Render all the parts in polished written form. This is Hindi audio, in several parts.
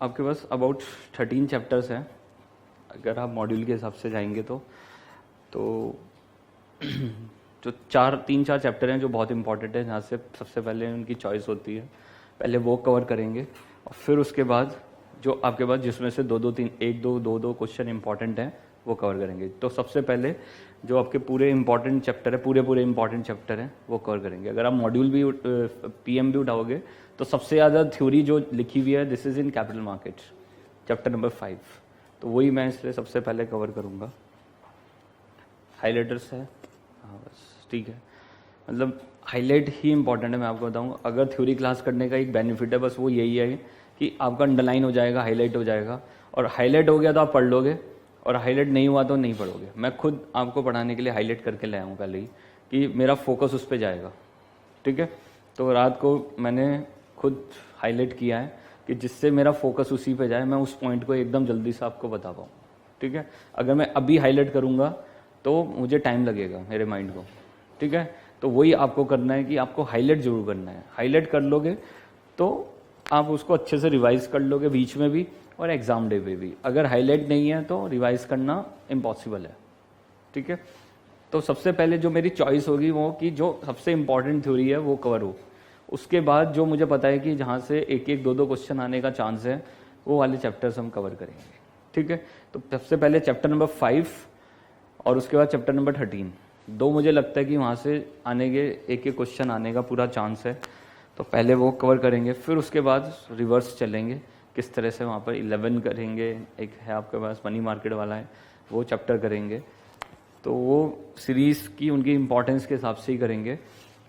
आपके पास अबाउट 13 चैप्टर्स हैं अगर आप मॉड्यूल के हिसाब से जाएंगे तो जो 3-4 चैप्टर हैं जो बहुत इंपॉर्टेंट है, जहाँ से सबसे पहले उनकी चॉइस होती है, पहले वो कवर करेंगे और फिर उसके बाद जो आपके पास जिसमें से 2-2 क्वेश्चन इंपॉर्टेंट हैं वो कवर करेंगे। तो सबसे पहले जो आपके पूरे इंपॉर्टेंट चैप्टर है, पूरे इंपॉर्टेंट चैप्टर हैं वो कवर करेंगे। अगर आप मॉड्यूल भी पीएम भी उठाओगे तो सबसे ज़्यादा थ्योरी जो लिखी हुई है this is in capital market chapter number 5, तो वही मैं इसलिए सबसे पहले कवर करूँगा। हाईलाइटर्स है, हाँ बस ठीक है, मतलब हाईलाइट ही इंपॉर्टेंट है। मैं आपको बताऊँ, अगर थ्योरी क्लास करने का एक बेनिफिट है बस वो यही है कि आपका अंडरलाइन हो जाएगा, हाईलाइट हो जाएगा, और हाईलाइट हो गया तो आप पढ़ लोगे, और हाईलाइट नहीं हुआ तो नहीं पढ़ोगे। मैं खुद आपको पढ़ाने के लिए हाईलाइट करके लाया हूँ पहले ही कि मेरा फोकस उस पर जाएगा, ठीक है। तो रात को मैंने खुद हाईलाइट किया है कि जिससे मेरा फोकस उसी पे जाए, मैं उस पॉइंट को एकदम जल्दी से आपको बता पाऊँ, ठीक है। अगर मैं अभी हाईलाइट करूँगा तो मुझे टाइम लगेगा मेरे माइंड को, ठीक है। तो वही आपको करना है कि आपको हाईलाइट जरूर करना है। हाईलाइट कर लोगे तो आप उसको अच्छे से रिवाइज कर लोगे बीच में भी और एग्ज़ाम डे पे भी। अगर हाईलाइट नहीं है तो रिवाइज करना इम्पॉसिबल है, ठीक है। तो सबसे पहले जो मेरी चॉइस होगी वो कि जो सबसे इम्पॉर्टेंट थ्योरी है वो कवर हो। उसके बाद जो मुझे पता है कि जहाँ से 1-2 क्वेश्चन आने का चांस है वो वाले चैप्टर्स हम कवर करेंगे, ठीक है। तो सबसे पहले चैप्टर नंबर 5 और उसके बाद चैप्टर नंबर 13, दो मुझे लगता है कि वहाँ से आने के एक क्वेश्चन आने का पूरा चांस है, तो पहले वो कवर करेंगे। फिर उसके बाद रिवर्स चलेंगे किस तरह से वहाँ पर 11 करेंगे। एक है आपके पास मनी मार्केट वाला है, वो चैप्टर करेंगे। तो वो सीरीज़ की उनकी इम्पोर्टेंस के हिसाब से ही करेंगे।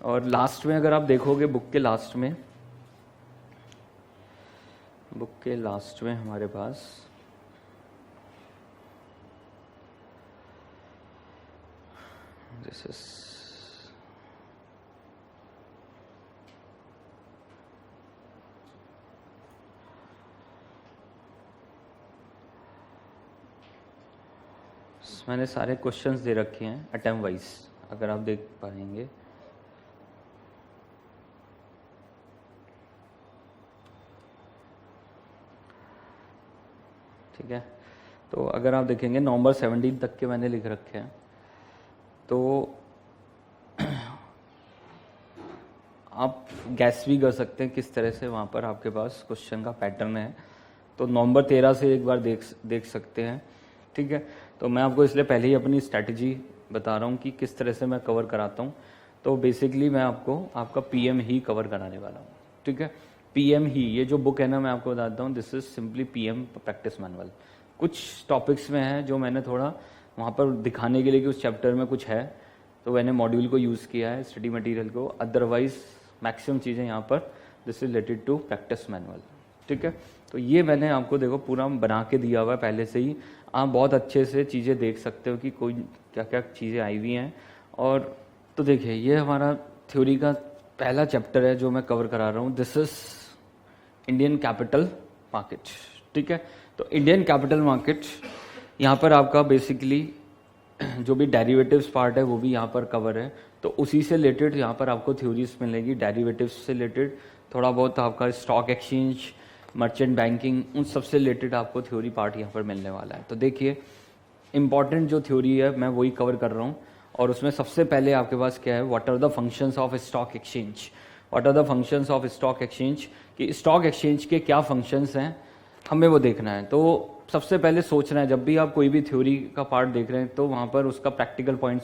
और लास्ट में अगर आप देखोगे बुक के लास्ट में हमारे पास दिस इज मैंने सारे क्वेश्चंस दे रखे हैं अटेम्प्ट वाइज, अगर आप देख पाएंगे। ठीक है, तो अगर आप देखेंगे नवंबर 17 तक के मैंने लिख रखे हैं। तो आप गैस भी कर सकते हैं किस तरह से वहाँ पर आपके पास क्वेश्चन का पैटर्न है। तो नवंबर 13 से एक बार देख सकते हैं, ठीक है। तो मैं आपको इसलिए पहले ही अपनी स्ट्रैटेजी बता रहा हूँ कि किस तरह से मैं कवर कराता हूँ। तो बेसिकली मैं आपका पीएम ही कवर कराने वाला हूँ, ठीक है। पीएम ही, ये जो बुक है ना, मैं आपको बताता हूँ, this is simply PM practice manual. कुछ टॉपिक्स में है जो मैंने थोड़ा वहाँ पर दिखाने के लिए कि उस चैप्टर में कुछ है, तो मैंने मॉड्यूल को यूज़ किया है, स्टडी मटेरियल को। अदरवाइज मैक्सिमम चीज़ें यहाँ पर this is related to practice manual, ठीक है। तो ये मैंने आपको देखो पूरा बना के दिया हुआ है पहले से ही। आप बहुत अच्छे से चीज़ें देख सकते हो कि कोई क्या क्या चीज़ें आई हुई हैं। और तो देखिए, ये हमारा थ्योरी का पहला चैप्टर है जो मैं कवर करा रहा हूँ। This is Indian capital market, ठीक है। तो इंडियन कैपिटल मार्केट, यहाँ पर आपका बेसिकली जो भी डेरिवेटिव्स पार्ट है वो भी यहाँ पर कवर है। तो उसी से रिलेटेड यहाँ पर आपको थ्योरीज मिलेगी, डेरिवेटिव्स से रिलेटेड थोड़ा बहुत आपका स्टॉक एक्सचेंज, मर्चेंट बैंकिंग, उन सबसे रिलेटेड आपको थ्योरी पार्ट यहाँ पर मिलने वाला है। तो देखिए, इंपॉर्टेंट जो थ्योरी है मैं वही कवर कर रहा हूँ। और उसमें सबसे पहले आपके पास क्या है, what are the functions of stock exchange. What are the functions of stock exchange, कि स्टॉक एक्सचेंज के क्या फंक्शंस हैं, हमें वो देखना है। तो सबसे पहले सोचना है, जब भी आप कोई भी थ्योरी का पार्ट देख रहे हैं तो वहाँ पर उसका प्रैक्टिकल पॉइंट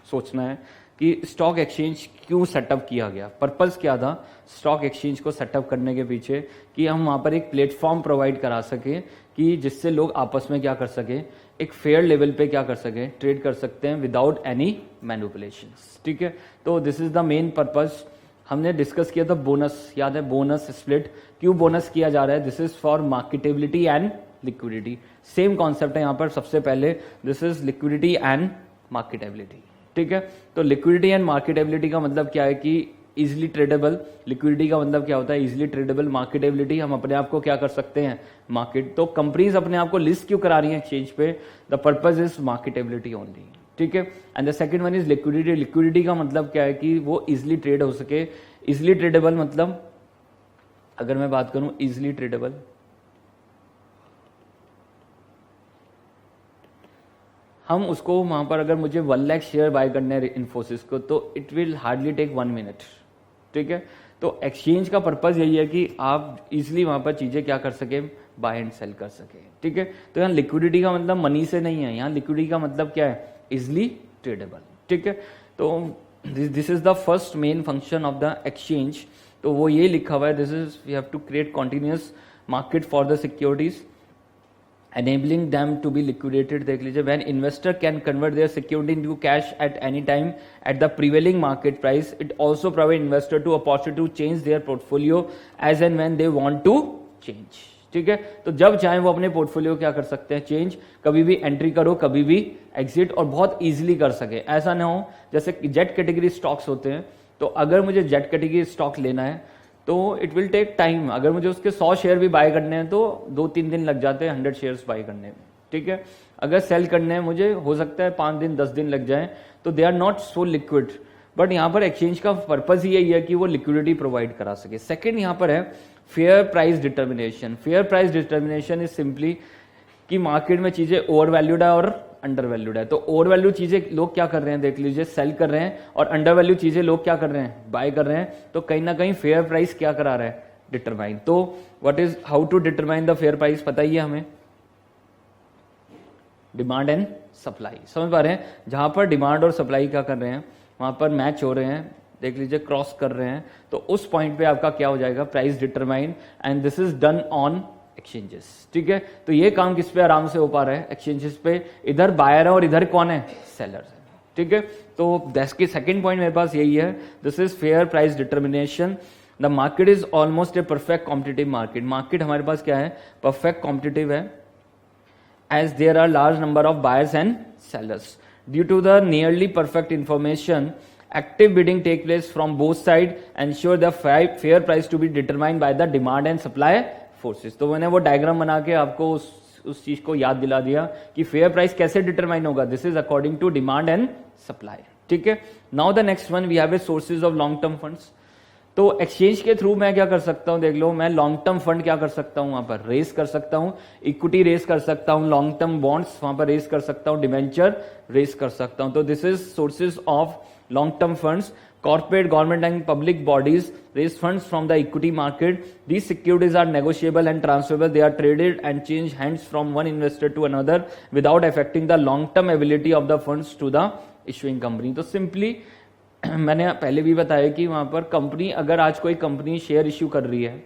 सोचना है कि स्टॉक एक्सचेंज क्यों सेटअप किया गया, पर्पस क्या था स्टॉक एक्सचेंज को सेटअप करने के पीछे, कि हम वहाँ पर एक प्लेटफॉर्म प्रोवाइड करा सकें कि जिससे लोग आपस में क्या कर सकें, एक फेयर लेवल पे क्या कर सकें, ट्रेड कर सकते हैं विदाउट एनी मैनिपुलेशंस, ठीक है। तो this is the main purpose. हमने डिस्कस किया था बोनस, याद है, बोनस स्प्लिट क्यों बोनस किया जा रहा है, this is for marketability and liquidity. Same concept है यहाँ पर। सबसे पहले this is liquidity and marketability, ठीक है। तो लिक्विडिटी एंड मार्केटेबिलिटी का मतलब क्या है कि इजिली ट्रेडेबल। लिक्विडिटी का मतलब क्या होता है, इजिली ट्रेडेबल। मार्केटेबिलिटी, हम अपने आप को क्या कर सकते हैं, मार्केट। तो कंपनीज अपने आप को लिस्ट क्यों करा रही हैं एक्सचेंज पे, the purpose is marketability only, ठीक है। And the second one is liquidity. Liquidity का मतलब क्या है कि वो इजिली ट्रेड हो सके। इजिली ट्रेडेबल मतलब, अगर मैं बात करूं इजिली ट्रेडेबल, हम उसको वहां पर अगर मुझे 1 लाख शेयर बाय करने हैं इन्फोसिस को, तो it will hardly take 1 minute, ठीक है। तो एक्सचेंज का पर्पज यही है कि आप इजिली वहां पर चीजें क्या कर सके, बाय एंड सेल कर सके, ठीक है। तो यहाँ लिक्विडिटी का मतलब मनी से नहीं है, यहाँ लिक्विडिटी का मतलब क्या है, इजिली ट्रेडेबल, ठीक है। तो this is the first main function of the exchange. तो वो ये लिखा हुआ है, this is we have to create continuous market for the securities enabling them to be liquidated। देख लीजिए, when investor can convert their security into cash at any time at the prevailing market price, it also provide investor to opportunity to change their portfolio as and when they want to change, ठीक है। तो जब चाहे वो अपने पोर्टफोलियो क्या कर सकते हैं, चेंज, कभी भी एंट्री करो, कभी भी एग्जिट, और बहुत इजीली कर सके। ऐसा ना हो जैसे जेट कैटेगरी स्टॉक्स होते हैं, तो अगर मुझे जेट कैटेगरी स्टॉक लेना है तो इट विल टेक टाइम, अगर मुझे उसके 100 शेयर भी बाय करने हैं तो 2-3 दिन लग जाते हैं 100 शेयर्स बाय करने में, ठीक है। अगर सेल करने हैं मुझे हो सकता है 5 दिन 10 दिन लग जाए, तो they are not so liquid. But यहाँ पर एक्सचेंज का पर्पज ही यही है कि वो लिक्विडिटी प्रोवाइड करा सके। सेकेंड यहाँ पर है fair price determination. Fair price determination is simply कि मार्केट में चीजें ओवर वैल्यूड है और अंडर वैल्यूड है। तो ओवर वैल्यू चीजें लोग क्या कर रहे हैं, देख लीजिए, सेल कर रहे हैं, और अंडर वैल्यू चीजें लोग क्या कर रहे हैं, बाय कर रहे हैं। तो कहीं ना कहीं फेयर प्राइस क्या करा रहा है, डिटरमाइन। तो what is, how to determine the fair price, बताइए हमें। डिमांड एंड सप्लाई, समझ पा रहे हैं, जहां पर डिमांड और सप्लाई क्या कर रहे हैं, वहां पर मैच हो रहे हैं, देख लीजिए, क्रॉस कर रहे हैं, तो उस पॉइंट पे आपका क्या हो जाएगा, price determine. And this is done on exchanges, ठीक है। तो ये काम किस पे आराम से हो पा रहा है, एक्सचेंजेस पे। इधर बायर है और इधर कौन है, सेलर है, ठीक है। तो दैट्स की सेकंड पॉइंट मेरे पास यही है, this is fair price determination. The market is almost a perfect competitive market. Market हमारे पास क्या है, परफेक्ट कॉम्पिटिटिव है, as there are large number of buyers and sellers. Due to the nearly perfect information, active bidding take place from both side, ensure the fair price to be determined by the demand and supply forces। तो मैंने वो डायग्राम बना के आपको उस चीज को याद दिला दिया कि फेयर प्राइस कैसे डिटरमाइन होगा, this is according to demand and supply, ठीक है। Now the next one we have a sources of long term funds. तो एक्सचेंज के थ्रू मैं क्या कर सकता हूं, देख लो, मैं लॉन्ग टर्म फंड क्या कर सकता हूं, वहां पर रेस कर सकता हूं, इक्विटी रेस कर सकता हूं, लॉन्ग टर्म बॉन्ड्स वहां पर रेस कर सकता हूं, डिवेंचर रेस कर सकता हूं। तो this is sources of long term funds। Corporate, government and public bodies raise funds from the equity market. These securities are negotiable and transferable. They are traded and change hands from one investor to another without affecting the long term ability of the funds to the issuing company। तो सिंपली मैंने पहले भी बताया कि वहां पर कंपनी, अगर आज कोई कंपनी शेयर इश्यू कर रही है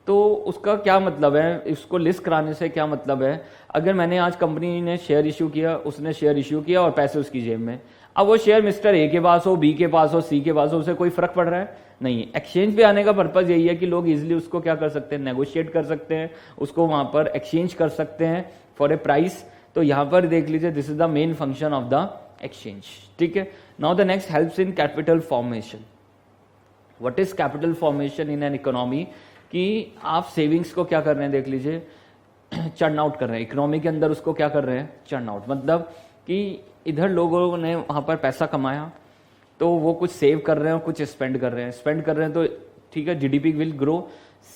तो उसका क्या मतलब है, इसको लिस्ट कराने से क्या मतलब है। अगर मैंने आज कंपनी ने शेयर इश्यू किया, उसने शेयर इश्यू किया और पैसे उसकी जेब में, अब वो शेयर मिस्टर ए के पास हो, बी के पास हो, सी के पास हो, उसे कोई फर्क पड़ रहा है नहीं। एक्सचेंज पे आने का पर्पज यही है कि लोग इजीली उसको क्या कर सकते हैं, नेगोशिएट कर सकते हैं, उसको वहां पर एक्सचेंज कर सकते हैं फॉर ए प्राइस। तो यहां पर देख लीजिए, this is the main function of the exchange, ठीक है। Now the next helps in capital formation. What is capital formation in an economy, कि आप सेविंग्स को क्या कर रहे हैं, देख लीजिए, चर्न आउट कर रहे हैं इकोनॉमी के अंदर, उसको क्या कर रहे हैं, चर्न आउट। मतलब कि इधर लोगों ने वहां पर पैसा कमाया तो वो कुछ सेव कर रहे हैं, कुछ स्पेंड कर रहे हैं, स्पेंड कर रहे हैं, तो ठीक है, जीडीपी विल ग्रो।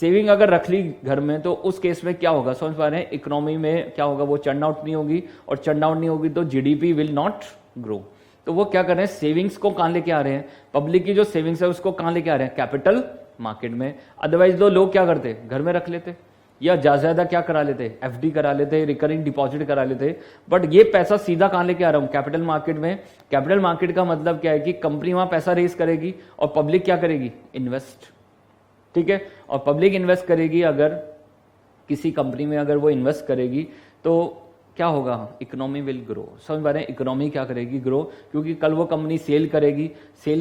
सेविंग अगर रख ली घर में तो उस केस में क्या होगा, समझ पा रहे हैं, इकोनॉमी में क्या होगा, वो चर्न आउट नहीं होगी, और चर्न आउट नहीं होगी तो जीडीपी विल नॉट ग्रो। तो वो क्या कर रहे हैं, सेविंग्स को कहां लेके आ रहे हैं, पब्लिक की जो सेविंग्स है उसको कहां लेके आ रहे हैं, कैपिटल मार्केट में। अदरवाइज तो लोग क्या करते, घर में रख लेते, या ज्यादा क्या करा लेते, एफडी करा लेते, रिकरिंग डिपॉजिट करा लेते। बट ये पैसा सीधा कहां लेके आ रहा हूं, कैपिटल मार्केट में। कैपिटल मार्केट का मतलब क्या है कि कंपनी वहां पैसा रेज करेगी और पब्लिक क्या करेगी, इन्वेस्ट, ठीक है। और पब्लिक इन्वेस्ट करेगी, अगर किसी कंपनी में अगर वो इन्वेस्ट करेगी तो क्या होगा, इकोनॉमी विल ग्रो। समझ पा रहे हैं, इकोनॉमी क्या करेगी, ग्रो, क्योंकि कल वो कंपनी सेल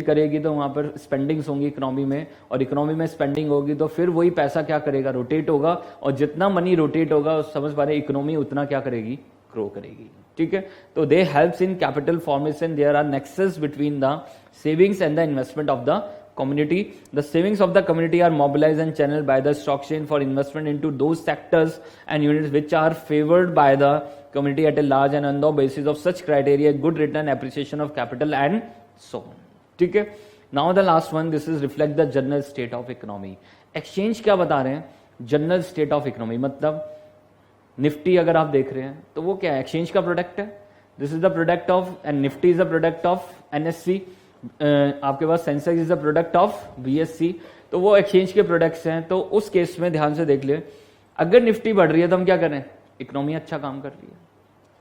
करेगी तो वहां पर स्पेंडिंग्स होंगी इकोनॉमी में, और इकोनॉमी में स्पेंडिंग होगी तो फिर वही पैसा क्या करेगा, रोटेट होगा, और जितना मनी रोटेट होगा, समझ पा रहे हैं, इकोनॉमी उतना क्या करेगी, ग्रो करेगी, ठीक है। तो they helps in capital formation. There are nexus between the savings and the investment of the community. The savings of the community are mobilized and channeled by the stock exchange for investment into those sectors and units which are favored by the community at a large and on the basis of such criteria, good return, appreciation of capital and so on. ठीक है। Now the last one, this is reflect the general state of economy. Exchange क्या बता रहे हैं, जनरल स्टेट ऑफ इकोनॉमी। मतलब निफ्टी अगर आप देख रहे हैं तो वो क्या है, एक्सचेंज का प्रोडक्ट है। This is the product of, and Nifty is the product of NSE, आपके पास Sensex is the product of BSE, तो वो एक्सचेंज के प्रोडक्ट्स हैं। तो उस केस में ध्यान से देख ले, अगर निफ्टी बढ़ रही है तो हम क्या करें, इकोनॉमी अच्छा काम कर रही है।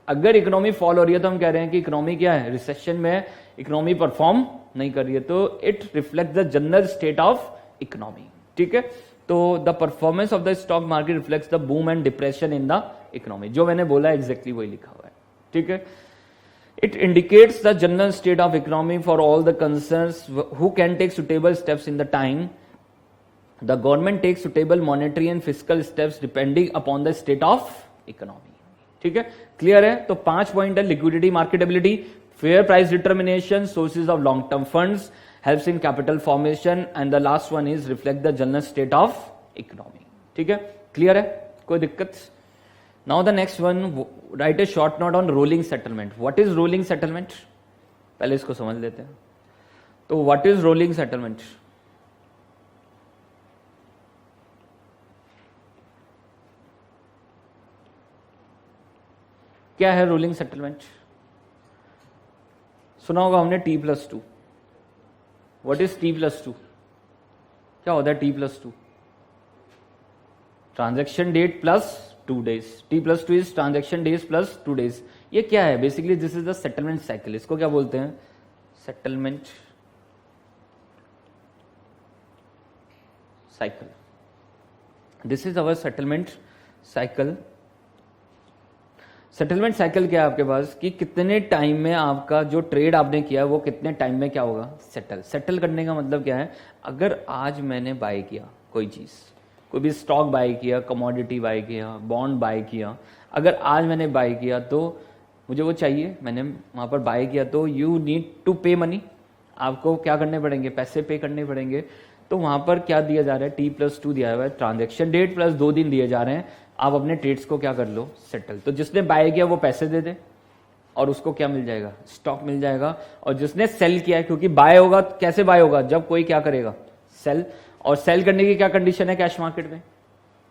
अगर इकोनॉमी फॉल हो रही है तो हम कह रहे हैं कि इकोनॉमी क्या है, रिसेशन में, इकोनॉमी परफॉर्म नहीं कर रही है, तो it reflect the general state of economy. ठीक है, तो the performance of the stock market reflects the boom and depression in the economy, जो मैंने बोला एग्जैक्टली वही लिखा हुआ है। ठीक है, it indicates the general state of economy for all the concerns who can take suitable steps in the time. The government take suitable monetary and physical steps depending upon the state of economy. ठीक है, क्लियर है। तो 5 पॉइंट है, liquidity, marketability, fair price determination, sources of long term funds, helps in capital formation, and the last one is reflect the general state of economy. ठीक है, क्लियर है, कोई दिक्कत? Now the next one, write a short note on rolling settlement. What is rolling settlement? पहले इसको समझ लेते हैं। तो what is rolling settlement? क्या है रोलिंग सेटलमेंट? सुना होगा हमने T+2। What is T+2? क्या होता है T+2? Transaction date plus 2 days। T+2 is transaction days plus 2 days। ये क्या है? Basically this is the settlement cycle. इसको क्या बोलते हैं? Settlement cycle. This is our settlement cycle. Settlement cycle क्या है आपके पास कि कितने टाइम में आपका जो ट्रेड आपने किया वो कितने टाइम में क्या होगा, सेटल करने का मतलब क्या है? अगर आज मैंने बाय किया कोई चीज, कोई भी स्टॉक बाय किया, कमोडिटी बाय किया, बॉन्ड बाय किया, अगर आज मैंने बाय किया तो मुझे वो चाहिए, मैंने वहां पर बाय किया, तो यू नीड टू पे मनी। आपको क्या करने पड़ेंगे? पैसे पे करने पड़ेंगे। तो वहां पर क्या दिया जा रहा है? T+2 दिया हुआ है, ट्रांजेक्शन डेट प्लस 2 दिन दिए जा रहे हैं। आप अपने ट्रेड्स को क्या कर लो? सेटल। तो जिसने बाय किया वो पैसे दे दे और उसको क्या मिल जाएगा? स्टॉक मिल जाएगा। और जिसने सेल किया है, क्योंकि बाय होगा, कैसे बाय होगा? जब कोई क्या करेगा? सेल। और सेल करने की क्या कंडीशन है कैश मार्केट में?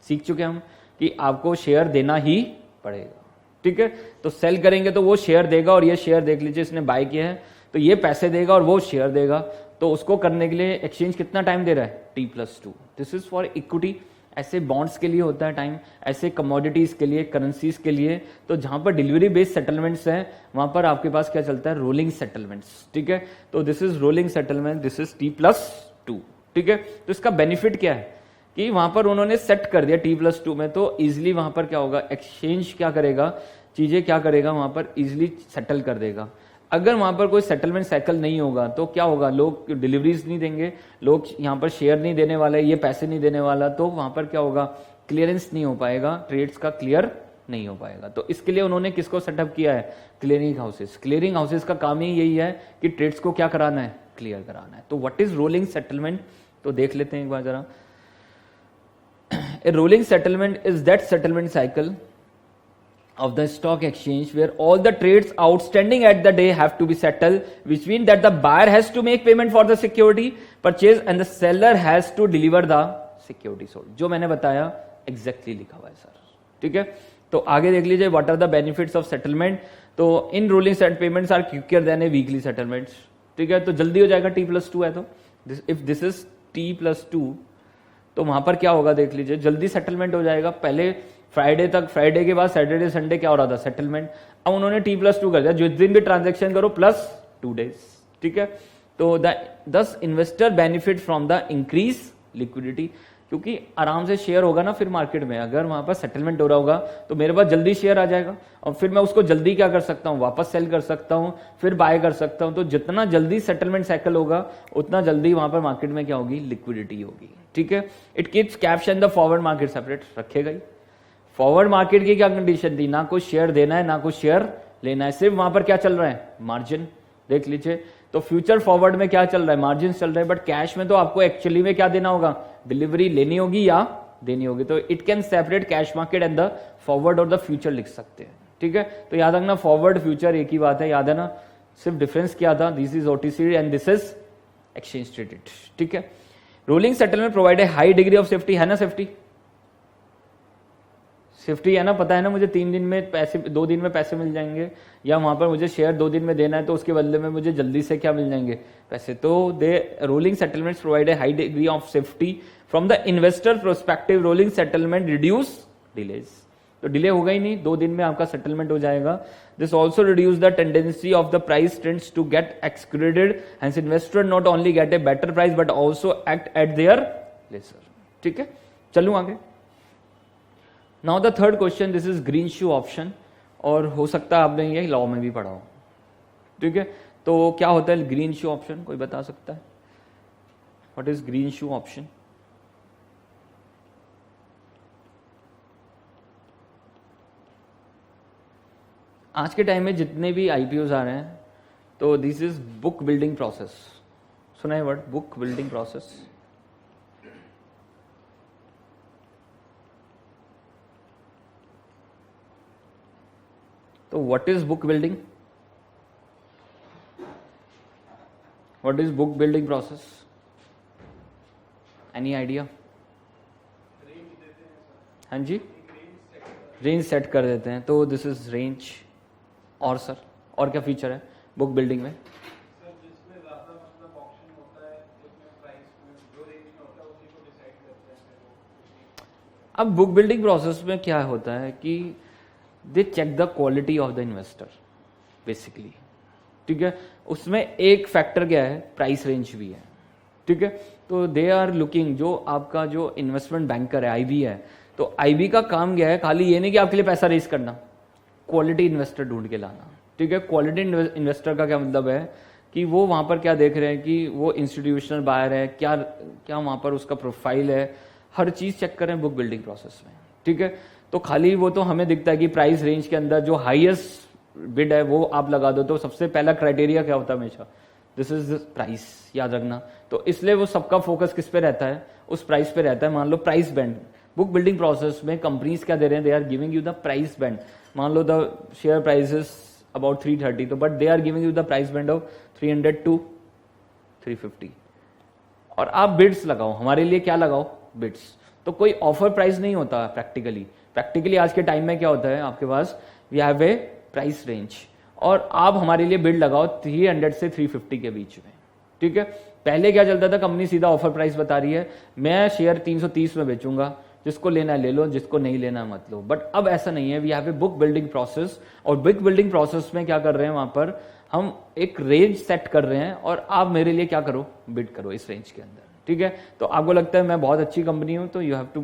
सीख चुके हम कि आपको शेयर देना ही पड़ेगा। ठीक है, तो सेल करेंगे तो वो शेयर देगा, और ये शेयर देख लीजिए, इसने बाय किया है तो ये पैसे देगा और वो शेयर देगा। तो उसको करने के लिए एक्सचेंज कितना टाइम दे रहा है? T+2। This is for equity. ऐसे बॉन्ड्स के लिए होता है टाइम, ऐसे कमोडिटीज के लिए, करेंसीज के लिए। तो जहां पर डिलीवरी बेस्ड सेटलमेंट्स हैं वहां पर आपके पास क्या चलता है? Rolling settlements. ठीक है, तो this is rolling settlement, this is T+2। ठीक है, तो इसका बेनिफिट क्या है कि वहां पर उन्होंने सेट कर दिया T+2 में, तो इजिली वहां पर क्या होगा? एक्सचेंज क्या करेगा? चीजें क्या करेगा? वहां पर इजिली सेटल कर देगा। अगर वहां पर कोई सेटलमेंट साइकिल नहीं होगा तो क्या होगा? लोग डिलीवरीज नहीं देंगे, लोग यहाँ पर शेयर नहीं देने वाले, ये पैसे नहीं देने वाला, तो वहां पर क्या होगा? क्लियरेंस नहीं हो पाएगा, ट्रेड्स का क्लियर नहीं हो पाएगा। तो इसके लिए उन्होंने किसको सेटअप किया है? Clearing houses. क्लियरिंग हाउसेस का काम ही यही है कि ट्रेड्स को क्या कराना है? क्लियर कराना है। तो व्हाट इज रोलिंग सेटलमेंट? तो देख लेते हैं एक बार जरा। A rolling settlement is that settlement cycle of the stock exchange where all the trades outstanding at the day have to be settled, which means that the buyer has to make payment for the security purchase and the seller has to deliver the security sold। जो मैंने बताया exactly लिखा हुआ है सर। ठीक है, तो आगे देख लीजिए what are the benefits of settlement। तो in rolling set payments are quicker than a weekly settlements। ठीक है, तो जल्दी हो जाएगा T+2 है तो if this is T+2 तो वहां पर क्या होगा? देख लीजिए, जल्दी सेटलमेंट हो जाएगा। पहले फ्राइडे तक, फ्राइडे के बाद सैटरडे संडे क्या हो रहा था? सेटलमेंट। अब उन्होंने T+2 कर दिया, जिस दिन भी ट्रांजेक्शन करो प्लस 2 days। ठीक है, तो दस investor benefit from the increase liquidity, क्योंकि आराम से शेयर होगा ना फिर मार्केट में। अगर वहां पर सेटलमेंट हो रहा होगा तो मेरे पास जल्दी शेयर आ जाएगा और फिर मैं उसको जल्दी क्या कर सकता हूं? वापस सेल कर सकता हूं, फिर बाय कर सकता हूं। तो जितना जल्दी सेटलमेंट साइकिल होगा उतना जल्दी वहां पर मार्केट में क्या होगी? लिक्विडिटी होगी। ठीक है, it keeps cash and the forward market separate, रखेगा ही। फॉरवर्ड मार्केट की क्या कंडीशन थी? ना कुछ शेयर देना है ना कुछ शेयर लेना है, सिर्फ वहां पर क्या चल रहा है? मार्जिन। देख लीजिए, तो फ्यूचर फॉरवर्ड में क्या चल रहा है? मार्जिन चल रहा है। बट कैश में तो आपको एक्चुअली में क्या देना होगा? डिलीवरी लेनी होगी या देनी होगी। तो it can separate cash market and the forward और द फ्यूचर लिख सकते हैं। ठीक है, तो याद रखना फॉरवर्ड फ्यूचर एक ही बात है, याद है ना? सिर्फ डिफरेंस क्या था? This is OTC and this is exchange traded. ठीक है, rolling settlement provide a high degree of safety, है ना? सेफ्टी सेफ्टी है ना, पता है ना मुझे 3 दिन में पैसे, 2 दिन में पैसे मिल जाएंगे, या वहां पर मुझे शेयर 2 दिन में देना है तो उसके बदले में मुझे जल्दी से क्या मिल जाएंगे, पैसे। तो they rolling settlements provide a high degree of safety from the investor prospective. Rolling settlement reduce delays, तो डिले होगा ही नहीं, 2 दिन में आपका सेटलमेंट हो जाएगा। This also reduce the tendency of the price trends to get excluded, hence investor not only get a better price but also act at their lesser. ठीक है, चलूं आगे। Now the third question, this is green shoe option, और हो सकता है आपने ये लॉ में भी पढ़ा हो। ठीक है, तो क्या होता है ग्रीन शू ऑप्शन, कोई बता सकता है? What is green shoe option? आज के टाइम में जितने भी आईपीओज आ रहे हैं, तो this is book building process. सुना है वर्ड बुक बिल्डिंग प्रोसेस? तो what is book building? What is book building process? Any idea? हाँ जी, रेंज सेट कर देते हैं, तो दिस इज रेंज। और सर और क्या फीचर है बुक बिल्डिंग में? सर जिसमें ज्यादा मतलब ऑप्शन होता है, जिसमें प्राइस में जो रेंज में होता है उसी को डिसाइड करते हैं। अब बुक बिल्डिंग प्रोसेस में क्या होता है कि they check the quality of the investor basically. ठीक है, उसमें एक फैक्टर क्या है, प्राइस रेंज भी है। ठीक है, तो दे आर लुकिंग, जो आपका जो इन्वेस्टमेंट बैंकर है आईबी है, तो आईबी का काम क्या है, खाली ये नहीं कि आपके लिए पैसा रेज करना, क्वालिटी इन्वेस्टर ढूंढ के लाना। ठीक है, क्वालिटी इन्वेस्टर का क्या मतलब है कि वो वहां पर क्या देख रहे हैं कि वो इंस्टीट्यूशनल बायर है, क्या क्या वहां पर उसका प्रोफाइल है, हर चीज चेक कर रहे हैं बुक बिल्डिंग प्रोसेस में। ठीक है, तो खाली वो तो हमें दिखता है कि प्राइस रेंज के अंदर जो हाईएस्ट बिड है वो आप लगा दो, तो सबसे पहला क्राइटेरिया क्या होता है हमेशा, दिस इज प्राइस, याद रखना। तो इसलिए वो सबका फोकस किस पे रहता है, उस प्राइस पे रहता है। मान लो price band, book building process में कंपनीज क्या दे रहे हैं, they are giving you the price band. मान लो the share price is about 330, तो but they are giving you the price band of 300 to 350, और आप बिड्स लगाओ, हमारे लिए क्या लगाओ, बिड्स। तो कोई ऑफर प्राइस नहीं होता प्रैक्टिकली आज के टाइम में क्या होता है, आपके पास we have a price range, और आप हमारे लिए बिड लगाओ 300 से 350 के बीच में। ठीक है, पहले क्या चलता था, कंपनी सीधा ऑफर प्राइस बता रही है, मैं शेयर 330 में बेचूंगा, जिसको लेना है ले लो, जिसको नहीं लेना मत लो। बट अब ऐसा नहीं है, we have a book building process, और बुक बिल्डिंग प्रोसेस में क्या कर रहे हैं, वहां पर हम एक रेंज सेट कर रहे हैं, और आप मेरे लिए क्या करो, बिड करो इस रेंज के अंदर। ठीक है, तो आपको लगता है मैं बहुत अच्छी कंपनी हूं, तो यू हैव टू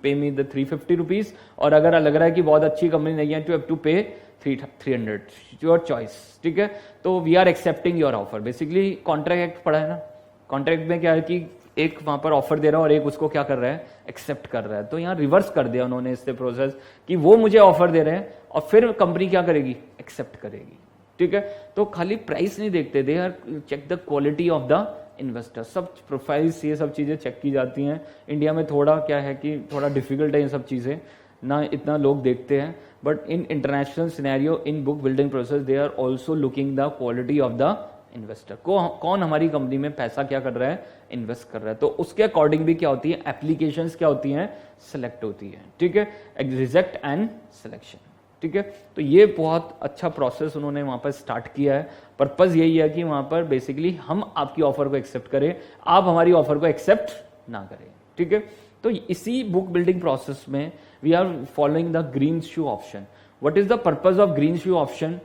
पे मी द 350 रुपीज, और अगर लग रहा है कि बहुत अच्छी कंपनी नहीं है, तो यू हैव टू पे 300, योर चॉइस। ठीक है, तो we are accepting your offer. Basically contract पढ़ा है ना, कॉन्ट्रैक्ट में क्या है कि एक वहां पर ऑफर दे रहा है और एक उसको क्या कर रहा है, एक्सेप्ट कर रहा है। तो यहाँ रिवर्स कर दिया उन्होंने इससे प्रोसेस, कि वो मुझे ऑफर दे रहे हैं और फिर कंपनी क्या करेगी, एक्सेप्ट करेगी। ठीक है, तो खाली प्राइस नहीं देखते, they are check the quality of the investor, सब प्रोफाइल्स, ये सब चीजें चेक की जाती हैं। इंडिया में थोड़ा क्या है कि थोड़ा डिफिकल्ट है ये सब चीजें, ना इतना लोग देखते हैं, but in international scenario in book building process they are also looking the quality of the investor, कौन हमारी कंपनी में पैसा क्या कर रहा है, इन्वेस्ट कर रहा है। तो उसके अकॉर्डिंग भी क्या होती है, एप्लीकेशंस क्या होती हैं, सेलेक्ट होती है। ठीक है, रिजेक्ट एंड सिलेक्शन। ठीक है, तो ये बहुत अच्छा प्रोसेस उन्होंने वहां पर स्टार्ट किया है। पर्पज यही है कि वहां पर बेसिकली हम आपकी ऑफर को एक्सेप्ट करें, आप हमारी ऑफर को एक्सेप्ट ना करें। ठीक है, तो इसी बुक बिल्डिंग प्रोसेस में we are following the green shoe option. What is the purpose of green shoe option?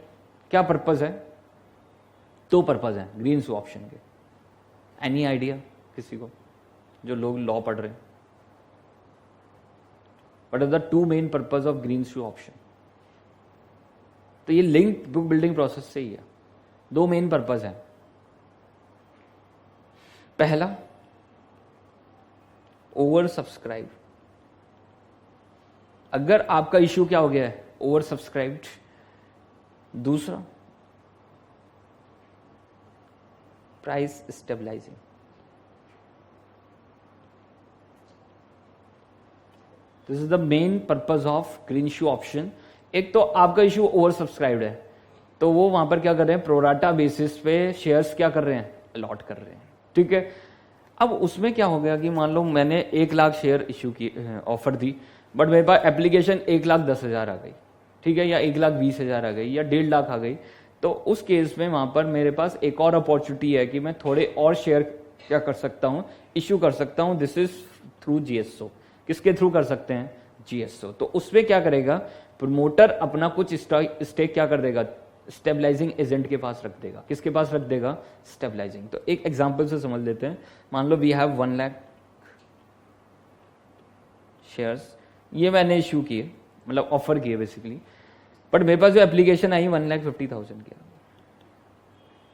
क्या पर्पज है? 2 पर्पज है ग्रीन शू ऑप्शन के। एनी आइडिया किसी को, जो लोग लॉ पढ़ रहे हैं? What are the 2 main purpose of green shoe option? तो ये लिंक बुक बिल्डिंग प्रोसेस से ही है। 2 मेन पर्पज है। पहला, ओवर सब्सक्राइब। अगर आपका इश्यू क्या हो गया है, ओवर सब्सक्राइब्ड। दूसरा, price stabilising. This is the main purpose of green issue option. एक तो आपका इश्यू ओवर सब्सक्राइब्ड है, तो वो वहां पर क्या कर रहे हैं, प्रोराटा बेसिस पे शेयर्स क्या कर रहे हैं, अलॉट कर रहे हैं। ठीक है, अब उसमें क्या हो गया कि मान लो मैंने 1 लाख शेयर इश्यू की, ऑफर दी, बट मेरे पास एप्लीकेशन 1,10,000 आ गई, ठीक है, या 1,20,000 आ गई, या 1.5 लाख आ गई, तो उस केस में वहां पर मेरे पास एक और अपॉर्चुनिटी है कि मैं थोड़े और शेयर क्या कर सकता हूं, इश्यू कर सकता हूं। This is through GSO. किसके थ्रू कर सकते हैं? जीएसओ। तो उसमें क्या करेगा, प्रमोटर अपना कुछ स्टेक क्या कर देगा, स्टेबलाइजिंग एजेंट के पास रख देगा। किसके पास रख देगा? स्टेबलाइजिंग। तो एक एग्जांपल से समझ लेते हैं। मान लो वी हैव 1 लाख शेयर्स, ये मैंने इश्यू किए, मतलब ऑफर किए बेसिकली, बट मेरे पास जो एप्लीकेशन आई 1,50,000 की।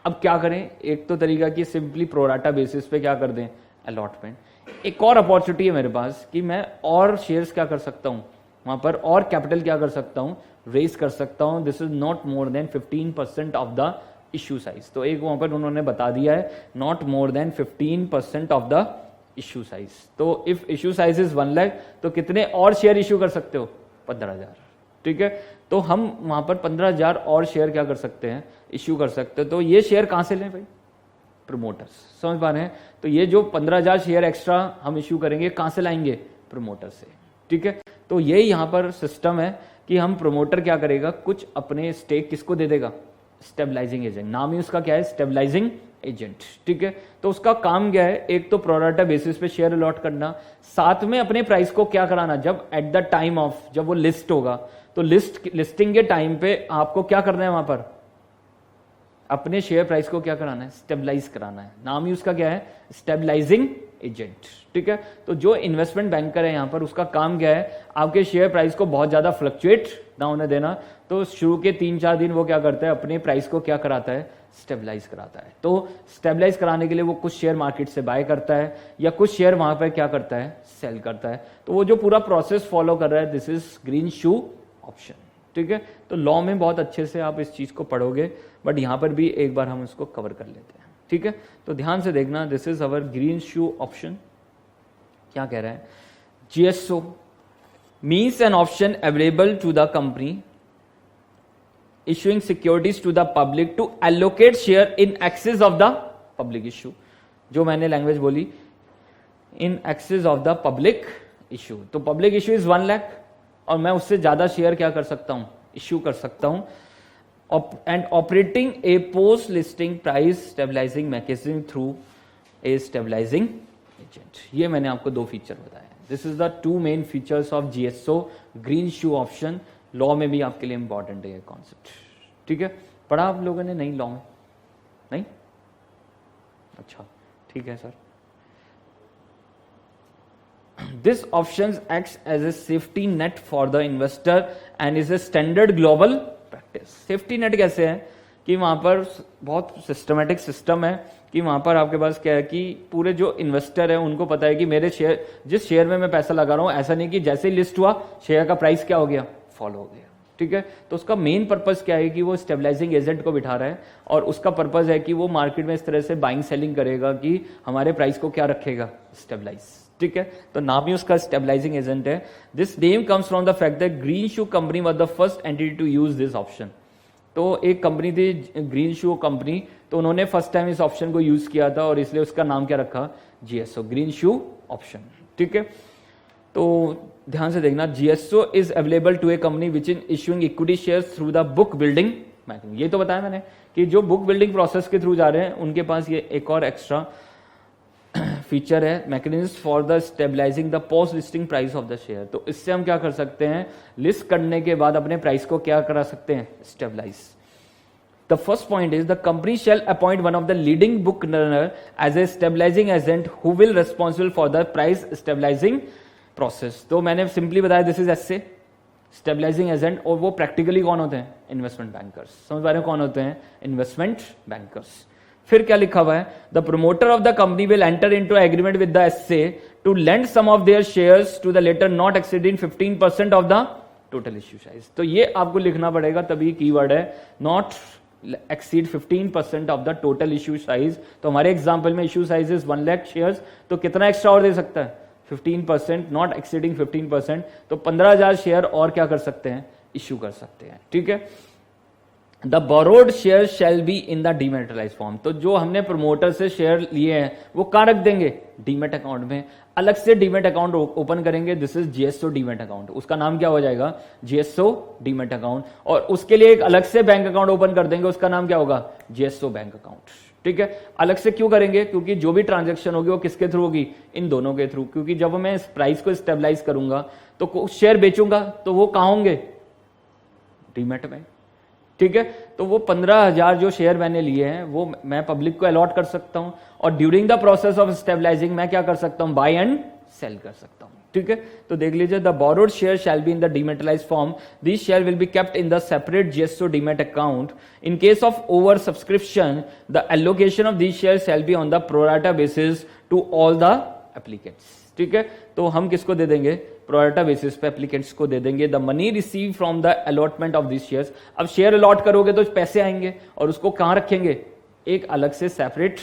अब क्या करें? एक तो तरीका कि सिंपली प्रोराटा बेसिस पे क्या कर दें, अलॉटमेंट। एक और अपॉर्चुनिटी है मेरे पास कि मैं और शेयर्स क्या कर सकता हूं, वहां पर और कैपिटल क्या कर सकता हूं, रेज कर सकता हूं। This is not more than 15% of the issue size. तो एक वहां पर उन्होंने बता दिया है, not more than 15% of the issue size. तो if issue size is 1 lakh, तो कितने और शेयर इश्यू कर सकते हो? 15,000। ठीक है, तो हम वहां पर 15,000 और शेयर क्या कर सकते हैं, इश्यू कर सकते हैं। तो ये शेयर कहां से लें भाई? प्रमोटर्स। समझ पा रहे हैं? तो ये जो 15,000 शेयर एक्स्ट्रा हम इश्यू करेंगे कहां से लाएंगे? प्रमोटर से। ठीक है, तो ये यहां पर सिस्टम है कि हम प्रमोटर क्या करेगा, कुछ अपने स्टेक किसको दे देगा? Stabilising agent. नाम ही उसका क्या है? Stabilising agent. ठीक है, तो उसका काम क्या है? एक तो प्रोराटा बेसिस पे शेयर अलॉट करना, साथ में अपने प्राइस को क्या कराना, जब एट द टाइम ऑफ, जब वो लिस्ट होगा, तो लिस्टिंग के टाइम पे आपको क्या करना है, वहां पर अपने शेयर प्राइस को क्या कराना है? स्टेबलाइज कराना है। नाम ही उसका क्या है? Stabilising agent. ठीक है, तो जो इन्वेस्टमेंट बैंकर है यहां पर, उसका काम क्या है? आपके शेयर प्राइस को बहुत ज्यादा फ्लक्चुएट ना होने देना। तो शुरू के 3-4 दिन वो क्या करता है, अपने प्राइस को क्या कराता है? स्टेबलाइज कराता है। तो स्टेबलाइज कराने के लिए वो कुछ शेयर मार्केट से बाय करता है, या कुछ शेयर वहां पर क्या करता है? सेल करता है। तो वो जो पूरा प्रोसेस फॉलो कर रहा है, this is green shoe option. ठीक है, तो लॉ में बहुत अच्छे से आप इस चीज को पढ़ोगे, बट यहां पर भी एक बार हम इसको कवर कर लेते हैं। ठीक है, तो ध्यान से देखना, this is our green shoe option. क्या कह रहा है? GSO means an option available to the company issuing securities to the public to allocate share in excess of the public issue। जो मैंने लैंग्वेज बोली, in excess of the public issue। तो पब्लिक इश्यू इज 1 लाख, और मैं उससे ज्यादा शेयर क्या कर सकता हूं? इश्यू कर सकता हूं। And operating a post listing price stabilising mechanism through a stabilising agent. ये मैंने आपको 2 फीचर बताए। This is the 2 main features of GSO green shoe option. Law में भी आपके लिए इंपॉर्टेंट है ये कॉन्सेप्ट। ठीक है, पढ़ा आप लोगों ने? नहीं, लॉ में नहीं? अच्छा, ठीक है sir. This option acts as a safety net for the investor and is a standard global practice. Safety net कैसे है कि वहां पर बहुत सिस्टमेटिक सिस्टम है कि वहां पर आपके पास क्या है कि पूरे जो इन्वेस्टर है उनको पता है कि मेरे शेयर, जिस शेयर में मैं पैसा लगा रहा हूं, ऐसा नहीं कि जैसे ही लिस्ट हुआ शेयर का प्राइस क्या हो गया? फॉलो हो गया। ठीक है, तो उसका मेन पर्पस क्या है कि वो स्टेबलाइजिंग एजेंट को बिठा रहा है, और उसका पर्पस है कि वो मार्केट में इस तरह से बाइंग सेलिंग करेगा कि हमारे प्राइस को क्या रखेगा? स्टेबलाइज। ठीक है, तो नाम ही उसका स्टेबलाइजिंग एजेंट है। This name comes from the fact that green shoe company was the first entity to use this option. तो एक कंपनी थी ग्रीन शू कंपनी, तो उन्होंने फर्स्ट टाइम इस ऑप्शन को यूज किया था, और इसलिए उसका नाम क्या रखा? GSO, green shoe option. ठीक है, तो ध्यान से देखना, GSO is available to a company which in issuing equity shares through the book building mechanism. ये तो बताया मैंने कि जो बुक बिल्डिंग प्रोसेस के थ्रू जा रहे हैं उनके पास ये एक और एक्स्ट्रा फीचर है, mechanism for the stabilising the post listing price of the share. तो इससे हम क्या कर सकते हैं? लिस्ट करने के बाद अपने प्राइस को क्या करा सकते हैं? Stabilise. The first point is the company shall appoint one of the leading book runner as a stabilising agent who will responsible for the price stabilising process. तो मैंने सिंपली बताया this is SA stabilising agent, और वो प्रैक्टिकली कौन होते हैं? Investment bankers. समझ पा रहे हो कौन होते हैं? Investment bankers. फिर क्या लिखा हुआ है? The promoter of the company will enter into agreement with the SA to lend some of their shares to the latter not exceeding 15% of the total issue size. तो ये आपको लिखना पड़ेगा, तभी कीवर्ड है not exceed 15% of the total issue size. तो हमारे एग्जांपल में issue size is 1 lakh shares, तो कितना एक्स्ट्रा और दे सकता है? 15%, नॉट एक्सीडिंग 15%। तो 15,000 शेयर और क्या कर सकते हैं? इश्यू कर सकते हैं। ठीक है, the borrowed share shall be in the dematerialise form. तो जो हमने प्रमोटर से शेयर लिए हैं वो कहां रख देंगे, डीमेट अकाउंट में। अलग से डीमेट अकाउंट ओपन करेंगे, this is GSO demat account, उसका नाम क्या हो जाएगा, जीएसओ डीमेट अकाउंट। और उसके लिए एक अलग से बैंक अकाउंट ओपन कर देंगे, उसका नाम क्या होगा, जीएसओ बैंक अकाउंट। ठीक है, अलग से क्यों करेंगे, क्योंकि जो भी ट्रांजेक्शन होगी वो किसके थ्रू होगी, इन दोनों के थ्रू। क्योंकि जब मैं इस प्राइस को स्टेबलाइज करूंगा तो शेयर बेचूंगा तो वो कहां होंगे, डीमेट में। ठीक है, तो वो 15,000 जो शेयर मैंने लिए हैं वो मैं पब्लिक को अलॉट कर सकता हूं, और during the process of stabilising मैं क्या कर सकता हूं, बाय एंड सेल कर सकता हूं। ठीक है, तो देख लीजिए, the borrowed share shall be in the dematerialised form, this share will be kept in the separate GSO demat account. In case of over subscription the allocation of this share shall be on the pro rata basis to all the applicants. ठीक है, तो हम किसको दे देंगे, प्रोराटा बेसिस पे एप्लीकेंट्स को दे देंगे। The money receive from the allotment of this shares. अब शेयर अलॉट करोगे तो पैसे आएंगे, और उसको कहां रखेंगे, एक अलग से सेपरेट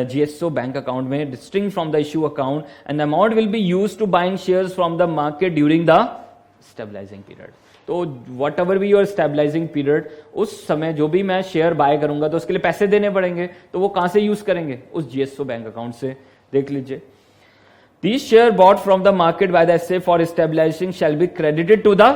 GSO बैंक अकाउंट में, distinct from the issue account, and amount will be used to buying shares from the market during the stabilising period. तो whatever be your stabilising period, उस समय जो भी मैं शेयर बाय करूंगा तो उसके लिए पैसे देने पड़ेंगे, तो वो कहां से यूज करेंगे, उस GSO बैंक अकाउंट से। देख लीजिए, these share bought from the market by the SA for stabilizing shall be credited to the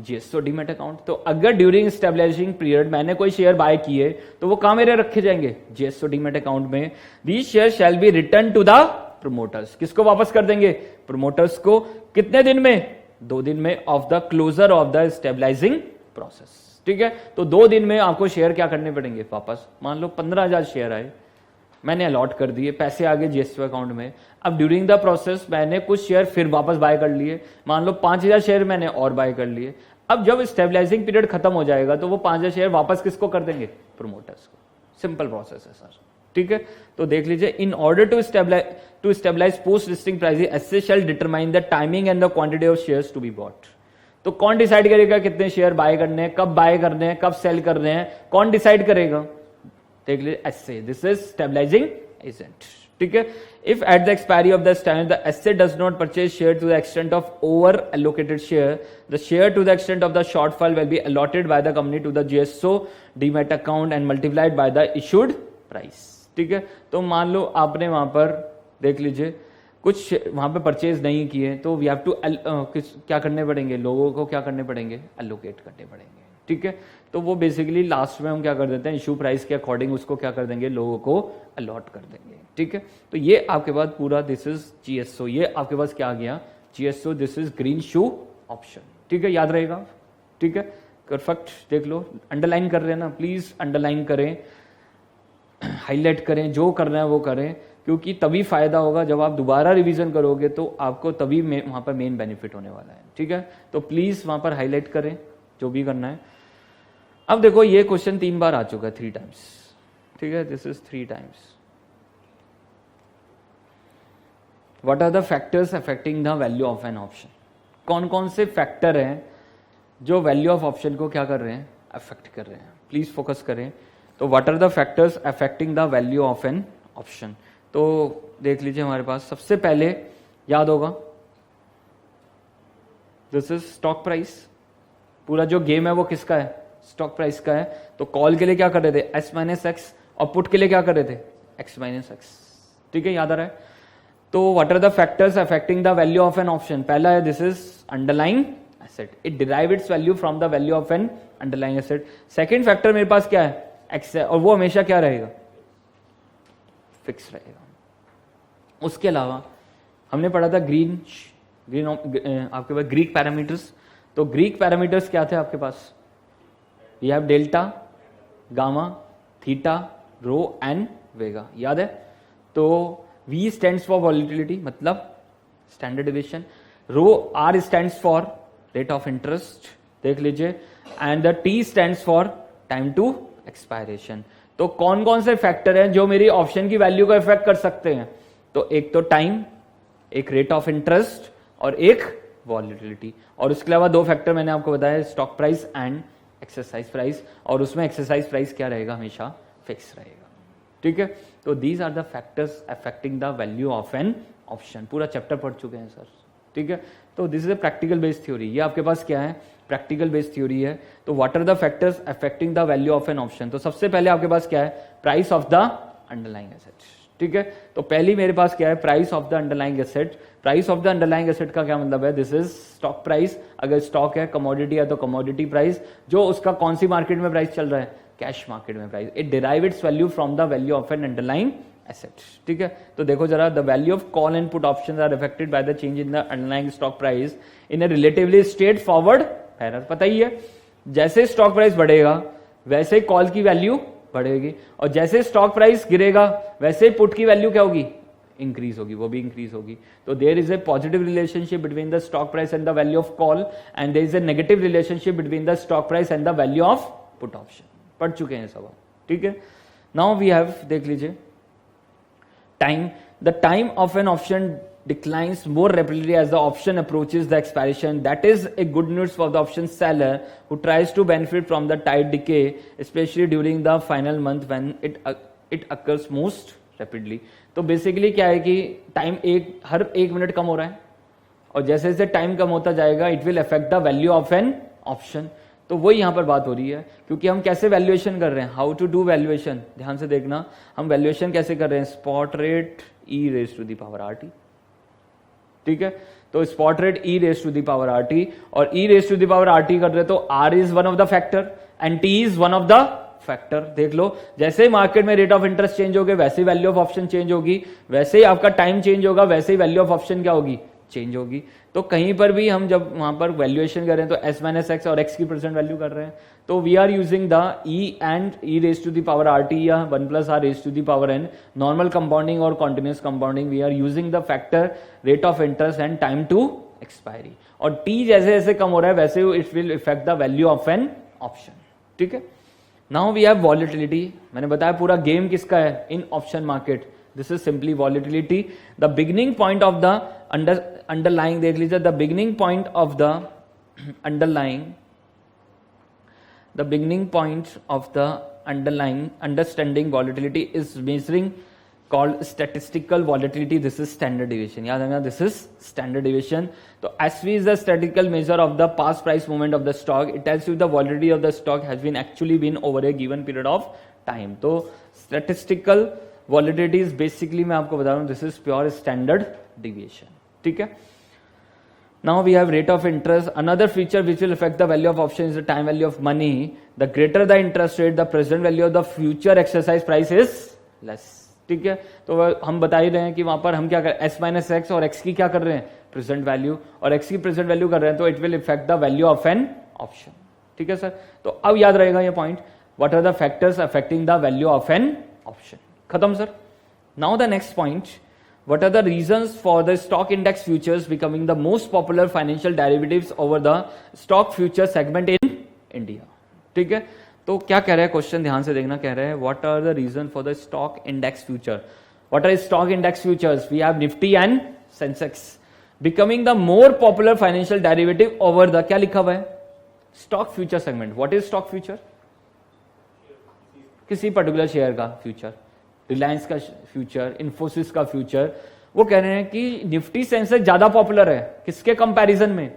GSO demat account. तो अगर ड्यूरिंग स्टेबलाइजिंग पीरियड मैंने कोई शेयर बाय किए तो वो कहां मेरे रखे जाएंगे, GSO डीमेट अकाउंट में। these shares shall be returned to the promoters। किसको वापस कर देंगे, प्रोमोटर्स को। कितने दिन में, 2 दिन में, of the closure of the stabilising process. ठीक है, तो 2 दिन में आपको शेयर क्या करने पड़ेंगे वापस। मान लो 15,000 शेयर आए, मैंने अलॉट कर दिए, पैसे आ गए GSO अकाउंट में। अब ड्यूरिंग द प्रोसेस मैंने कुछ शेयर फिर वापस बाय कर लिए, मान लो 5,000 शेयर मैंने और बाय कर लिए। अब जब स्टेबलाइजिंग पीरियड खत्म हो जाएगा तो वो 5,000 शेयर वापस किसको कर देंगे, प्रोमोटर्स को। सिंपल प्रोसेस है सर। ठीक है, तो देख लीजिए, in order to stabilise post listing price SA shall determine the timing and the quantity of shares to be bought. तो कौन डिसाइड करेगा कितने शेयर बाय करने हैं, कब बाय करने हैं, कब सेल करने हैं, कौन डिसाइड करेगा, देख लीजिए, SA, this is stabilising agent. ठीक है, if at the expiry of the time the asset does not purchase share to the extent of over allocated share, the share to the extent of the shortfall will be allotted by the company to the GSO demat account and multiplied by the issued price। ठीक है, तो मान लो आपने वहां पर, देख लीजिए, कुछ वहां पे परचेज नहीं किए तो वी हैव टू क्या करने पड़ेंगे, लोगों को क्या करने पड़ेंगे, एलोकेट करने पड़ेंगे। ठीक है, तो वो बेसिकली लास्ट में हम क्या कर देते हैं, इशू प्राइस के अकॉर्डिंग उसको क्या कर देंगे, लोगों को अलॉट कर देंगे। ठीक है, तो ये आपके पास पूरा, दिस इज GSO, ये आपके पास क्या आ गया, GSO, this is green shoe option. ठीक है, याद रहेगा। ठीक है, परफेक्ट, देख लो, अंडरलाइन कर रहे हैं ना, प्लीज अंडरलाइन करें, हाईलाइट करें, जो करना है वो करें, क्योंकि तभी फायदा होगा। जब आप दोबारा रिवीजन करोगे तो आपको तभी वहां पर मेन बेनिफिट होने वाला है। ठीक है, तो प्लीज वहां पर हाईलाइट करें जो भी करना है। अब देखो, ये क्वेश्चन 3 बार आ चुका है, 3 टाइम्स। ठीक है, this is 3 times. What are the factors affecting the value of an option. कौन कौन से फैक्टर हैं जो वैल्यू ऑफ ऑप्शन को क्या कर रहे हैं, अफेक्ट कर रहे हैं। प्लीज फोकस करें। तो what are the factors affecting the value of an option. तो देख लीजिए, हमारे पास सबसे पहले याद होगा, दिस इज स्टॉक प्राइस। पूरा जो गेम है वो किसका है, स्टॉक प्राइस का है। तो कॉल के लिए क्या कर रहे थे, S - X, और पुट के लिए क्या कर रहे थे, X - X। ठीक है, याद आ रहा है। तो what are the factors affecting the value of an option. पहला है, this is underlying asset, it derive its value from the value of an underlying asset. Second factor मेरे पास क्या है, X है, और वो हमेशा क्या रहेगा, फिक्स रहेगा। उसके अलावा हमने पढ़ा था ग्रीन आपके पास ग्रीक पैरामीटर्स। तो ग्रीक पैरामीटर्स क्या थे आपके पास, you have delta, gamma, theta, rho and vega, याद है। तो V स्टैंड्स फॉर वॉलिटिलिटी, मतलब standard deviation. Rho R stands for rate of interest, देख लीजिए, and the T stands for time to expiration. तो कौन कौन से फैक्टर हैं जो मेरी ऑप्शन की वैल्यू को इफेक्ट कर सकते हैं, तो एक तो टाइम, एक रेट ऑफ इंटरेस्ट, और एक वॉलिटिलिटी। और उसके अलावा 2 फैक्टर मैंने आपको बताया, stock price and exercise price, और उसमें एक्सरसाइज प्राइस क्या रहेगा, हमेशा फिक्स रहेगा। ठीक है, तो these are the factors affecting the value of an option. पूरा चैप्टर पढ़ चुके हैं सर। ठीक है, तो this is a practical based theory. ये आपके पास क्या है, प्रैक्टिकल बेस्ड थ्योरी है। तो what are the factors affecting the value of an option? तो सबसे पहले आपके पास क्या है? Price of the underlying asset, ठीक है। तो पहली मेरे पास क्या है? Price of the underlying asset. Price of the underlying asset का क्या मतलब है? This is stock price. अगर स्टॉक है, कमोडिटी है, तो कमोडिटी प्राइस, जो उसका कौन सी मार्केट में प्राइस चल रहा है? कैश मार्केट में price. It derive its value from the value of an underlying asset, ठीक है। तो देखो जरा, the value of call and put options are affected by the change in the underlying stock price in a relatively straight forward manner. पता ही है, जैसे स्टॉक प्राइस बढ़ेगा वैसे कॉल की वैल्यू बढ़ेगी, और जैसे स्टॉक प्राइस गिरेगा वैसे पुट की वैल्यू क्या होगी? इंक्रीज होगी, वो भी इंक्रीज होगी। तो there is a positive relationship between the stock price and the value of call, and there is a negative relationship between the stock price and the value of put option. पढ़ चुके हैं सब, ठीक है। नाउ वी हैव, देख लीजिए, time. The time of an option declines more rapidly as the option approaches the expiration. That is a good news for the option seller who tries to benefit from the tide decay, especially during the final month when it occurs most rapidly. तो बेसिकली क्या है कि टाइम हर एक मिनट कम हो रहा है, और जैसे जैसे टाइम कम होता जाएगा it will affect the value of an option. तो वही यहां पर बात हो रही है, क्योंकि हम कैसे वैल्यूएशन कर रहे हैं, हाउ टू डू वैल्यूएशन, ध्यान से देखना। हम वैल्यूएशन कैसे कर रहे हैं? Spot rate e raise to the power r t, ठीक है। तो spot rate e raise to the power r t, और e raise to the power r t कर रहे तो r is one of the factor and t is one of the factor. देख लो, जैसे ही मार्केट में रेट ऑफ इंटरेस्ट चेंज होगे वैसे ही वैल्यू ऑफ ऑप्शन चेंज होगी, वैसे ही आपका टाइम चेंज होगा वैसे ही वैल्यू ऑफ ऑप्शन क्या होगी? चेंज होगी। तो कहीं पर भी हम जब वहां पर वैल्यूएशन कर रहे हैं तो एस माइनस एक्स और एक्स की प्रेजेंट वैल्यू कर रहे हैं, तो we are using the e and e raise to the power r t या 1 plus r raise to the power n, normal compounding और continuous compounding. We are using the factor rate of interest and time to expiry, और टी जैसे जैसे कम हो रहा है वैसे it will effect the value of an option, ठीक है। Now we have volatility. मैंने बताया पूरा गेम किसका है in option market? This is simply volatility. The beginning point of the underlying, देख लीजिए, the beginning point of the underlying, the beginning point of the underlying understanding volatility is measuring called statistical volatility. This is standard deviation. याद रखना, this is standard deviation. तो SV is the statistical measure of the past price movement of the stock. It tells you the volatility of the stock has been actually been over a given period of time. तो statistical volatility is basically मैं आपको बता रहा हूँ, this is pure standard deviation, ठीक है। Now we have rate of interest. Another feature which will affect the value of option is the time value of money. The greater the interest rate, the present value of the future exercise price is less. ठीक है, तो हम बता ही रहे हैं कि वहां पर हम क्या कर एस माइनस एक्स और एक्स की क्या कर रहे हैं? प्रेजेंट वैल्यू, और एक्स की प्रेजेंट वैल्यू कर रहे हैं, तो it will effect the value of an option, ठीक है सर। तो अब याद रहेगा ये point, what are the factors affecting the value of an option. खत्म sir. Now the next point, what are the reasons for the stock index futures becoming the most popular financial derivatives over the stock future segment in India? ठीक है, तो क्या कह रहे हैं क्वेश्चन, ध्यान से देखना। कह रहे हैं what are the reason for the stock index future? What are stock index futures? We have Nifty and Sensex becoming the more popular financial derivative over the, क्या लिखा हुआ है? stock future segment. What is stock future? किसी पर्टिकुलर शेयर का फ्यूचर, रिलायंस का फ्यूचर, इन्फोसिस का फ्यूचर। वो कह रहे हैं कि निफ्टी सेंसेक्स ज्यादा पॉपुलर है किसके कंपैरिजन में?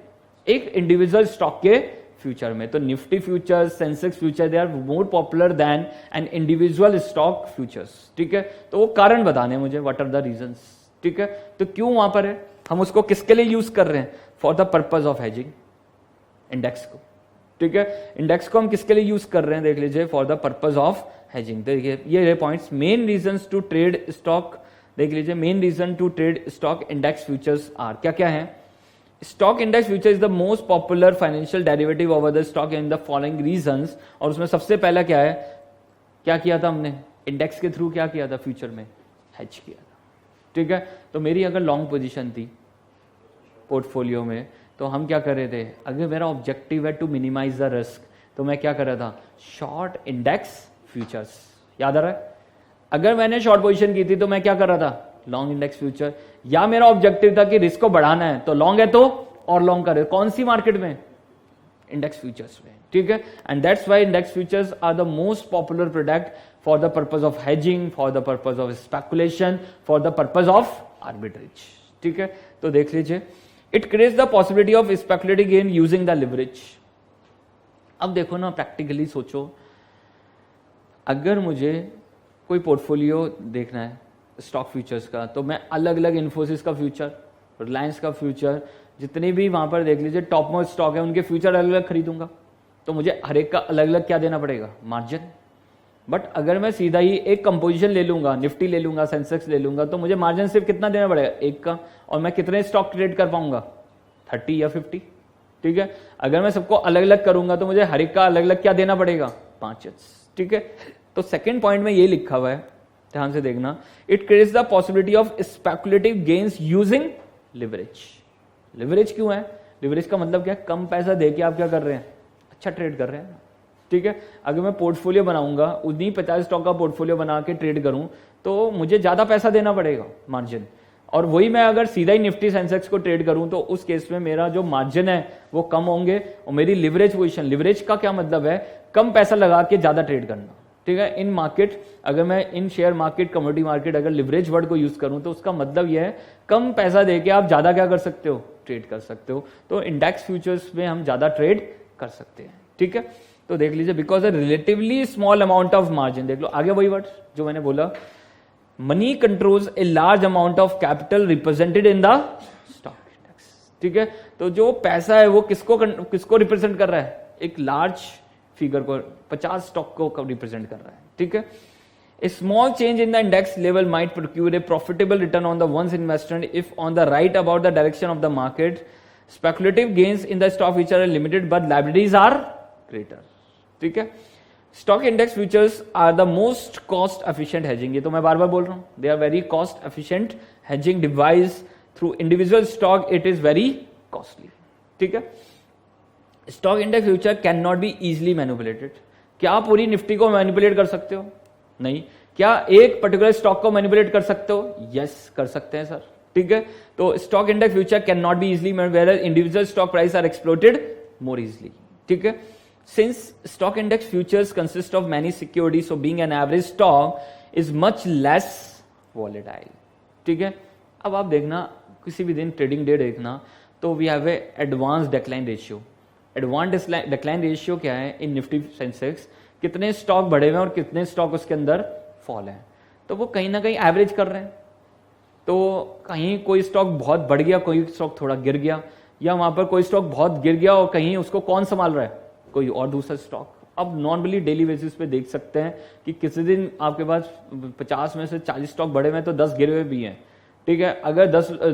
एक इंडिविजुअल स्टॉक के फ्यूचर में। तो Nifty future, Sensex future, they are more popular than an individual stock futures, ठीक है। तो वो कारण बताने मुझे, व्हाट आर द रीजंस, ठीक है। तो क्यों वहां पर है, हम उसको किसके लिए यूज कर रहे हैं? For the purpose of hedging index को, ठीक है। इंडेक्स को हम किसके लिए यूज कर रहे हैं? देख लीजिए, for the purpose of hedging. देखिए ये points, main reasons to trade stock, देख लीजिए, main reason to trade stock index futures are, क्या क्या है? Stock index future is the most popular financial derivative over the stock in the following reasons. और उसमें सबसे पहला क्या है, क्या किया था हमने? इंडेक्स के थ्रू क्या किया था? फ्यूचर में हेज किया था, ठीक है। तो मेरी अगर लॉन्ग पोजीशन थी पोर्टफोलियो में, तो हम क्या कर रहे थे? अगर मेरा ऑब्जेक्टिव है टू मिनिमाइज द रिस्क, तो मैं क्या कर रहा था? शॉर्ट इंडेक्स फ्यूचर्स, याद आ रहा है? अगर मैंने शॉर्ट पोजीशन की थी तो मैं क्या कर रहा था? Long index future. या मेरा ऑब्जेक्टिव था कि रिस्क को बढ़ाना है, तो लॉन्ग है तो और लॉन्ग कर, कौन सी मार्केट में? इंडेक्स फ्यूचर्स में, ठीक है। And that's why index futures are the most popular product for the purpose of hedging, for the purpose of speculation, for the purpose of arbitrage, ठीक है। तो देख लीजिए, it creates the possibility of speculative gain using the leverage, अब देखो ना, प्रैक्टिकली सोचो, अगर मुझे कोई पोर्टफोलियो देखना है स्टॉक फ्यूचर्स का, तो मैं अलग अलग इन्फोसिस का फ्यूचर, रिलायंस का फ्यूचर, जितने भी वहां पर देख लीजिए टॉप मोस्ट स्टॉक है, उनके फ्यूचर अलग अलग खरीदूंगा, तो मुझे हर एक का अलग अलग क्या देना पड़ेगा, मार्जिन। बट अगर मैं सीधा ही एक कंपोजिशन ले लूंगा, निफ्टी ले लूंगा, सेंसेक्स ले लूंगा, तो मुझे मार्जिन सिर्फ कितना देना पड़ेगा, एक का, और मैं कितने स्टॉक ट्रेड कर पाऊंगा, 30 या 50। ठीक है, अगर मैं सबको अलग अलग करूंगा तो मुझे हर एक का अलग अलग क्या देना पड़ेगा, 5। ठीक है, तो सेकेंड पॉइंट में ये लिखा हुआ है, ध्यान से देखना, it creates the possibility of speculative gains using leverage. Leverage क्यों है, लिवरेज का मतलब क्या है, कम पैसा देके आप क्या कर रहे हैं, अच्छा ट्रेड कर रहे हैं। ठीक है, अगर मैं पोर्टफोलियो बनाऊंगा, उन्हीं 50 स्टॉक का पोर्टफोलियो बना के ट्रेड करूं, तो मुझे ज्यादा पैसा देना पड़ेगा, मार्जिन। और वही मैं अगर सीधा ही निफ्टी सेंसेक्स को ट्रेड करूं, तो उस केस में मेरा जो मार्जिन है वो कम होंगे, और मेरी लिवरेज पोजीशन, लिवरेज का क्या मतलब है, कम पैसा लगा के ज्यादा ट्रेड करना। ठीक है, इन मार्केट, अगर मैं इन शेयर मार्केट, कमोडिटी मार्केट, अगर लिवरेज वर्ड को यूज करूं, तो उसका मतलब यह है कम पैसा देके आप ज्यादा क्या कर सकते हो, ट्रेड कर सकते हो। तो इंडेक्स फ्यूचर्स में हम ज्यादा ट्रेड कर सकते हैं। ठीक है, तो देख लीजिए, because a relatively small amount of margin, देख लो आगे वही वर्ड जो मैंने बोला, money controls a large amount of capital represented in the stock index. ठीक है, तो जो पैसा है वो किसको रिप्रेजेंट कर रहा है, एक लार्ज फिगर को, 50 स्टॉक को रिप्रेजेंट कर रहा है। ठीक है, A small change in the index level might procure a profitable return on the one's investment if on the right about the direction of the market. Speculative gains in the stock futures are limited but liabilities are greater. ठीक है, stock index futures are the most cost efficient hedging, ये तो मैं बार बार बोल रहा हूं, they are very cost efficient hedging device through individual stock, it is very costly. ठीक है, stock index future can not be easily manipulated. क्या आप पूरी निफ्टी को मैनिपुलेट कर सकते हो, नहीं। क्या एक पर्टिकुलर स्टॉक को मैनिपुलेट कर सकते हो, यस कर सकते हैं सर। ठीक है, तो stock index future can not be easily manipulated, individual stock price are exploited more easily. ठीक है, since stock index futures consist of many securities, so being an average stock is much less volatile. ठीक है, अब आप देखना किसी भी दिन ट्रेडिंग डे देखना, तो we have a advance decline ratio. Advance decline ratio क्या है इन निफ्टी सेंसेक्स, कितने स्टॉक बढ़े हुए हैं और कितने स्टॉक उसके अंदर फॉल है, तो वो कहीं ना कहीं एवरेज कर रहे हैं। तो कहीं कोई स्टॉक बहुत बढ़ गया, कोई स्टॉक थोड़ा गिर गया, या वहां पर कोई स्टॉक बहुत गिर गया और कहीं उसको कौन संभाल रहा है, कोई और दूसरा स्टॉक। अब नॉर्मली डेली बेसिस पे देख सकते हैं कि किसी दिन आपके पास 50 में से 40 स्टॉक बढ़े हुए हैं तो 10 गिरे हुए भी हैं। ठीक है, अगर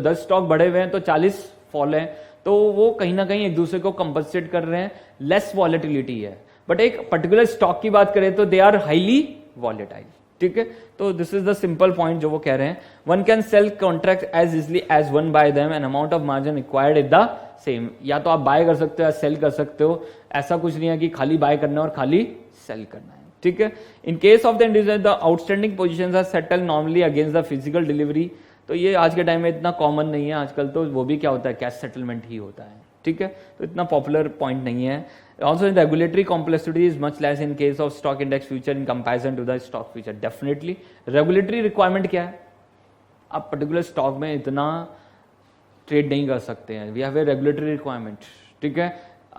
10 स्टॉक बढ़े हुए हैं तो 40 फॉल हैं, तो वो कहीं ना कहीं एक दूसरे को कंपनसेट कर रहे हैं, लेस वॉलेटिलिटी है। बट एक पर्टिकुलर स्टॉक की बात करें तो दे आर हाईली वॉलेटाइल। ठीक है, तो this is the simple point जो वो कह रहे हैं, one can sell contract as easily as one buy them and amount of margin required is the same. या तो आप बाय कर सकते हो या सेल कर सकते हो, ऐसा कुछ नहीं है कि खाली बाय करना है और खाली सेल करना है। ठीक है, in case of the individual the outstanding positions are settle normally against the physical delivery. तो ये आज के टाइम में इतना कॉमन नहीं है, आजकल तो वो भी क्या होता है, कैश सेटलमेंट ही होता है। ठीक है, तो इतना पॉपुलर पॉइंट नहीं है। Also, regulatory complexity is much less in case of stock index future in comparison to the stock future. Definitely, regulatory requirement क्या है, आप पर्टिकुलर स्टॉक में इतना ट्रेड नहीं कर सकते हैं, we have a regulatory requirement. ठीक है,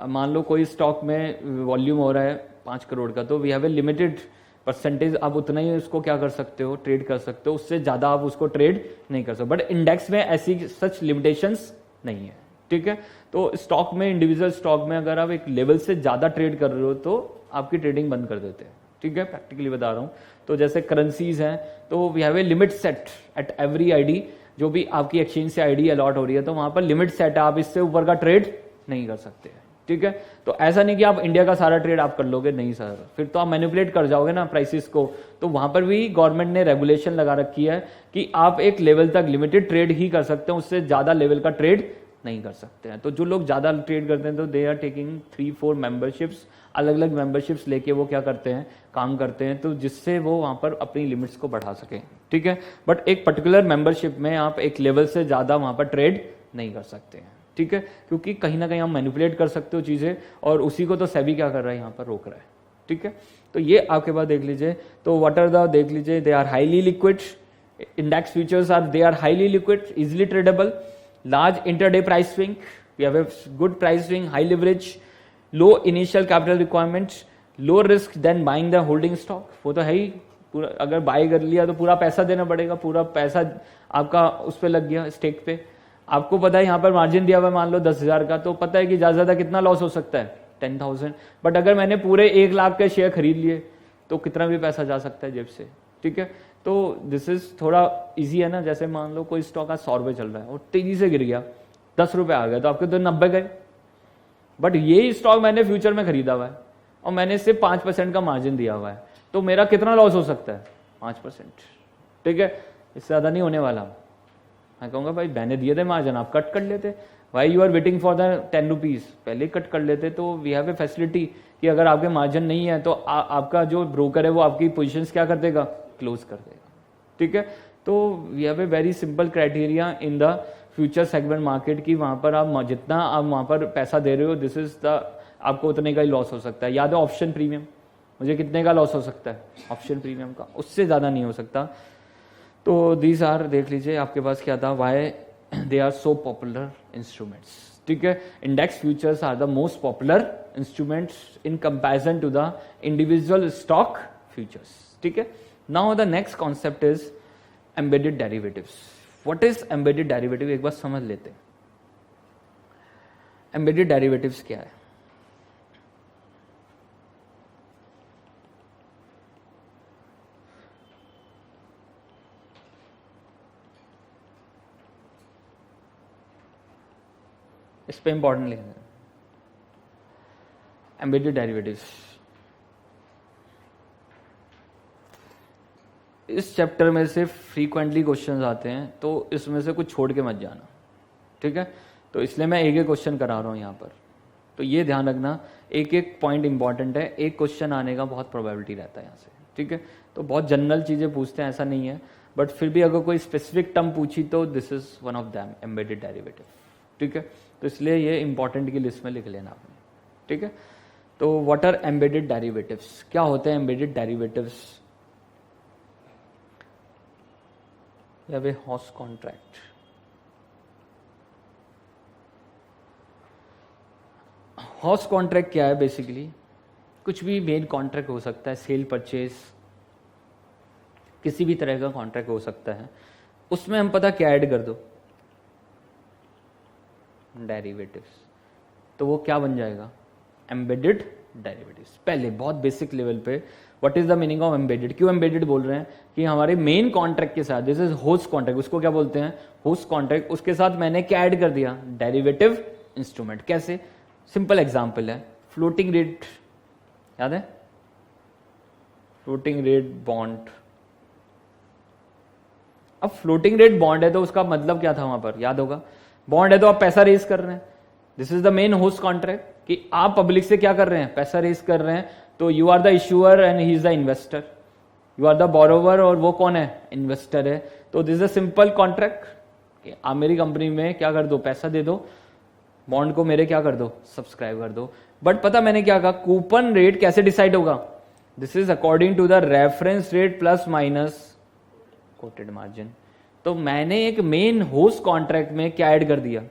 मान लो कोई स्टॉक में वॉल्यूम हो रहा है 5 करोड़ का, तो we have a limited percentage, आप उतना ही उसको क्या कर सकते हो, ट्रेड कर सकते हो, उससे ज्यादा आप उसको ट्रेड नहीं कर सकते। बट इंडेक्स में ऐसी सच लिमिटेशंस नहीं है। ठीक है, तो स्टॉक में, इंडिविजुअल स्टॉक में अगर आप एक लेवल से ज्यादा ट्रेड कर रहे हो तो आपकी ट्रेडिंग बंद कर देते हैं। ठीक है, प्रैक्टिकली बता रहा हूं। तो जैसे करेंसीज हैं, तो we have a limit set at every ID, जो भी आपकी एक्सचेंज से आईडी अलॉट हो रही है तो वहां पर लिमिट सेट है, आप इससे ऊपर का ट्रेड नहीं कर सकते हैं। ठीक है, तो ऐसा नहीं कि आप इंडिया का सारा ट्रेड आप कर लोगे, नहीं सर, फिर तो आप मैनिपुलेट कर जाओगे ना प्राइसेस को। तो वहां पर भी गवर्नमेंट ने रेगुलेशन लगा रखी है कि आप एक लेवल तक लिमिटेड ट्रेड ही कर सकते हैं, उससे ज्यादा लेवल का ट्रेड नहीं कर सकते हैं। तो जो लोग ज्यादा ट्रेड करते हैं तो दे आर टेकिंग 3-4 मेंबरशिप्स, अलग अलग मेंबरशिप्स लेके वो क्या करते हैं, काम करते हैं, तो जिससे वो वहां पर अपनी लिमिट्स को बढ़ा सके। ठीक है, बट एक पर्टिकुलर मेंबरशिप में आप एक लेवल से ज्यादा वहां पर ट्रेड नहीं कर सकते हैं। ठीक है, क्योंकि कहीं ना कहीं आप मैनिपुलेट कर सकते हो चीजें, और उसी को तो सेबी क्या कर रहा है, यहाँ पर रोक रहा है। ठीक है, तो ये आपके पास देख लीजिए, तो व्हाट आर द, देख लीजिए, they are highly liquid, index futures are, they are highly liquid, easily tradable, large intraday price swing, we have a good price swing, high leverage, low initial capital requirements, low risk then buying the holding stock, वो तो है ही, पूरा अगर बाय कर लिया तो पूरा पैसा देना पड़ेगा, पूरा पैसा आपका उस पर लग गया स्टेक पे। आपको पता है यहाँ पर मार्जिन दिया हुआ है मान लो 10,000 का, तो पता है कि ज्यादा ज्यादा कितना लॉस हो सकता है 10,000। बट अगर मैंने पूरे 1 लाख के शेयर खरीद लिए तो कितना भी पैसा जा सकता है जेब से, ठीक है। तो दिस इज थोड़ा इजी है ना, जैसे मान लो कोई स्टॉक आज 100 रुपये चल रहा है और तेजी से गिर गया 10 रुपये आ गया तो आपके तो 90 गए। बट ये स्टॉक मैंने फ्यूचर में खरीदा हुआ है और मैंने सिर्फ 5% का मार्जिन दिया हुआ है, तो मेरा कितना लॉस हो सकता है 5%, ठीक है, इससे ज्यादा नहीं होने वाला। मैं कहूँगा भाई मैंने दिए थे मार्जिन, आप कट कर लेते, why you are waiting for the 10 rupees, पहले कट कर लेते। तो वी हैव ए फैसिलिटी कि अगर आपके मार्जिन नहीं है तो आपका जो ब्रोकर है वो आपकी पोजीशंस क्या कर देगा, क्लोज कर देगा, ठीक है। तो we have a very simple criteria in the future segment market की, वहां पर आप जितना आप वहां पर पैसा दे रहे हो दिस इज द, आपको उतने का ही लॉस हो सकता है। याद है ऑप्शन प्रीमियम, मुझे कितने का लॉस हो सकता है ऑप्शन प्रीमियम का, उससे ज्यादा नहीं हो सकता। तो दीज आर, देख लीजिए आपके पास क्या था, why they are so popular instruments, ठीक है। Index futures are the most popular instruments in comparison to the individual stock futures, ठीक है। Now the next concept is embedded derivatives. What is embedded derivative, एक बार समझ लेते हैं। एम्बेडेड डेरिवेटिव्स क्या है? इस पे इंपॉर्टेंट लिखना है, एम्बेडेड डेरिवेटिव्स। इस चैप्टर में से फ्रीक्वेंटली क्वेश्चंस आते हैं, तो इसमें से कुछ छोड़ के मत जाना, ठीक है। तो इसलिए मैं एक एक क्वेश्चन करा रहा हूं यहां पर, तो ये ध्यान रखना, एक एक पॉइंट इंपॉर्टेंट है, एक क्वेश्चन आने का बहुत प्रोबेबिलिटी रहता है यहाँ से, ठीक है। तो बहुत जनरल चीजें पूछते हैं ऐसा नहीं है, बट फिर भी अगर कोई स्पेसिफिक टर्म पूछी तो this is one of them, embedded derivative, ठीक है। तो इसलिए ये इंपॉर्टेंट की लिस्ट में लिख लेना आपने, ठीक है। तो व्हाट आर एम्बेडेड डेरिवेटिव्स, क्या होते हैं एम्बेडेड डेरिवेटिव्स? या वे हॉर्स कॉन्ट्रैक्ट, हॉर्स कॉन्ट्रैक्ट क्या है? बेसिकली कुछ भी मेन कॉन्ट्रैक्ट हो सकता है, सेल परचेज, किसी भी तरह का कॉन्ट्रैक्ट हो सकता है, उसमें हम पता क्या ऐड कर दो, डेरिवेटिव्स, तो वो क्या बन जाएगा, एम्बेडेड डेरिवेटिव्स। पहले बहुत बेसिक लेवल पे what is the meaning of embedded, क्यों एम्बेडेड बोल रहे हैं कि हमारे मेन कॉन्ट्रैक्ट के साथ, दिस इज होस्ट कॉन्ट्रैक्ट, उसको क्या बोलते हैं, होस्ट कॉन्ट्रैक्ट, उसके साथ मैंने क्या ऐड कर दिया, डेरिवेटिव इंस्ट्रूमेंट। कैसे? सिंपल एग्जांपल है, फ्लोटिंग रेट, याद है फ्लोटिंग रेट बॉन्ड। अब फ्लोटिंग रेट बॉन्ड है तो उसका मतलब क्या था वहां पर, याद होगा, बॉन्ड है तो आप पैसा रेज कर रहे हैं, this is the main host contract, कि आप पब्लिक से क्या कर रहे हैं, पैसा रेज कर रहे हैं, तो you are the issuer and he is the investor, you are the borrower और वो कौन है, इन्वेस्टर है। तो this is a simple contract, आप मेरी कंपनी में क्या कर दो, पैसा दे दो, बॉन्ड को मेरे क्या कर दो, सब्सक्राइब कर दो। बट पता मैंने क्या कहा, कूपन रेट कैसे डिसाइड होगा, this is according to the reference rate plus minus quoted margin. तो मैंने एक मेन होस्ट कॉन्ट्रैक्ट में क्या ऐड कर दिया,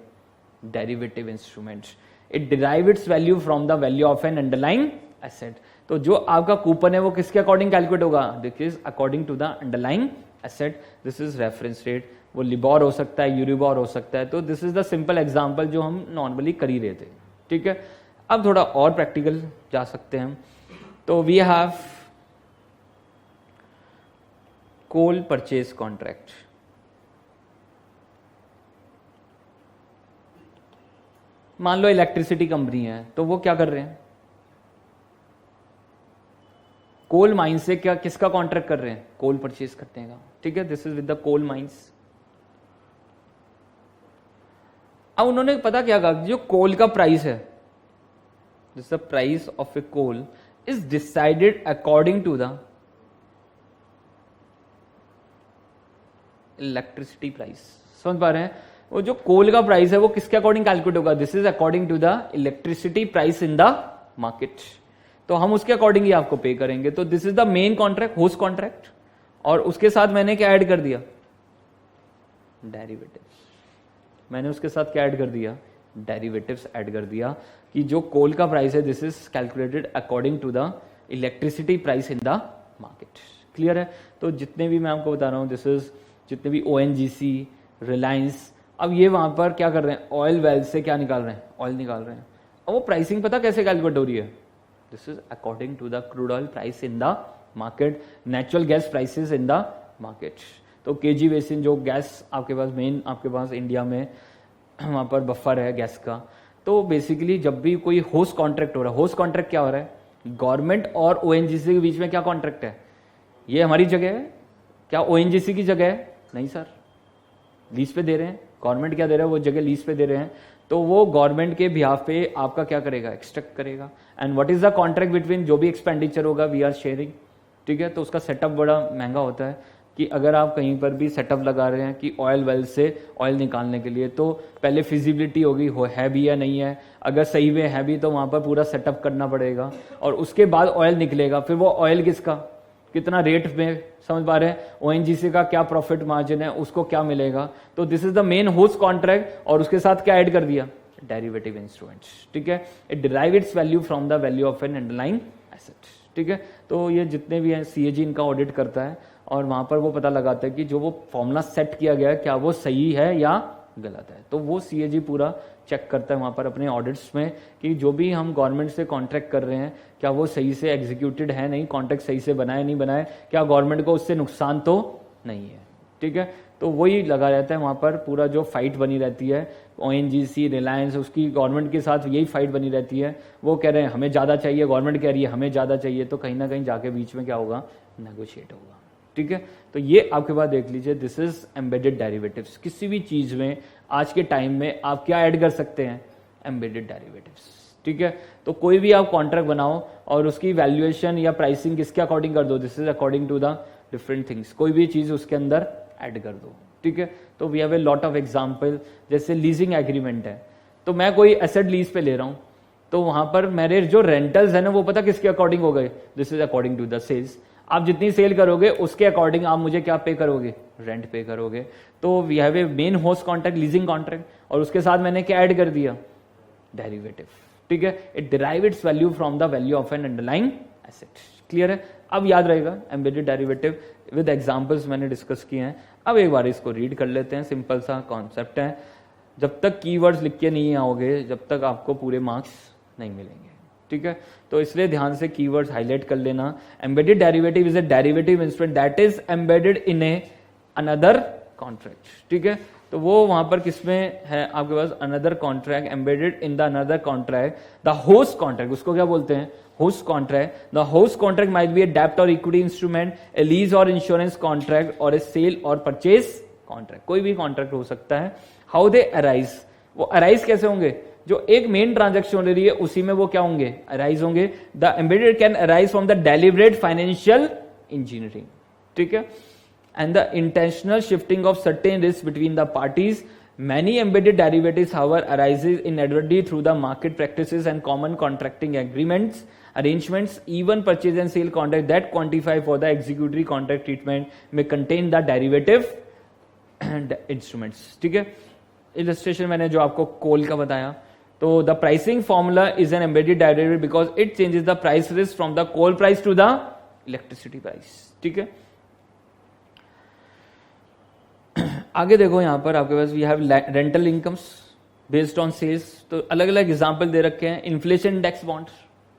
derivative instruments, it derive its value from the value of an underlying asset. तो जो आपका कूपन है वो किसके अकॉर्डिंग कैलकुलेट होगा, this is according to the underlying asset, this is reference rate, वो लिबॉर हो सकता है, यूरिबॉर हो सकता है। तो this is the simple example जो हम नॉर्मली कर ही रहे थे, ठीक है। अब थोड़ा और प्रैक्टिकल जा सकते हैं, तो we have coal purchase contract. मान लो इलेक्ट्रिसिटी कंपनी है, तो वो क्या कर रहे हैं, कोल माइन से क्या किसका कॉन्ट्रैक्ट कर रहे हैं, कोल परचेज करते हैं, ठीक है, this is with the coal mines. अब उन्होंने पता क्या कहा, जो कोल का प्राइस है, this the price of a coal is decided according to the electricity price. समझ पा रहे हैं, वो जो कोल का प्राइस है वो किसके अकॉर्डिंग कैलकुलेट होगा, this is according to the electricity price in the market. तो हम उसके अकॉर्डिंग ही आपको पे करेंगे। तो this is the main contract, host contract, और उसके साथ मैंने क्या ऐड कर दिया, डेरिवेटिव्स। मैंने उसके साथ क्या ऐड कर दिया, डेरिवेटिव्स ऐड कर दिया, कि जो कोल का प्राइस है this is calculated according to the electricity price in the market. Clear है? तो जितने भी मैं आपको बता रहा हूँ दिस इज जितने भी ONGC, रिलायंस, अब ये वहां पर क्या कर रहे हैं, ऑयल वेल से क्या निकाल रहे हैं, ऑयल निकाल रहे हैं। अब वो प्राइसिंग पता कैसे कैलकुलेट हो रही है, this is according to the crude oil price in the market, natural gas prices in the market. तो केजी बेसिन जो गैस आपके पास मेन आपके पास इंडिया में वहां पर बफर है गैस का, तो बेसिकली जब भी कोई होस्ट कॉन्ट्रैक्ट हो रहा है, होस्ट कॉन्ट्रैक्ट क्या हो रहा है, गवर्नमेंट और ONGC के बीच में क्या कॉन्ट्रैक्ट है, ये हमारी जगह है क्या ONGC की जगह है, नहीं सर, लीज पे दे रहे हैं, गवर्नमेंट क्या दे रहा है, वो जगह लीज पे दे रहे हैं, तो वो गवर्नमेंट के बिहाफ पे आपका क्या करेगा, एक्सट्रैक्ट करेगा। And what is the contract between, जो भी एक्सपेंडिचर होगा वी आर शेयरिंग, ठीक है। तो उसका सेटअप बड़ा महंगा होता है कि अगर आप कहीं पर भी सेटअप लगा रहे हैं कि ऑयल वेल से ऑयल निकालने के लिए, तो पहले फिजिबिलिटी होगी है भी या नहीं है, अगर सही में है भी तो वहां पर पूरा सेटअप करना पड़ेगा, और उसके बाद ऑयल निकलेगा, फिर वो ऑयल किसका, कितना रेट में, समझ पा रहे हैं, ONGC का क्या प्रॉफिट मार्जिन है, उसको क्या मिलेगा। तो this is the main host contract, और उसके साथ क्या ऐड कर दिया, डेरिवेटिव इंस्ट्रूमेंट्स, ठीक है। It derive its value from the value of an underlying asset, ठीक है। तो ये जितने भी हैं CAG इनका ऑडिट करता है, और वहां पर वो पता लगाता है कि जो वो फॉर्मूला सेट किया गया है क्या वो सही है या गलत है। तो वो CAG पूरा चेक करता है वहां पर अपने ऑडिट्स में कि जो भी हम गवर्नमेंट से कॉन्ट्रैक्ट कर रहे हैं क्या वो सही से एग्जीक्यूटेड है, नहीं, कॉन्ट्रैक्ट सही से बनाए नहीं बनाए, क्या गवर्नमेंट को उससे नुकसान तो नहीं है, ठीक है। तो वही लगा रहता है वहां पर, पूरा जो फाइट बनी रहती है ONGC, रिलायंस, उसकी गवर्नमेंट के साथ यही फाइट बनी रहती है। वो कह रहे हैं हमें ज्यादा चाहिए, गवर्नमेंट कह रही है हमें ज्यादा चाहिए, तो कहीं ना कहीं जाके बीच में क्या होगा, नेगोशिएट होगा, ठीक है। तो ये आपके पास देख लीजिए, दिस इज एम्बेडेड डेरिवेटिव्स। किसी भी चीज में आज के टाइम में आप क्या ऐड कर सकते हैं, एम्बेडेड डेरिवेटिव्स, ठीक है। तो कोई भी आप कॉन्ट्रैक्ट बनाओ और उसकी वैल्यूएशन या प्राइसिंग किसके अकॉर्डिंग कर दो, this is according to the different things, कोई भी चीज उसके अंदर ऐड कर दो, ठीक है। तो we have a lot of example, जैसे लीजिंग एग्रीमेंट है, तो मैं कोई एसेट लीज पे ले रहा हूं, तो वहां पर मेरे जो रेंटल्स है ना वो पता किसके अकॉर्डिंग हो गए, this is according to the sales. आप जितनी सेल करोगे उसके अकॉर्डिंग आप मुझे क्या पे करोगे, रेंट पे करोगे। तो we have a main host contract, leasing contract, और उसके साथ मैंने क्या ऐड कर दिया, डेरिवेटिव, ठीक है। It derive its value from the value of an underlying asset, clear है। अब याद रहेगा एम्बेडेड डेरिवेटिव विद एग्जांपल्स मैंने डिस्कस किए हैं। अब एक बार इसको रीड कर लेते हैं, सिंपल सा कॉन्सेप्ट है, जब तक कीवर्ड्स लिख के नहीं आओगे जब तक आपको पूरे मार्क्स नहीं मिलेंगे, ठीक है। तो इसलिए ध्यान से कीवर्ड्स हाईलाइट कर लेना। Embedded derivative is a derivative instrument that is embedded in a another contract, ठीक है। तो वो वहां पर किसमें है आपके पास, another contract, embedded in the another contract, the host contract, उसको क्या बोलते हैं, host contract. The host contract might be a डेब्ट और इक्विटी इंस्ट्रूमेंट, ए लीज और इंश्योरेंस कॉन्ट्रैक्ट, और ए सेल और परचेज कॉन्ट्रैक्ट, कोई भी कॉन्ट्रैक्ट हो सकता है। हाउ दे अराइज, वो अराइज कैसे होंगे, जो एक मेन ट्रांजैक्शन हो रही है उसी में वो क्या होंगे, अराइज होंगे। The embedded can arise from the deliberate financial engineering, ठीक है, and the intentional shifting of certain risks between the parties. Many embedded derivatives, however, arises inadvertently through the market practices and common contracting agreements, arrangements, even purchase and sale contract that quantify for the executory contract treatment may contain the derivative instruments, ठीक है। इलस्ट्रेशन मैंने जो आपको कोल का बताया, तो the pricing formula is an embedded derivative because it changes the price risk from the coal price to the electricity price, ठीक है। आगे देखो यहां पर आपके पास we have rental incomes based on sales, तो अलग अलग एग्जांपल दे रखे हैं। इन्फ्लेशन इंडेक्स बॉन्ड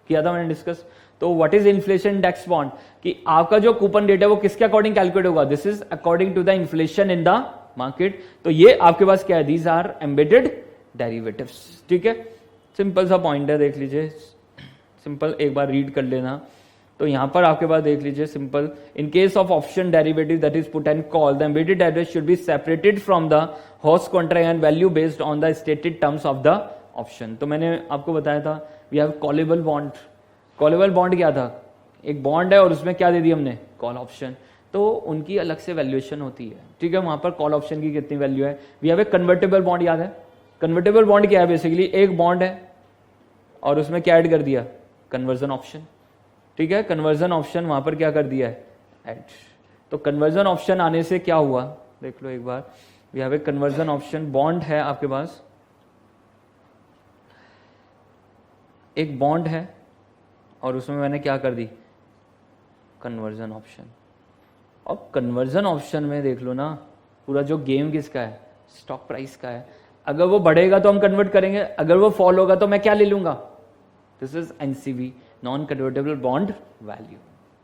किया था मैंने डिस्कस, तो what is inflation index bond, कि आपका जो कूपन रेट है वो किसके अकॉर्डिंग कैलकुलेट होगा, this is according to the inflation in the market. तो ये आपके पास क्या है, दीज आर एम्बेडेड डेरिवेटिव्स, ठीक है। सिंपल सा पॉइंट है, देख लीजिए, सिंपल एक बार रीड कर लेना। तो यहां पर आपके पास देख लीजिए simple, in case of option derivative that is put and call, the embedded derivative should be separated from the host contract and value based on the stated terms of the option. तो मैंने आपको बताया था we have callable bond. Callable bond क्या था, एक बॉन्ड है और उसमें क्या दे दी हमने, कॉल ऑप्शन, तो उनकी अलग से वैल्यूएशन होती है, ठीक है। वहां पर कॉल ऑप्शन की कितनी वैल्यू है। We have a convertible bond, याद है कन्वर्टेबल बॉन्ड क्या है, बेसिकली एक बॉन्ड है और उसमें क्या ऐड कर दिया, कन्वर्जन ऑप्शन, ठीक है। कन्वर्जन ऑप्शन वहां पर क्या कर दिया है, ऐड। तो कन्वर्जन ऑप्शन आने से क्या हुआ, देख लो एक बार, we have a conversion option, bond है आपके पास, एक बॉन्ड है और उसमें मैंने क्या कर दी, कन्वर्जन ऑप्शन। और कन्वर्जन ऑप्शन में देख लो ना, पूरा जो गेम किसका है, स्टॉक प्राइस का है। अगर वो बढ़ेगा तो हम कन्वर्ट करेंगे, अगर वो फॉल होगा तो मैं क्या ले लूंगा, this is NCV, non convertible bond value.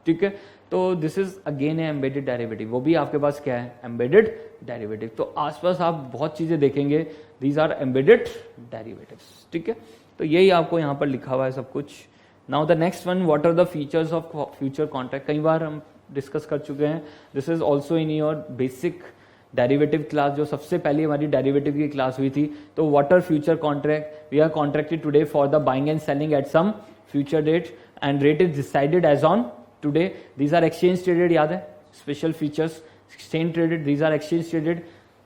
ठीक है, तो दिस इज अगेन है एम्बेडेड डेरिवेटिव, वो भी आपके पास क्या है, एम्बेडेड डेरिवेटिव। तो आसपास आप बहुत चीजें देखेंगे, दीज आर एम्बेडेड डेरिवेटिव्स। ठीक है, तो यही आपको यहाँ पर लिखा हुआ है सब कुछ। Now the next one, what are the features of future contract, कई बार हम डिस्कस कर चुके हैं। This is also in your basic derivative class, जो सबसे पहली हमारी डेरिवेटिव की क्लास हुई थी। तो what are future contract, we are contracted today for the buying and selling at some future date and rate is decided as on today. These are exchange traded, याद है special features, exchange traded, these are exchange traded.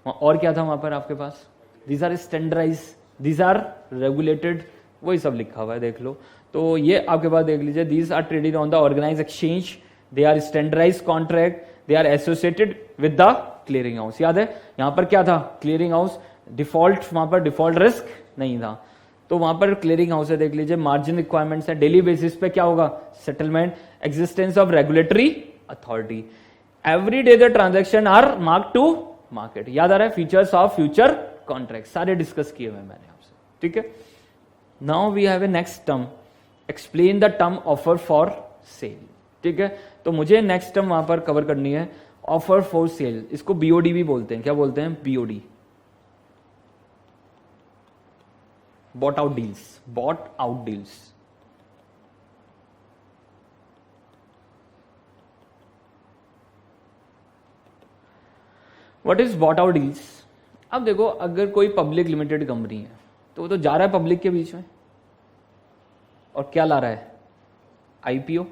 और क्या था वहां पर आपके पास, these are standardize, these are regulated, वही सब लिखा हुआ है, देख लो। तो ये आपके पास देख लीजिए, these are traded on the organise exchange, they are standardise contract, they are associated with the clearing house. याद है यहां पर क्या था, क्लियरिंग हाउस, डिफॉल्ट, वहां पर डिफॉल्ट रिस्क नहीं था, तो वहां पर क्लियरिंग हाउस है। देख लीजिए, मार्जिन रिक्वायरमेंट्स है, डेली बेसिस पे क्या होगा, settlement, existence of regulatory authority, every day the transaction are mark to market. याद आ रहा है, फीचर्स ऑफ फ्यूचर कॉन्ट्रैक्ट सारे डिस्कस किए हुए मैंने आपसे। ठीक है, now we have a next term, explain the term offer for sale. ठीक है, तो मुझे नेक्स्ट टर्म वहां पर कवर करनी है, ऑफर फॉर सेल। इसको बीओडी भी बोलते हैं, क्या बोलते हैं, BOD, bought out deals, bought out deals. What is bought out deals. अब देखो, अगर कोई पब्लिक लिमिटेड कंपनी है तो वो तो जा रहा है पब्लिक के बीच में और क्या ला रहा है, आईपीओ,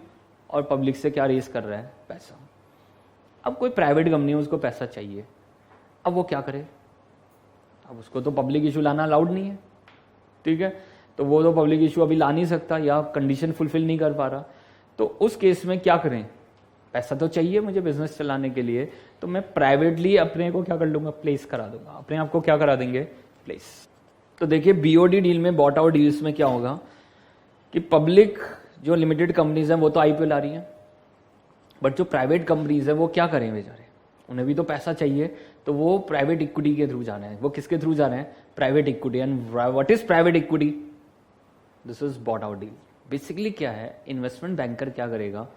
और पब्लिक से क्या रेस कर रहा है, पैसा। अब कोई प्राइवेट कंपनी है, उसको पैसा चाहिए, अब वो क्या करे, अब उसको तो पब्लिक इशू लाना अलाउड नहीं है। ठीक है, तो वो तो पब्लिक इशू अभी ला नहीं सकता या कंडीशन फुलफिल नहीं कर पा रहा, तो उस केस में क्या करें, पैसा तो चाहिए मुझे बिजनेस चलाने के लिए, तो मैं प्राइवेटली अपने को क्या कर लूंगा, प्लेस करा दूंगा, अपने आप को क्या करा देंगे, प्लेस। तो देखिए, बीओडी डील में, बॉट आउट डील्स में क्या होगा कि पब्लिक जो लिमिटेड कंपनीज हैं वो तो आईपीओ ला रही हैं, बट जो प्राइवेट कंपनीज है वो क्या करें बेचारे, उन्हें भी तो पैसा चाहिए, तो वो प्राइवेट इक्विटी के थ्रू जाना है। वो किसके थ्रू जा रहे हैं, private equity. And what is private equity, this is bought out deal. Basically क्या है, इन्वेस्टमेंट बैंकर क्या करेगा,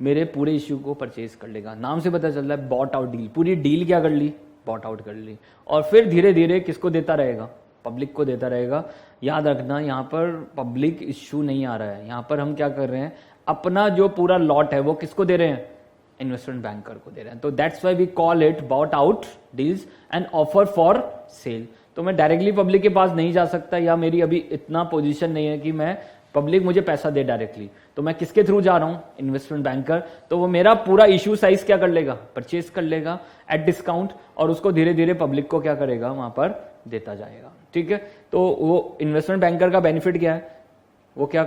मेरे पूरे इश्यू को परचेज कर लेगा, नाम से पता चल रहा है बॉट आउट डील, पूरी डील क्या कर ली, बॉट आउट कर ली, और फिर धीरे धीरे किसको देता रहेगा, पब्लिक को देता रहेगा। याद रखना, यहाँ पर पब्लिक इश्यू नहीं आ रहा है, यहाँ पर हम क्या कर रहे हैं, अपना जो पूरा लॉट है वो किसको दे रहे हैं, इन्वेस्टमेंट बैंकर को दे रहे हैं। तो that's why we call it bought out deals and offer for sale. तो मैं डायरेक्टली पब्लिक के पास नहीं जा सकता, या मेरी अभी इतना पोजीशन नहीं है कि मैं पब्लिक मुझे पैसा दे डायरेक्टली, तो मैं किसके थ्रू जा रहा हूं, इन्वेस्टमेंट बैंकर। तो वो मेरा पूरा इश्यू साइज क्या कर लेगा, परचेज कर लेगा एट डिस्काउंट, और उसको धीरे धीरे पब्लिक को क्या करेगा, वहां पर देता जाएगा। ठीक है, तो वो इन्वेस्टमेंट बैंकर का बेनिफिट क्या है, वो क्या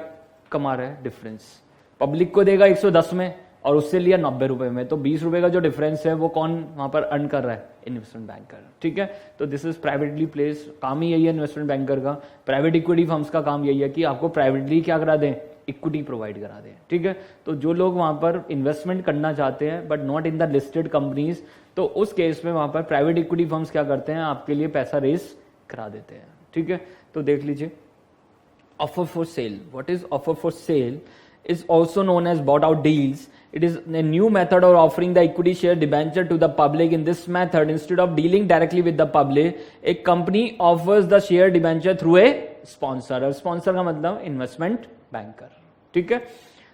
कमा रहा है, डिफरेंस। पब्लिक को देगा 110 में और उससे लिया 90 रुपए में, तो 20 रुपए का जो डिफरेंस है वो कौन वहां पर अर्न कर रहा है, इन्वेस्टमेंट बैंकर। ठीक है, तो दिस इज प्राइवेटली प्लेस, काम ही यही है इन्वेस्टमेंट बैंकर का। प्राइवेट इक्विटी फर्म्स का काम यही है कि आपको प्राइवेटली क्या करा दें, इक्विटी प्रोवाइड करा दें। ठीक है, तो जो लोग वहां पर इन्वेस्टमेंट करना चाहते हैं but not in the listed companies, तो उस केस में वहां पर प्राइवेट इक्विटी फर्म्स क्या करते हैं, आपके लिए पैसा रेस करा देते हैं। ठीक है, तो देख लीजिए, offer for cell, what is offer for cell is also known as bought out deals. It is a new method of offering the equity share debenture to the public. In this method, instead of dealing directly with the public, a company offers the share debenture through a sponsor. और sponsor का मतलब investment banker. ठीक है,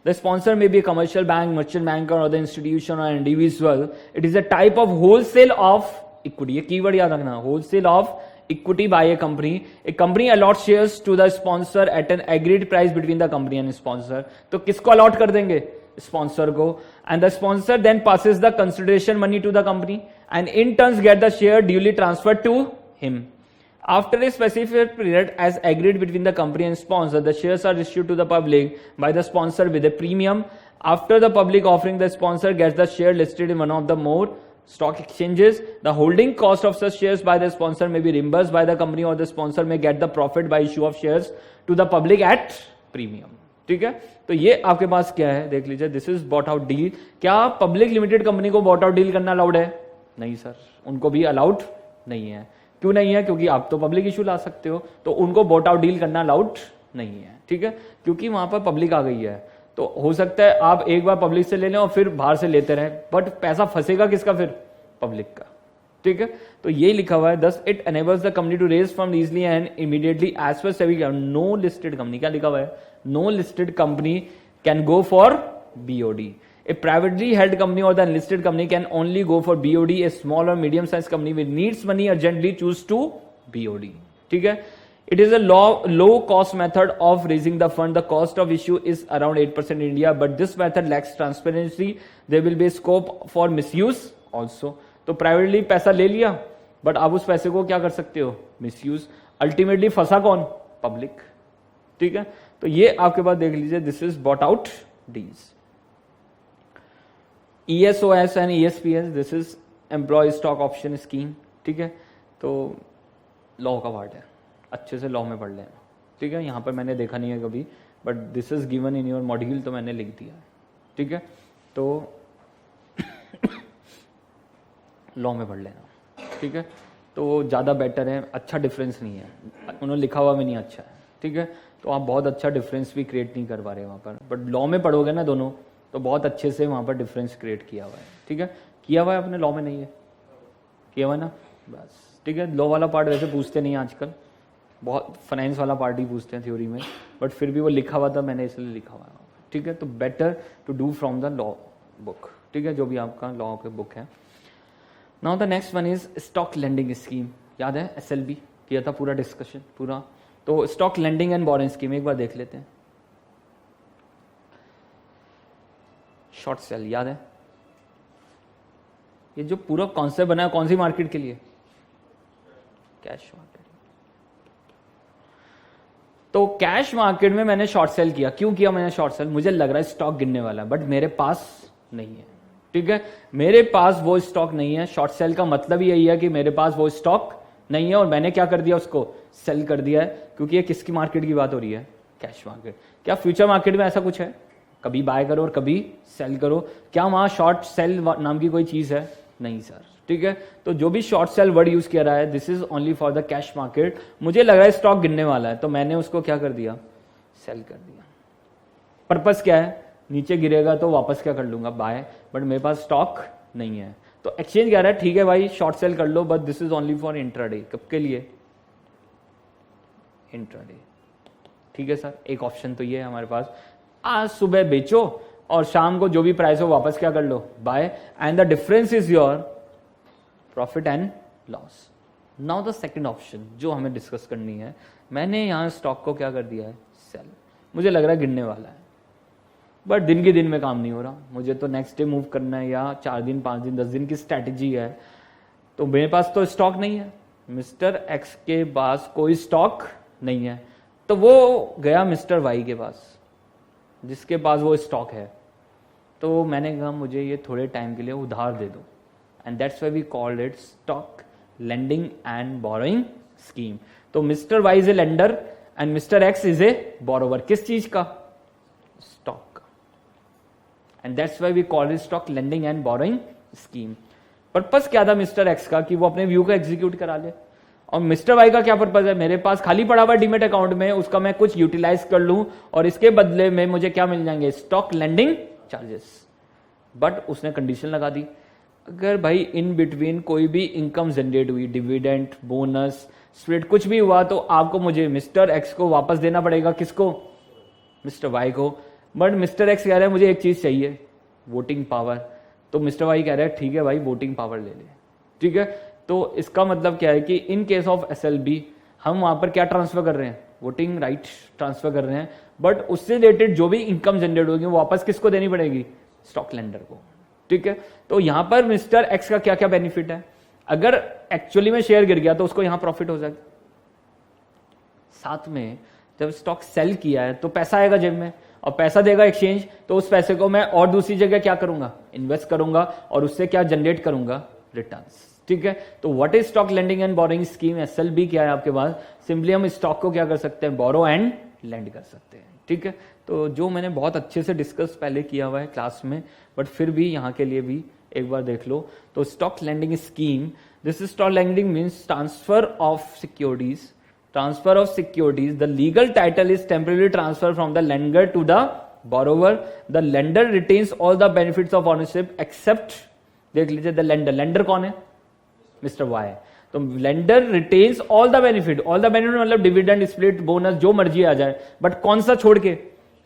the sponsor may be a commercial bank, merchant banker, or the institution or individual. It is a type of wholesale of equity. ये keyword याद रखना, wholesale of equity by a company. A company allots shares to the sponsor at an agreed price between the company and sponsor. तो किसको allot कर देंगे, sponsor को, and the sponsor then passes the consideration money to the company and in turn get the share duly transferred to him. After a specific period as agreed between the company and sponsor, the shares are issued to the public by the sponsor with a premium. After the public offering, the sponsor gets the share listed in one of the more stock exchanges. The holding cost of such shares by the sponsor may be reimbursed by the company, or the sponsor may get the profit by issue of shares to the public at premium, ठीक है। तो ये आपके पास क्या है देख लीजिए, this is bought out deal. क्या पब्लिक लिमिटेड कंपनी को बॉट आउट डील करना अलाउड है? नहीं सर, उनको भी अलाउड नहीं है। क्यों नहीं है? क्योंकि आप तो पब्लिक इशू ला सकते हो, तो उनको बॉट आउट डील करना अलाउड नहीं है, ठीक है, क्योंकि वहां पर पब्लिक आ गई है। तो हो सकता है आप एक बार पब्लिक से ले लें और फिर बाहर से लेते रहें, बट पैसा फंसेगा किसका फिर? पब्लिक का, ठीक है। तो ये लिखा हुआ है, thus it enables the company to raise fund easily and immediately as per SEBI. No listed company, क्या लिखा हुआ है? No listed company can go for BOD. A privately held company or the unlisted company can only go for BOD. A small or medium sized company which needs money urgently choose to BOD. ठीक है? It is a low cost method of raising the fund. The cost of issue is around 8% in India, but this method lacks transparency. There will be scope for misuse also. तो privately पैसा ले लिया, but आप उस पैसे को क्या कर सकते हो? Misuse. Ultimately फंसा कौन? Public. ठीक है? तो ये आपके पास देख लीजिए, this is bought out deals. ESOS and ESPS, this is employ stock option scheme, ठीक है। तो लॉ का पार्ट है, अच्छे से लॉ में पढ़ लेना, ठीक है। यहाँ पर मैंने देखा नहीं है कभी, but this is given in your module, तो मैंने लिख दिया है, ठीक है। तो लॉ में पढ़ लेना, ठीक है। तो ज़्यादा बेटर है, अच्छा डिफरेंस नहीं है, उन्होंने लिखा हुआ भी नहीं अच्छा है, ठीक है। तो आप बहुत अच्छा डिफरेंस भी क्रिएट नहीं कर पा रहे वहाँ पर, बट लॉ में पढ़ोगे ना दोनों, तो बहुत अच्छे से वहां पर डिफरेंस क्रिएट किया हुआ है, ठीक है। किया हुआ है अपने लॉ में, नहीं है किया हुआ है ना, बस ठीक है। लॉ वाला पार्ट वैसे पूछते नहीं आजकल, बहुत फाइनेंस वाला पार्ट ही पूछते हैं थ्योरी में, बट फिर भी वो लिखा हुआ था, मैंने इसलिए लिखा हुआ है, ठीक है। तो better to do from the law book, ठीक है, जो भी आपका लॉ के बुक है। Now the next one is stock lending scheme. याद है SLB किया था पूरा डिस्कशन पूरा। तो stock lending and borrowing scheme एक बार देख लेते हैं। शॉर्ट सेल याद है, ये जो पूरा कॉन्सेप्ट बना है कौन सी मार्केट के लिए? Cash market. तो कैश मार्केट में मैंने शॉर्ट सेल किया। क्यों किया मैंने शॉर्ट सेल? मुझे लग रहा है स्टॉक गिरने वाला है, बट मेरे पास नहीं है, ठीक है। मेरे पास वो स्टॉक नहीं है। शॉर्ट सेल का मतलब यही है कि मेरे पास वो स्टॉक नहीं है और मैंने क्या कर दिया? उसको सेल कर दिया है। क्योंकि ये किसकी मार्केट की बात हो रही है? Cash market. क्या फ्यूचर मार्केट में ऐसा कुछ है? कभी बाय करो और कभी सेल करो। क्या वहां शॉर्ट सेल नाम की कोई चीज है? नहीं सर, ठीक है। तो जो भी शॉर्ट सेल वर्ड यूज किया रहा है, this is only for the cash market. मुझे लग रहा है स्टॉक गिरने वाला है, तो मैंने उसको क्या कर दिया? सेल कर दिया। पर्पस क्या है? नीचे गिरेगा तो वापस क्या कर लूंगा? बाय। बट मेरे पास स्टॉक नहीं है, तो एक्सचेंज कह रहा है ठीक है भाई शॉर्ट सेल कर लो, but this is only for intraday. कब के लिए? इंट्राडे, ठीक है सर। एक ऑप्शन तो ये है हमारे पास, आज सुबह बेचो और शाम को जो भी प्राइस हो वापस क्या कर लो? Buy, and the difference is your profit and loss. Now the second option जो हमें डिस्कस करनी है, मैंने यहां स्टॉक को क्या कर दिया है? सेल। मुझे लग रहा है गिरने वाला है, बट दिन के दिन में काम नहीं हो रहा, मुझे तो नेक्स्ट डे मूव करना है, या 4 दिन 5 दिन 10 दिन की स्ट्रैटेजी है। तो मेरे पास तो स्टॉक नहीं है, मिस्टर एक्स के पास कोई स्टॉक नहीं है, तो वो गया मिस्टर वाई के पास जिसके पास वो स्टॉक है। तो मैंने कहा मुझे ये थोड़े टाइम के लिए उधार दे दो, and that's why we called it stock lending and borrowing scheme. तो mister Y is a lender and mister X is a borrower. किस चीज का? स्टॉक का। And that's why we called it stock lending and borrowing scheme. Purpose क्या था मिस्टर एक्स का? कि वो अपने व्यू को एग्जीक्यूट करा ले। और मिस्टर वाई का क्या पर्पस है? मेरे पास खाली पड़ा हुआ डीमेट अकाउंट में, उसका मैं कुछ यूटिलाइज कर लूं और इसके बदले में मुझे क्या मिल जाएंगे? Stock lending charges. बट उसने कंडीशन लगा दी, अगर भाई इन बिटवीन कोई भी इनकम जनरेट हुई, डिविडेंड, बोनस, स्प्लिट कुछ भी हुआ, तो आपको मुझे मिस्टर एक्स को वापस देना पड़ेगा। किसको? मिस्टर वाई को। बट मिस्टर एक्स कह रहा है मुझे एक चीज चाहिए, वोटिंग पावर। तो मिस्टर वाई कह रहा है ठीक है भाई वोटिंग पावर ले ले, ठीक है। तो इसका मतलब क्या है कि इन केस ऑफ SLB हम वहां पर क्या ट्रांसफर कर रहे हैं? वोटिंग राइट ट्रांसफर कर रहे हैं, बट उससे रिलेटेड जो भी इनकम जनरेट होगी वो वापस किसको देनी पड़ेगी? स्टॉक लेंडर को, ठीक है। तो यहां पर मिस्टर एक्स का क्या क्या बेनिफिट है? अगर एक्चुअली में शेयर गिर गया तो उसको यहां प्रॉफिट हो जाएगा। साथ में जब स्टॉक सेल किया है तो पैसा आएगा जेब में, और पैसा देगा एक्सचेंज, तो उस पैसे को मैं और दूसरी जगह क्या करूंगा? इन्वेस्ट करूंगा, और उससे क्या जनरेट करूंगा? रिटर्न्स, ठीक है। तो what is stock lending and borrowing scheme? SLB क्या है आपके पास? सिंपली हम स्टॉक को क्या कर सकते हैं? बोरो एंड लेंड कर सकते हैं, ठीक है, तो जो मैंने बहुत अच्छे से डिस्कस पहले किया हुआ है क्लास में, बट फिर भी यहाँ के लिए भी एक बार देख लो। तो stock lending scheme, this stock lending means transfer of securities, transfer of securities, the legal title is temporary transfer from the lender to the borrower, the lender retains all the benefits of ownership except, देख लीजिए द लेंडर, लेंडर कौन है? Mister Y. तो lender retains all the benefit मतलब डिविडेंड, स्प्लिट, बोनस, जो मर्जी आ जाए, बट कौन सा छोड़ के?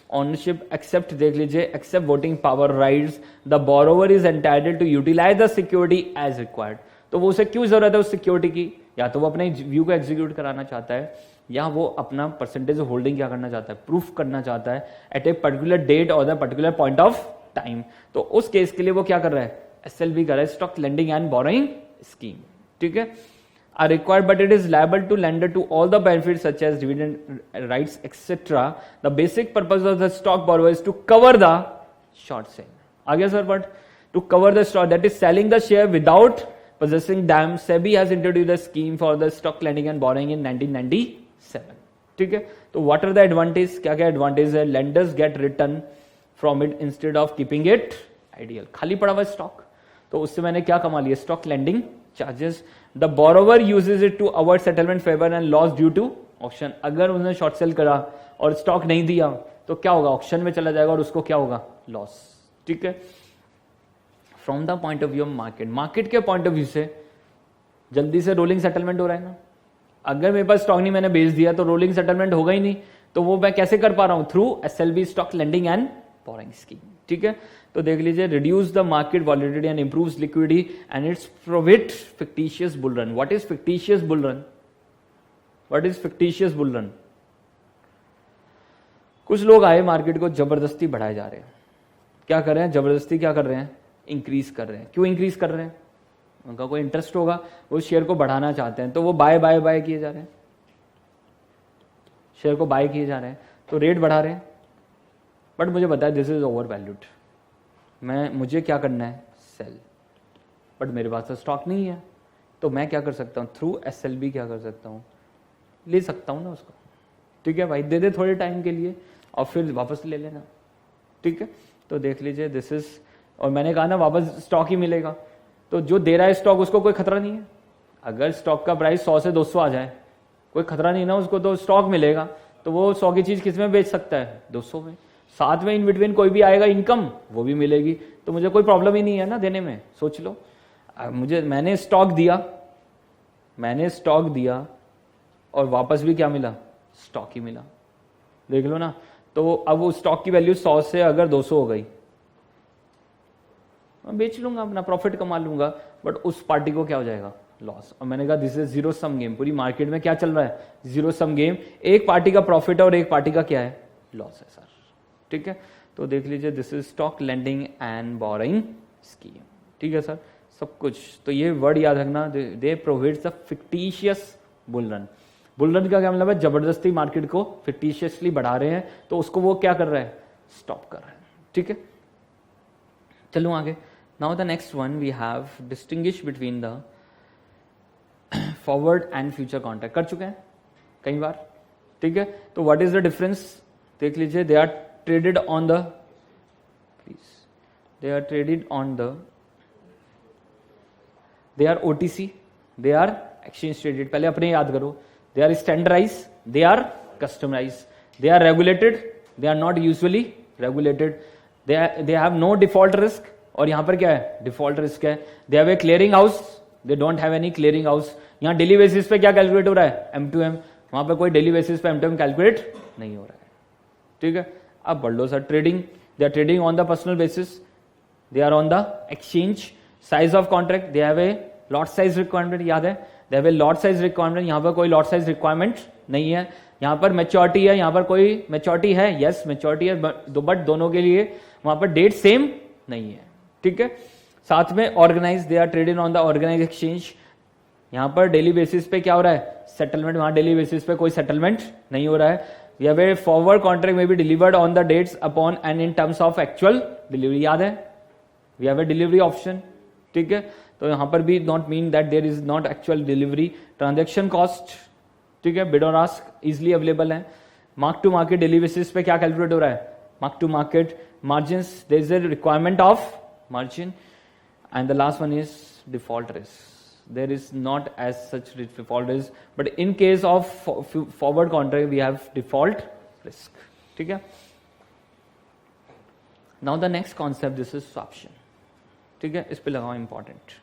ओनरशिप एक्सेप्ट, देख लीजिए except voting power rights, the borrower is entitled to utilise the security as required. तो वो उसे क्यों जरूरत है उस सिक्योरिटी की? या तो वो अपने व्यू को एग्जीक्यूट कराना चाहता है, या वो अपना परसेंटेज होल्डिंग क्या करना चाहता है? प्रूफ करना चाहता है एट ए पर्टिकुलर डेट और the particular point of time. तो उस केस के लिए वो क्या कर रहा है? SLB कर रहा है, stock lending and borrowing scheme. ठीक है, are required, but it is liable to lender to all the benefits such as dividend rights, etc. The basic purpose of the stock borrower is to cover the short sale. आगे sir, but to cover the stock, that is selling the share without possessing them. SEBI has introduced a scheme for the stock lending and borrowing in 1997. ठीक है, तो what are the advantages? क्या क्या advantages है? Lenders get return from it instead of keeping it ideal. खाली पड़ा हुआ स्टॉक, तो उससे मैंने क्या कमा लिया? Stock lending charges. The borrower uses it to avoid settlement favour and loss due to auction. अगर उसने शॉर्ट सेल करा और स्टॉक नहीं दिया तो क्या होगा? ऑक्शन में चला जाएगा और उसको क्या होगा? लॉस। ठीक है, from the point of view of market, market के पॉइंट ऑफ व्यू से जल्दी से रोलिंग सेटलमेंट हो रहा है ना। अगर मेरे पास स्टॉक नहीं, मैंने बेच दिया, तो रोलिंग सेटलमेंट होगा ही नहीं। तो वो मैं कैसे कर पा रहा हूं? Through SLB stock lending and borrowing scheme. ठीक है, तो देख लीजिए, reduce the market volatility and improves liquidity and it's probit fictitious bull run. What is fictitious bull run? What is fictitious bull run? कुछ लोग आए मार्केट को जबरदस्ती बढ़ाए जा रहे हैं। क्या कर रहे हैं? जबरदस्ती क्या कर रहे हैं? इंक्रीज कर रहे हैं। क्यों इंक्रीज कर रहे हैं? उनका कोई इंटरेस्ट होगा, वो शेयर को बढ़ाना चाहते हैं, तो वो बाय बाय बाय किए जा रहे हैं, शेयर को बाय किए जा रहे हैं, तो रेट बढ़ा रहे हैं। बट मुझे पता है दिस इज ओवर वैल्यूड, मुझे क्या करना है? सेल। बट मेरे पास तो स्टॉक नहीं है, तो मैं क्या कर सकता हूँ? थ्रू SLB क्या कर सकता हूँ? ले सकता हूँ ना उसको। ठीक है भाई, दे दे थोड़े टाइम के लिए और फिर वापस ले लेना। ठीक है, तो देख लीजिए दिस इज, और मैंने कहा ना वापस स्टॉक ही मिलेगा। तो जो दे रहा है स्टॉक, उसको कोई खतरा नहीं है। अगर स्टॉक का प्राइस 100 से 200 आ जाए, कोई खतरा नहीं ना उसको, तो स्टॉक मिलेगा। तो वो 100 की चीज किस में बेच सकता है? 200 में। साथ में इन बिटवीन कोई भी आएगा इनकम, वो भी मिलेगी, तो मुझे कोई प्रॉब्लम ही नहीं है ना देने में। सोच लो, मैंने स्टॉक दिया और वापस भी क्या मिला? स्टॉक ही मिला। देख लो ना, तो अब वो स्टॉक की वैल्यू 100 से अगर 200 हो गई, मैं बेच लूंगा, अपना प्रॉफिट कमा लूंगा, बट उस पार्टी को क्या हो जाएगा? लॉस। और मैंने कहा this is zero sum game. पूरी मार्केट में क्या चल रहा है? Zero sum game. एक पार्टी का प्रॉफिट है और एक पार्टी का क्या है? लॉस है सर। ठीक है, तो देख लीजिए this is stock lending and borrowing scheme. ठीक है सर, सब कुछ। तो ये वर्ड याद रखना, they provide the fictitious bull run. Bull run का क्या मतलब है? जबरदस्ती मार्केट को फिक्टिशियसली बढ़ा रहे हैं, तो उसको वो क्या कर रहा है? स्टॉप कर रहा है। ठीक है, चलो आगे। Now the next one we have distinguish between the forward and future contract. कर चुके हैं कई बार। ठीक है, तो व्हाट इज द डिफरेंस? देख लीजिए, they are traded on the, please, they are traded on the, they are OTC, they are exchange traded। पहले अपने याद करो, they are standardized, they are customized, they are regulated, they are not usually regulated, they have no default risk। और यहां पर क्या है? डिफॉल्ट रिस्क है। they have a clearing house, they don't have any clearing house। यहां डेली बेसिस पे क्या कैलकुलेट हो रहा है? M2M। वहां पर कोई डेली बेसिस पे M2M कैलकुलेट नहीं हो रहा है। ठीक है, अब बढ़ लो sir. Trading, they are trading on the personal basis, they are on the exchange. Size of contract, they have a lot size requirement. याद है, they have a lot size requirement. यहां पर कोई लॉट साइज रिक्वायरमेंट नहीं है। यहां पर मैच्योरिटी है, यहां पर कोई मैच्योरिटी है, यस मैच्योरिटी है, बट दोनों के लिए वहां पर डेट सेम नहीं है। ठीक है, साथ में organise, they are trading on the organise exchange. यहां पर डेली बेसिस पे क्या हो रहा है? सेटलमेंट। वहां डेली बेसिस पे कोई सेटलमेंट नहीं हो रहा है। We have a forward contract may be delivered on the dates upon and in terms of actual delivery। याद है, we have a delivery option। ठीक है, तो यहां पर भी not mean that there is not actual delivery। transaction cost, ठीक है, bid और ask easily available है। Mark to market daily basis पे क्या कैलकुलेट हो रहा है, mark to market margin, there is a requirement of margin, and the last one is default risk. There is not as such default risk, but in case of forward contract we have default risk. ठीक है. Now the next concept, this is swaption. ठीक है, इस पे लगाओ important.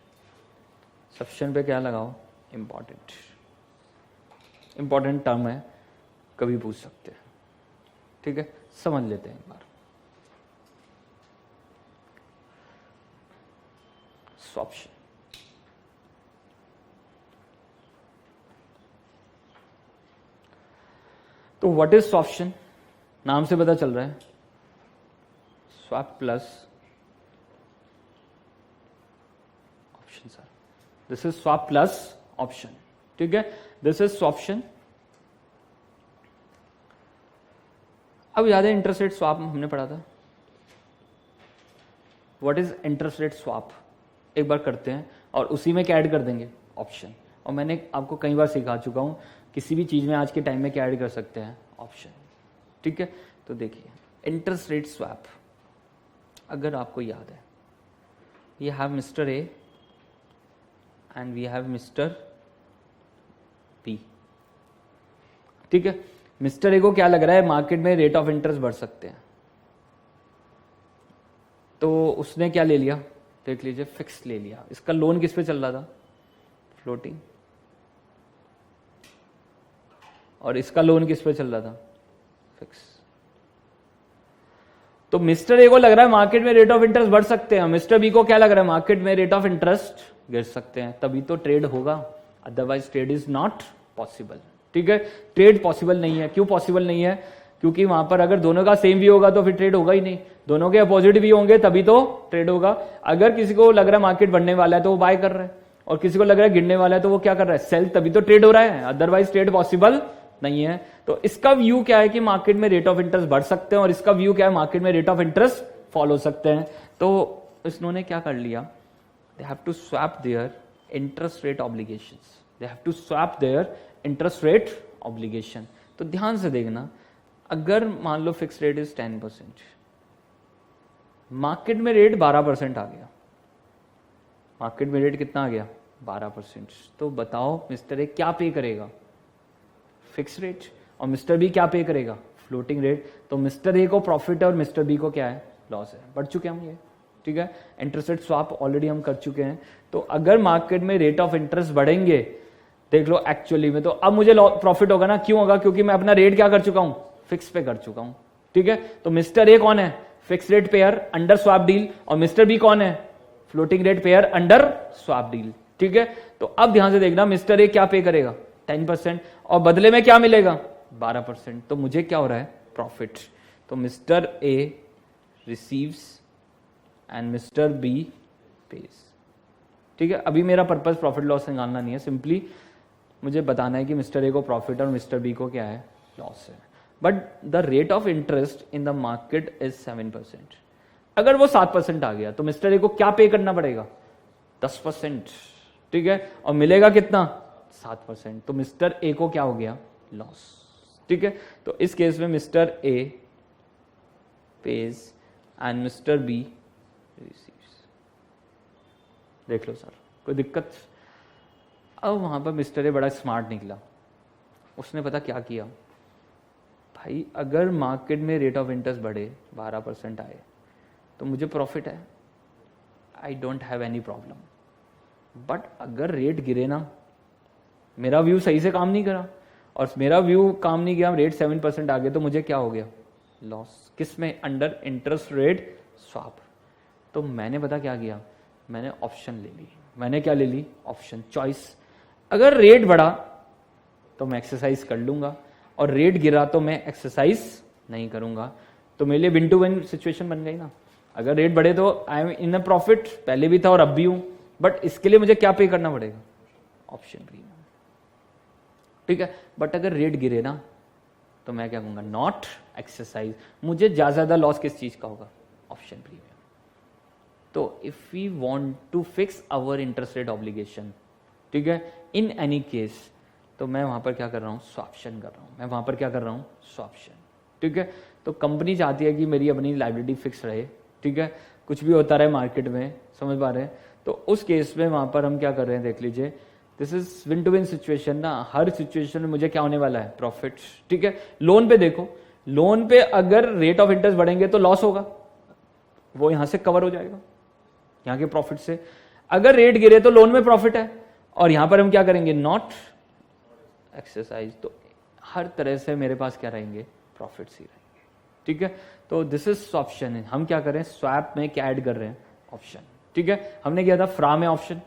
swaption पे क्या लगाओ, important. important term है, कभी पूछ सकते हैं. ठीक है, समझ लेते हैं एक बार. swaption. तो व्हाट इज स्वैप्शन, नाम से पता चल रहा है, swap plus option. Sir this is swap plus option. ठीक है, दिस इज स्वैप्शन. अब याद है इंटरेस्ट रेट स्वैप हमने पढ़ा था. What is interest rate swap, एक बार करते हैं और उसी में क्या ऐड कर देंगे, ऑप्शन. और मैंने आपको कई बार सिखा चुका हूं, किसी भी चीज में आज के टाइम में क्या ऐड कर सकते हैं, ऑप्शन. ठीक है, तो देखिए इंटरेस्ट रेट स्वैप, अगर आपको याद है, we have mister A and we have mister B. ठीक है, मिस्टर ए को क्या लग रहा है, मार्केट में रेट ऑफ इंटरेस्ट बढ़ सकते हैं, तो उसने क्या ले लिया, देख लीजिए फिक्स ले लिया. इसका लोन किस पे चल रहा था, फ्लोटिंग, और इसका लोन किस पे चल रहा था, फिक्स. तो मिस्टर ए को लग रहा है मार्केट में रेट ऑफ इंटरेस्ट बढ़ सकते हैं, मिस्टर बी को क्या लग रहा है, मार्केट में रेट ऑफ इंटरेस्ट गिर सकते हैं, तभी तो ट्रेड होगा, otherwise trade is not possible. ठीक है, ट्रेड पॉसिबल नहीं है. क्यों पॉसिबल नहीं है, क्योंकि वहां पर अगर दोनों का सेम व्यू होगा तो फिर ट्रेड होगा ही नहीं, दोनों के अपोजिट व्यू होंगे तभी तो ट्रेड होगा. अगर किसी को लग रहा है मार्केट बढ़ने वाला है तो वो बाय कर रहा है, और किसी को लग रहा है गिरने वाला है तो वो क्या कर रहा है, सेल, तभी तो ट्रेड हो रहा है, अदरवाइज ट्रेड पॉसिबल नहीं है. तो इसका व्यू क्या है कि मार्केट में रेट ऑफ इंटरेस्ट बढ़ सकते हैं, और इसका व्यू क्या है, मार्केट में रेट ऑफ इंटरेस्ट फॉल हो सकते हैं. तो इन्होंने क्या कर लिया, they have to swap their interest rate obligations, they have to swap their interest rate obligation. तो ध्यान से देखना, अगर मान लो फिक्स रेट इज 10%, मार्केट में रेट 12% आ गया, मार्केट में रेट कितना आ गया, 12%, तो बताओ मिस्टर ए क्या पे करेगा, फिक्स रेट, और मिस्टर बी क्या पे करेगा, फ्लोटिंग रेट. तो मिस्टर ए को प्रॉफिट है और मिस्टर बी को क्या है, लॉस है. बढ़ चुके हम ये. ठीक है, इंटरेस्ट रेट स्वैप ऑलरेडी हम कर चुके हैं. तो अगर मार्केट में रेट ऑफ इंटरेस्ट बढ़ेंगे, देख लो एक्चुअली में, तो अब मुझे प्रॉफिट होगा ना. क्यों होगा, क्योंकि मैं अपना रेट क्या कर चुका हूं, फिक्स पे कर चुका हूं. ठीक है, तो मिस्टर ए कौन है, fix rate pair under swap deal, और मिस्टर बी कौन है, floating rate pair under swap deal. ठीक है, तो अब ध्यान से देखना, मिस्टर ए क्या पे करेगा, 10%, और बदले में क्या मिलेगा, 12%. तो मुझे क्या हो रहा है, प्रॉफिट. तो mister A receives and mister B pays. ठीक है, अभी मेरा पर्पस प्रॉफिट लॉस निकालना नहीं है, सिंपली मुझे बताना है कि मिस्टर ए को प्रॉफिट और मिस्टर बी को क्या है, लॉस है. But the rate of interest in the market is 7%. अगर वो 7% आ गया तो मिस्टर ए को क्या पे करना पड़ेगा, 10%. ठीक है, और मिलेगा कितना, 7%. तो मिस्टर ए को क्या हो गया, लॉस. ठीक है, तो इस केस में mister A pays and mister B receives. देख लो सर, कोई दिक्कत. अब वहां पर मिस्टर ए बड़ा स्मार्ट निकला, उसने पता क्या किया, भाई अगर मार्केट में रेट ऑफ इंटरेस्ट बढ़े, 12% आए, तो मुझे प्रॉफिट है, I don't have any problem. But अगर रेट गिरे ना, मेरा व्यू सही से काम नहीं करा, और मेरा व्यू काम नहीं किया, रेट 7% आ गया, तो मुझे क्या हो गया, लॉस. किस में, अंडर इंटरेस्ट रेट स्वैप. तो मैंने पता क्या किया, मैंने ऑप्शन ले ली. मैंने क्या ले ली, ऑप्शन चॉइस. अगर रेट बढ़ा तो मैं एक्सरसाइज कर लूंगा, और रेट गिरा तो मैं एक्सरसाइज नहीं करूंगा. तो मेरे लिए विन टू विन सिचुएशन बन गई ना. अगर रेट बढ़े तो I am in a profit, पहले भी था और अब भी हूं, बट इसके लिए मुझे क्या पे करना पड़ेगा, ऑप्शन प्रीमियम. ठीक है, बट अगर रेट गिरे ना, तो मैं क्या कहूंगा, नॉट एक्सरसाइज. मुझे ज्यादा लॉस किस चीज का होगा, ऑप्शन प्रीमियम. तो if we want to fix our interest rate obligation, ठीक है, इन एनी केस, तो मैं वहां पर क्या कर रहा हूँ, स्वैप्शन कर रहा हूँ, मैं वहां पर क्या कर रहा हूँ, स्वैप्शन। ठीक है, तो कंपनी चाहती है कि मेरी अपनी लाइबिलिटी फिक्स रहे, ठीक है, कुछ भी होता रहे मार्केट में, समझ पा रहे हैं। तो उस केस में वहां पर हम क्या कर रहे हैं, देख लीजिए, this is win to win situation ना, हर सिचुएशन में मुझे क्या होने वाला है, प्रॉफिट। ठीक है, लोन पे देखो, लोन पे अगर रेट ऑफ इंटरेस्ट बढ़ेंगे तो लॉस होगा, वो यहां से कवर हो जाएगा यहां के प्रॉफिट से। अगर रेट गिरे तो लोन में प्रॉफिट है, और यहां पर हम क्या करेंगे, नॉट एक्सरसाइज, तो हर तरह से मेरे पास क्या रहेंगे, प्रॉफिट्स ही रहेंगे। ठीक है, तो दिस इज ऑप्शन है, हम क्या करें, स्वैप में क्या ऐड कर रहे हैं, ऑप्शन। ठीक है, हमने किया था फ्रा में ऑप्शन,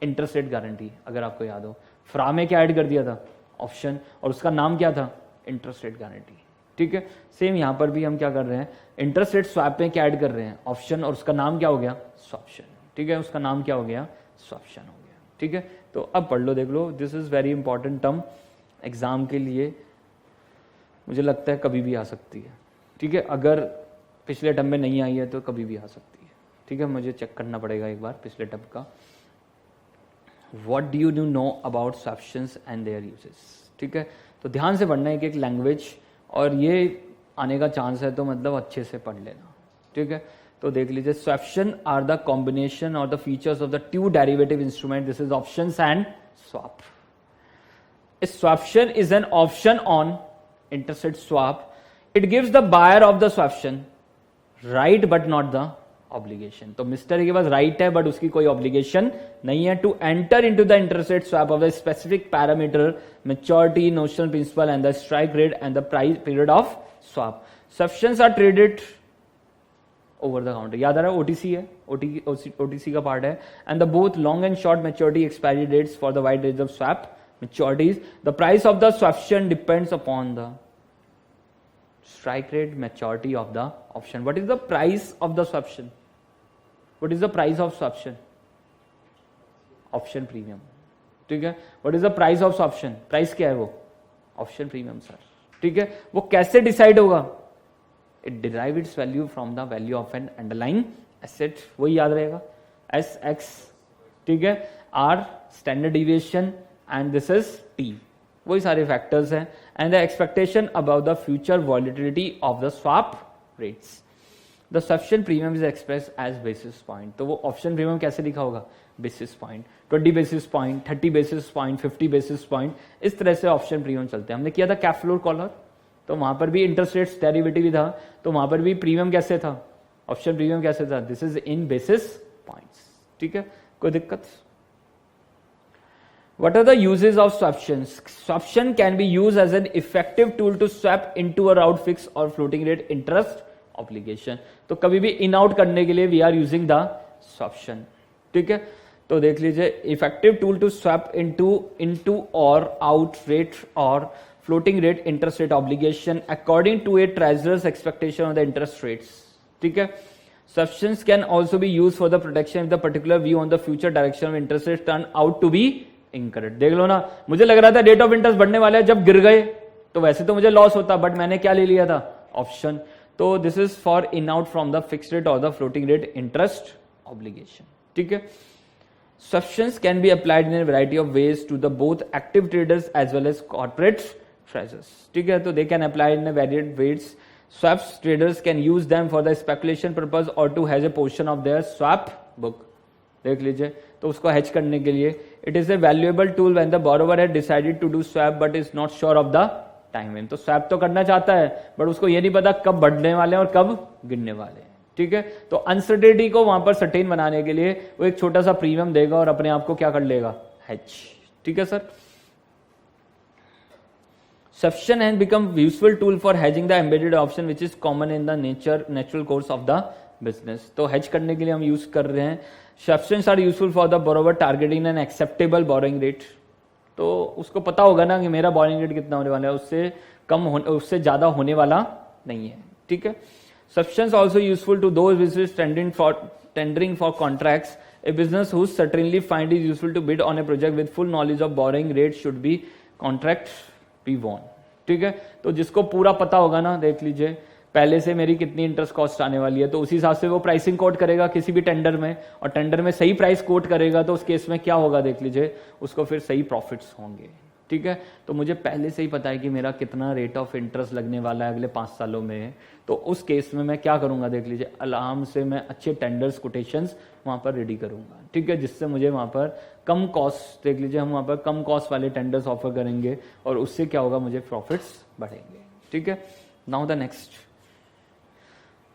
इंटरेस्ट रेट गारंटी, अगर आपको याद हो, फ्रा में क्या ऐड कर दिया था, ऑप्शन, और उसका नाम क्या था, इंटरेस्ट रेट गारंटी। ठीक है, सेम यहां पर भी हम क्या कर रहे हैं, इंटरेस्ट रेट स्वैप में क्या ऐड कर रहे हैं, ऑप्शन, और उसका नाम क्या हो गया, स्वैप्शन। ठीक है, उसका नाम क्या हो गया, स्वैप्शन हो गया। ठीक है, तो अब पढ़ लो, देख लो, this is very important term exam के लिए, मुझे लगता है कभी भी आ सकती है। ठीक है, अगर पिछले टर्म में नहीं आई है तो कभी भी आ सकती है। ठीक है, मुझे चेक करना पड़ेगा एक बार पिछले टर्म का। What do you know about swaptions and their uses. ठीक है, तो ध्यान से पढ़ना है कि एक लैंग्वेज, और ये आने का चांस है तो मतलब अच्छे से पढ़ लेना। ठीक है, तो देख लीजिए, स्वैप्शन आर द कॉम्बिनेशन और the features of the two derivative instrument, this is options and swap. Swaption is an option on interest rate swap. It gives the buyer of the swaption right but not the obligation. तो मिस्टर के पास राइट है बट उसकी कोई ऑब्लिगेशन नहीं है to enter into the interest rate swap of the specific parameter, maturity, notional principal and the strike rate and the price period of swap. Swaptions are traded over the counter, याद आ रहा है, ओटीसी है, ओटीसी का पार्ट है, and the both long and short maturity expiry dates for the wide range of swap maturities. The price of the swaption depends upon the strike rate, maturity of the option. What is the price of the swaption? What is the price of swaption? Option premium. ठीक है, what is the price of swaption? Price क्या है वो, option premium सर। ठीक है, वो कैसे डिसाइड होगा, it derive its value from the value of an underlying asset, वही याद रहेगा, SX। ठीक है, R standard deviation and this is T, वही सारे फैक्टर्स हैं, and the expectation about the future volatility of the swap rates. The swaption premium is expressed as basis point. तो वो option premium कैसे लिखा होगा, basis point, 20 basis point, 30 basis point, 50 basis point, इस तरह से option premium चलते हैं। हमने किया था कैप फ्लोर कॉलर, तो वहां पर भी इंटरेस्ट रेट्स डेरिवेटिव ही था, तो वहां पर भी प्रीमियम कैसे था, ऑप्शन प्रीमियम कैसे था, this is in basis points. ठीक है, कोई दिक्कत। What are the uses of swaptions? Swaption can be used as an effective tool to swap into or out fixed or floating rate interest obligation. तो कभी भी इन आउट करने के लिए we are using the swaption. ठीक है, तो देख लीजिए, effective tool to swap into or out rate or floating rate interest rate obligation according to a treasurer's expectation of the interest rates. ठीक है, swaptions can also be used for the protection of the particular view on the future direction of interest rates turn out to be incorrect. देख लो ना, मुझे लग रहा था रेट ऑफ इंटरेस्ट बढ़ने वाले हैं, जब गिर गए तो वैसे तो मुझे लॉस होता, बट मैंने क्या ले लिया था, ऑप्शन। तो this is for in out from the fixed rate और the floating rate interest obligation. ठीक है, swaptions can be applied in a variety of ways to the both active traders as well as corporate treasurers. ठीक है, तो they can apply in varied ways. Swaps traders can use them for the speculation purpose और to hedge a portion of their swap book. देख लीजिए, तो उसको हेज करने के लिए it is a valuable tool when the borrower had decided to do swap but is not sure of the time. तो स्वैप तो करना चाहता है बट उसको ये नहीं पता कब बढ़ने वाले हैं और कब गिरने वाले हैं। ठीक है, तो अनसर्टेनिटी को वहां पर सर्टेन बनाने के लिए वो एक छोटा सा प्रीमियम देगा और अपने आप को क्या कर लेगा, हेज। ठीक है sir, swaption has become useful tool for hedging the embedded option which is common in the natural course of the business. तो हेज करने के लिए हम यूज कर रहे हैं। Swaptions are useful for the borrower targeting an acceptable borrowing rate. तो उसको पता होगा ना कि मेरा borrowing rate कितना होने वाला है, उससे कम उससे ज्यादा होने वाला नहीं है। ठीक है, Swaptions also useful to those businesses tendering for contracts. A business whose certainly find it useful to bid on a project with full knowledge of borrowing rate should be contract be won. ठीक है, तो जिसको पूरा पता होगा ना, देख लीजिए पहले से मेरी कितनी इंटरेस्ट कॉस्ट आने वाली है, तो उसी हिसाब से वो प्राइसिंग कोट करेगा किसी भी टेंडर में, और टेंडर में सही प्राइस कोट करेगा तो उस केस में क्या होगा, देख लीजिए उसको फिर सही प्रॉफिट्स होंगे। ठीक है। तो मुझे पहले से ही पता है कि मेरा कितना रेट ऑफ इंटरेस्ट लगने वाला है अगले 5 सालों में, तो उस केस में मैं क्या करूंगा, देख लीजिए, आराम से मैं अच्छे टेंडर्स कोटेशंस वहां पर रेडी करूंगा, ठीक है, जिससे मुझे वहां पर कम कॉस्ट, देख लीजिए, हम वहां पर कम कॉस्ट वाले टेंडर्स ऑफर करेंगे और उससे क्या होगा, मुझे प्रॉफिट्स बढ़ेंगे, ठीक है। Now the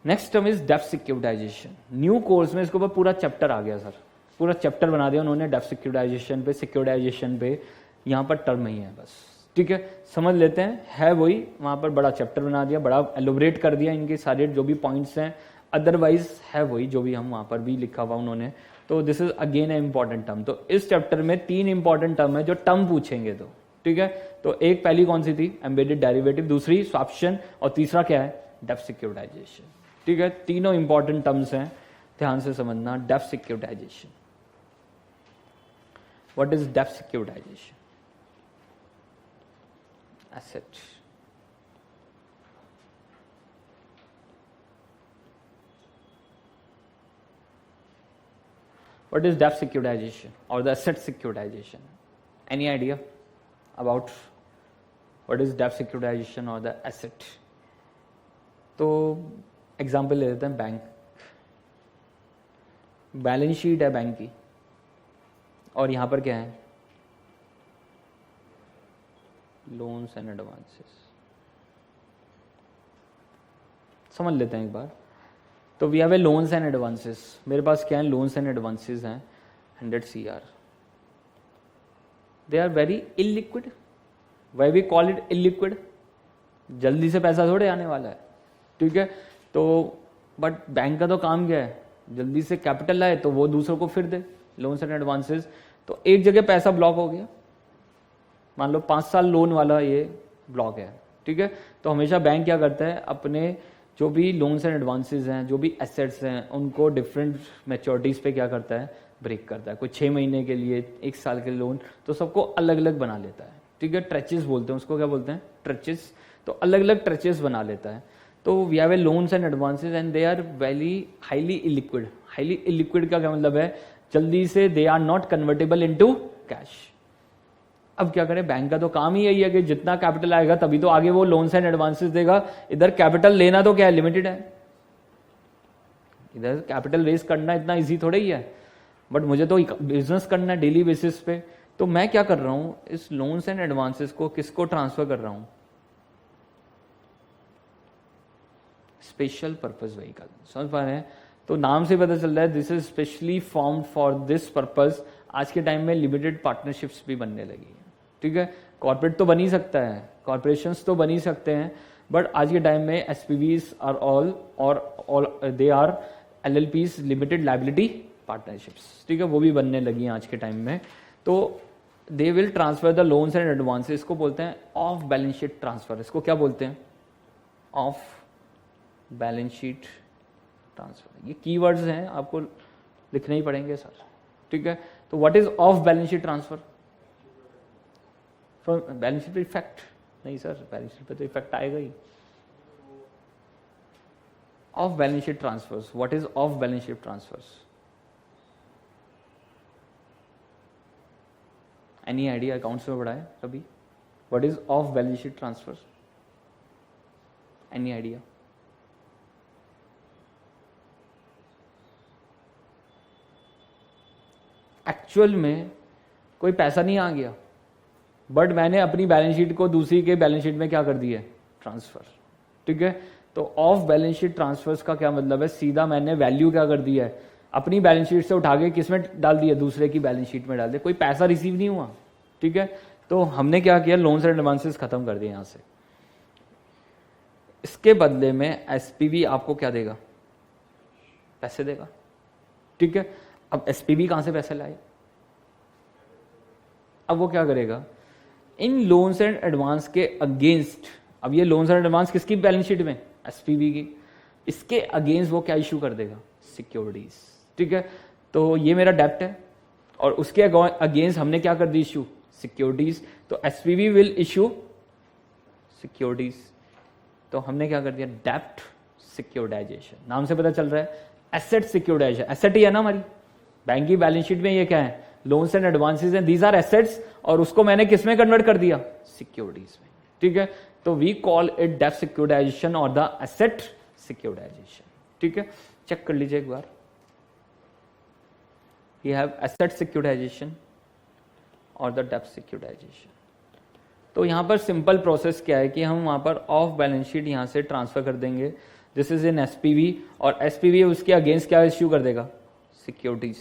next term is डेप्थ सिक्योरिटाइजेशन। न्यू कोर्स में इसके ऊपर पूरा चैप्टर आ गया सर, पूरा चैप्टर बना दिया उन्होंने डेप्थ सिक्योरिटाइजेशन पे, यहाँ पर टर्म ही है बस, ठीक है, समझ लेते हैं, है वही, वहां पर बड़ा चैप्टर बना दिया, बड़ा एलोबरेट कर दिया इनके सारे जो भी पॉइंट्स हैं, अदरवाइज है वही जो भी हम वहां पर भी लिखा हुआ उन्होंने। तो this is again A important term. तो इस चैप्टर में 3 इंपॉर्टेंट टर्म है जो टर्म पूछेंगे, तो ठीक है। तो एक पहली कौन सी थी, एम्बेडेड डेरिवेटिव, दूसरी स्वैप्शन, और तीसरा क्या है, डेप्थ सिक्योरिटाइजेशन, ठीक है। तीनों इंपॉर्टेंट टर्म्स हैं, ध्यान से समझना। डेप्थ सिक्योरिटाइजेशन, व्हाट इज डेप्थ securitisation? Asset, what is debt securitization or the asset securitization? Any idea about what is debt securitization or the asset? तो एग्जाम्पल ले लेते हैं, बैंक, बैलेंस शीट है बैंक की, और यहां पर क्या है, लोन्स एंड एडवांसेस। समझ लेते हैं एक बार। तो we have a loans and advances, मेरे पास क्या है, लोन्स एंड एडवांसेस हैं 100 CR। They are very illiquid, why we call it illiquid, जल्दी से पैसा थोड़े आने वाला है, ठीक है। तो बट बैंक का तो काम क्या है, जल्दी से कैपिटल आए तो वो दूसरों को फिर दे, लोन्स एंड एडवांसेस। तो एक जगह पैसा ब्लॉक हो गया, मान लो 5 साल लोन वाला ये ब्लॉक है, ठीक है। तो हमेशा बैंक क्या करता है, अपने जो भी लोन्स एंड एडवांसेस हैं, जो भी एसेट्स हैं, उनको डिफरेंट मैच्योरिटीज पे क्या करता है, ब्रेक करता है। कोई 6 महीने के लिए, 1 साल के लोन, तो सबको अलग अलग बना लेता है, ठीक है। ट्रेचेस बोलते हैं उसको, क्या बोलते हैं, ट्रेचेस। तो अलग अलग ट्रेचेस बना लेता है। तो we have a loans and advances and they are very highly illiquid. Highly illiquid का क्या मतलब है, जल्दी से they are not convertible into cash. अब क्या करें, बैंक का तो काम ही यही है कि जितना कैपिटल आएगा तभी तो आगे वो लोन्स एंड एडवांसेस देगा। इधर कैपिटल लेना तो क्या है, लिमिटेड है, इधर कैपिटल रेज करना इतना इजी थोड़ा ही है, बट मुझे तो बिजनेस करना है डेली बेसिस पे। तो मैं क्या कर रहा हूं, इस लोन्स एंड एडवांसेस को किसको ट्रांसफर कर रहा हूं, स्पेशल पर्पस व्हीकल। समझ पा रहे हैं? तो नाम से पता चल रहा है this is specially formed for this purpose. आज के टाइम में लिमिटेड पार्टनरशिप्स भी बनने लगी है, ठीक है। कॉर्पोरेट तो बन ही सकता है, कॉर्पोरेशंस तो बन ही सकते हैं, बट आज के टाइम में SPVs are all they are LLPs, limited liability partnerships, ठीक है, वो भी बनने लगी हैं आज के टाइम में। तो they will transfer the loans and advances, इसको बोलते हैं ऑफ बैलेंस शीट ट्रांसफर। इसको क्या बोलते हैं, ऑफ बैलेंस शीट ट्रांसफर। ये कीवर्ड्स हैं, आपको लिखने ही पड़ेंगे सर, ठीक है। तो what is off balance sheet transfer? From balance sheet पे इफेक्ट नहीं सर, बैलेंस शीट पे तो इफेक्ट आएगा ही। Off balance sheet transfers, what is off balance sheet transfers? Any idea, accounts में पढ़ा है कभी? What is off balance sheet transfers? Any idea? Actual में कोई पैसा नहीं आ गया, बट मैंने अपनी बैलेंस शीट को दूसरी के बैलेंस शीट में क्या कर दिया, ट्रांसफर, ठीक है। तो ऑफ बैलेंस शीट ट्रांसफर्स का क्या मतलब है, सीधा मैंने वैल्यू क्या कर दिया है, अपनी बैलेंस शीट से उठा के किसमें डाल दिया, दूसरे की बैलेंस शीट में डाल दिया, कोई पैसा रिसीव नहीं हुआ, ठीक है। तो हमने क्या किया, लोन्स एंड एडवांसेस खत्म कर दिए यहां से। इसके बदले में एसपीवी आपको क्या देगा, पैसे देगा, ठीक है। अब एसपीवी कहां से पैसे लाए, अब वो क्या करेगा, इन लोन्स एंड एडवांस के अगेंस्ट, अब ये लोन्स एंड एडवांस किसकी बैलेंस शीट में, एसपीवी की, इसके अगेंस्ट वो क्या इशू कर देगा, सिक्योरिटीज, ठीक है। तो ये मेरा डेप्ट है और उसके अगेंस्ट हमने क्या कर दी, इशू सिक्योरिटीज। तो एसपीवी विल इशू सिक्योरिटीज। तो हमने क्या कर दिया, डेप्ट सिक्योरिटाइजेशन। नाम से पता चल रहा है एसेट सिक्योरिटाइजेशन, एसेट ही है ना हमारी बैंक की बैलेंस शीट में, ये क्या है, लोन्स एंड एडवांसेस हैं, दीज आर एसेट्स, और उसको मैंने किस में कन्वर्ट कर दिया, सिक्योरिटीज में, ठीक है। तो वी कॉल इट डेब्ट सिक्योरिटाइजेशन और द एसेट सिक्योरिटाइजेशन, ठीक है। चेक कर लीजिए एक बार, वी हैव एसेट सिक्योरिटाइजेशन और द डेब्ट सिक्योरिटाइजेशन। तो यहां पर सिंपल प्रोसेस क्या है कि हम वहां पर ऑफ बैलेंस शीट यहां से ट्रांसफर कर देंगे, दिस इज इन एसपीवी, और एसपीवी उसके अगेंस्ट क्या इश्यू कर देगा, सिक्योरिटीज।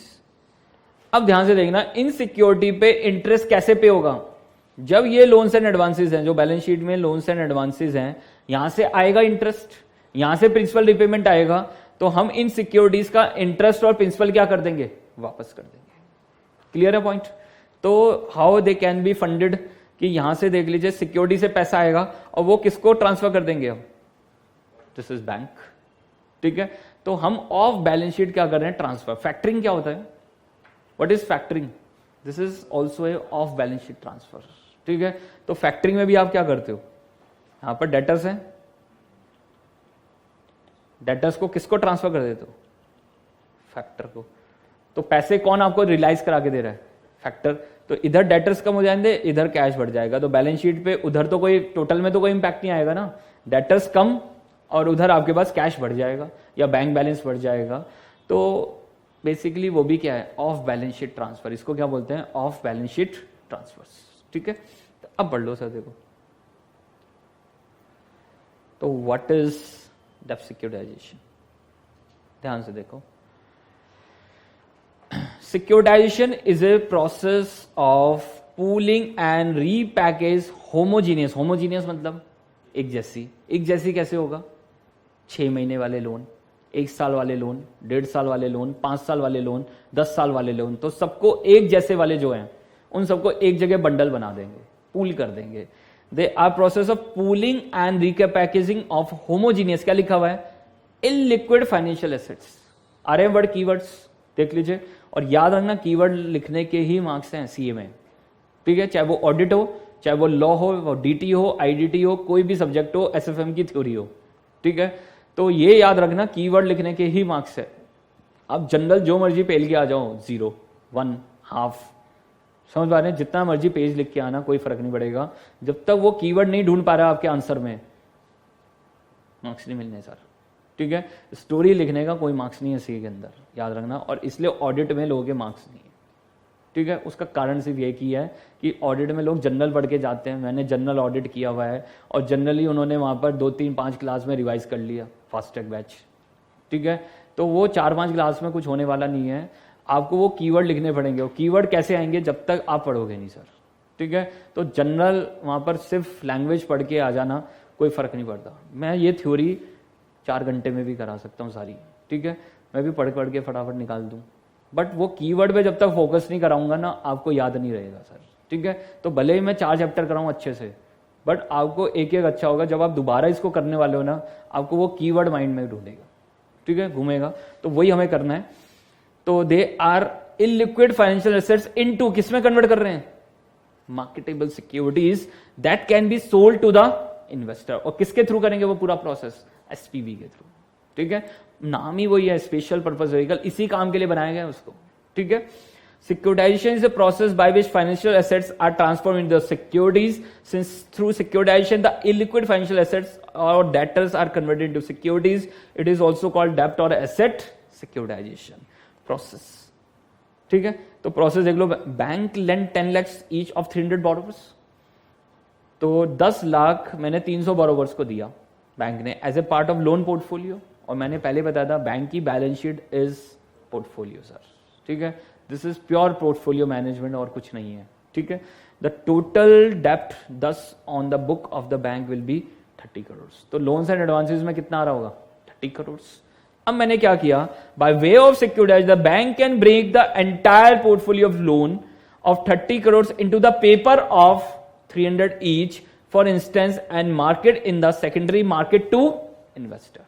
अब ध्यान से देखना, इन सिक्योरिटी पे इंटरेस्ट कैसे पे होगा, जब ये लोन्स एंड एडवांसेस हैं, जो बैलेंस शीट में लोन्स एंड एडवांसेस हैं, यहां से आएगा इंटरेस्ट, यहां से प्रिंसिपल रिपेमेंट आएगा, तो हम इन सिक्योरिटीज का इंटरेस्ट और प्रिंसिपल क्या कर देंगे, वापस कर देंगे। क्लियर है पॉइंट। तो how they can be funded, कि यहां से देख लीजिए सिक्योरिटी से पैसा आएगा और वो किसको ट्रांसफर कर देंगे हम, दिस इज बैंक, ठीक है। तो हम ऑफ बैलेंस शीट क्या कर रहे हैं, ट्रांसफर। फैक्टरिंग क्या होता है, what is factoring, this is also a of balance sheet transfer, ठीक है। तो फैक्टरिंग में भी आप क्या करते हो, यहां पर डेटर्स हैं, डेटर्स को किसको ट्रांसफर कर देते हो, फैक्टर को। तो पैसे कौन आपको रियलाइज करा के दे रहा है, फैक्टर। तो इधर डेटर्स कम हो जाएंगे, इधर कैश बढ़ जाएगा, तो बैलेंस शीट पे उधर तो कोई टोटल में तो कोई इंपैक्ट नहीं आएगा ना, डेटर्स कम और उधर आपके पास कैश बढ़ जाएगा या बैंक बैलेंस बढ़ जाएगा। तो बेसिकली वो भी क्या है, ऑफ बैलेंस शीट ट्रांसफर, इसको क्या बोलते हैं, ऑफ बैलेंस शीट ट्रांसफर, ठीक है। तो अब पढ़ लो सर, देखो तो व्हाट इज डेब्ट सिक्योरिटाइजेशन, ध्यान से देखो। Securitisation is a process of pooling and repackage homogeneous, homogeneous मतलब एक जैसी, एक जैसी कैसे होगा, 6 महीने वाले लोन, 1 साल वाले लोन, 1.5 साल वाले लोन, 5 साल वाले लोन, 10 साल वाले लोन, तो सबको एक जैसे वाले जो हैं उन सबको एक जगह बंडल बना देंगे, पूल कर देंगे। They are process of pooling and repackaging of homogeneous, क्या लिखा हुआ है, इलिक्विड फाइनेंशियल एसेट्स। आ रहे हैं वर्ड, कीवर्ड्स देख लीजिए, और याद रखना कीवर्ड लिखने के ही मार्क्स हैं सीए में, ठीक है। चाहे वो ऑडिट हो, चाहे वो लॉ हो, वो डीटी हो, आईडीटी हो, कोई भी सब्जेक्ट हो, एसएफएम की थ्योरी हो, ठीक है। तो ये याद रखना कीवर्ड लिखने के ही मार्क्स है। आप जनरल जो मर्जी पेज के आ जाओ, 0, 1, हाफ, समझ पा रहे हैं, जितना मर्जी पेज लिख के आना कोई फर्क नहीं पड़ेगा, जब तक वो कीवर्ड नहीं ढूंढ पा रहा आपके आंसर में, मार्क्स नहीं मिलने सर, ठीक है। स्टोरी लिखने का कोई मार्क्स नहीं है सी के अंदर, याद रखना, और इसलिए ऑडिट में लोगों के मार्क्स नहीं है, ठीक है। उसका कारण सिर्फ ये की है कि ऑडिट में लोग जनरल पढ़ के जाते हैं, मैंने जनरल ऑडिट किया हुआ है, और जनरली उन्होंने वहां पर 2, 3, 5 क्लास में रिवाइज कर लिया, फास्ट ट्रैक बैच, ठीक है। तो वो 4-5 क्लास में कुछ होने वाला नहीं है, आपको वो कीवर्ड लिखने पड़ेंगे, और कीवर्ड कैसे आएंगे, जब तक आप पढ़ोगे नहीं सर, ठीक है। तो जनरल वहां पर सिर्फ लैंग्वेज पढ़ के आ जाना, कोई फर्क नहीं पड़ता। मैं ये थ्योरी 4 घंटे में भी करा सकता हूँ सारी, ठीक है, मैं भी पढ़ के फटाफट निकाल दूं, बट वो कीवर्ड पे जब तक फोकस नहीं कराऊंगा ना, आपको याद नहीं रहेगा सर, ठीक है। तो भले ही मैं 4 चैप्टर कराऊं अच्छे से, बट आपको एक एक अच्छा होगा, जब आप दोबारा इसको करने वाले हो ना, आपको वो कीवर्ड माइंड में ढूंढेगा, ठीक है, घूमेगा। तो वही हमें करना है। तो they are illiquid financial assets into, किसमें कन्वर्ट कर रहे हैं, marketable securities that can be sold to the investor. और किसके थ्रू करेंगे वो पूरा प्रोसेस, एसपीवी के थ्रू, ठीक है। नाम ही वही है, स्पेशल पर्पस व्हीकल, इसी काम के लिए बनाया गया है उसको, ठीक है। Securitization is a process by which financial assets are transformed into securities. Since through securitization, the illiquid financial assets or debtors are converted into securities, it is also called debt or asset securitization process. ठीक है, तो प्रोसेस देख लो। Bank lend 10 lakhs each of 300 borrowers, तो 10 लाख मैंने 300 borrowers को दिया बैंक ने as a part of loan portfolio, और मैंने पहले बताया था बैंक की balance sheet is portfolio sir, ठीक है। This is pure portfolio management और कुछ नहीं है, ठीक है। द टोटल डेप्ट दस on the book of the bank will be 30 crore. तो लोन्स एंड एडवांसेस में कितना आ रहा होगा, 30 करोड़। अब मैंने क्या किया, by way of securitise the bank can break the entire portfolio of loan of 30 crore into the paper of 300 each for instance and market in the secondary market to investor.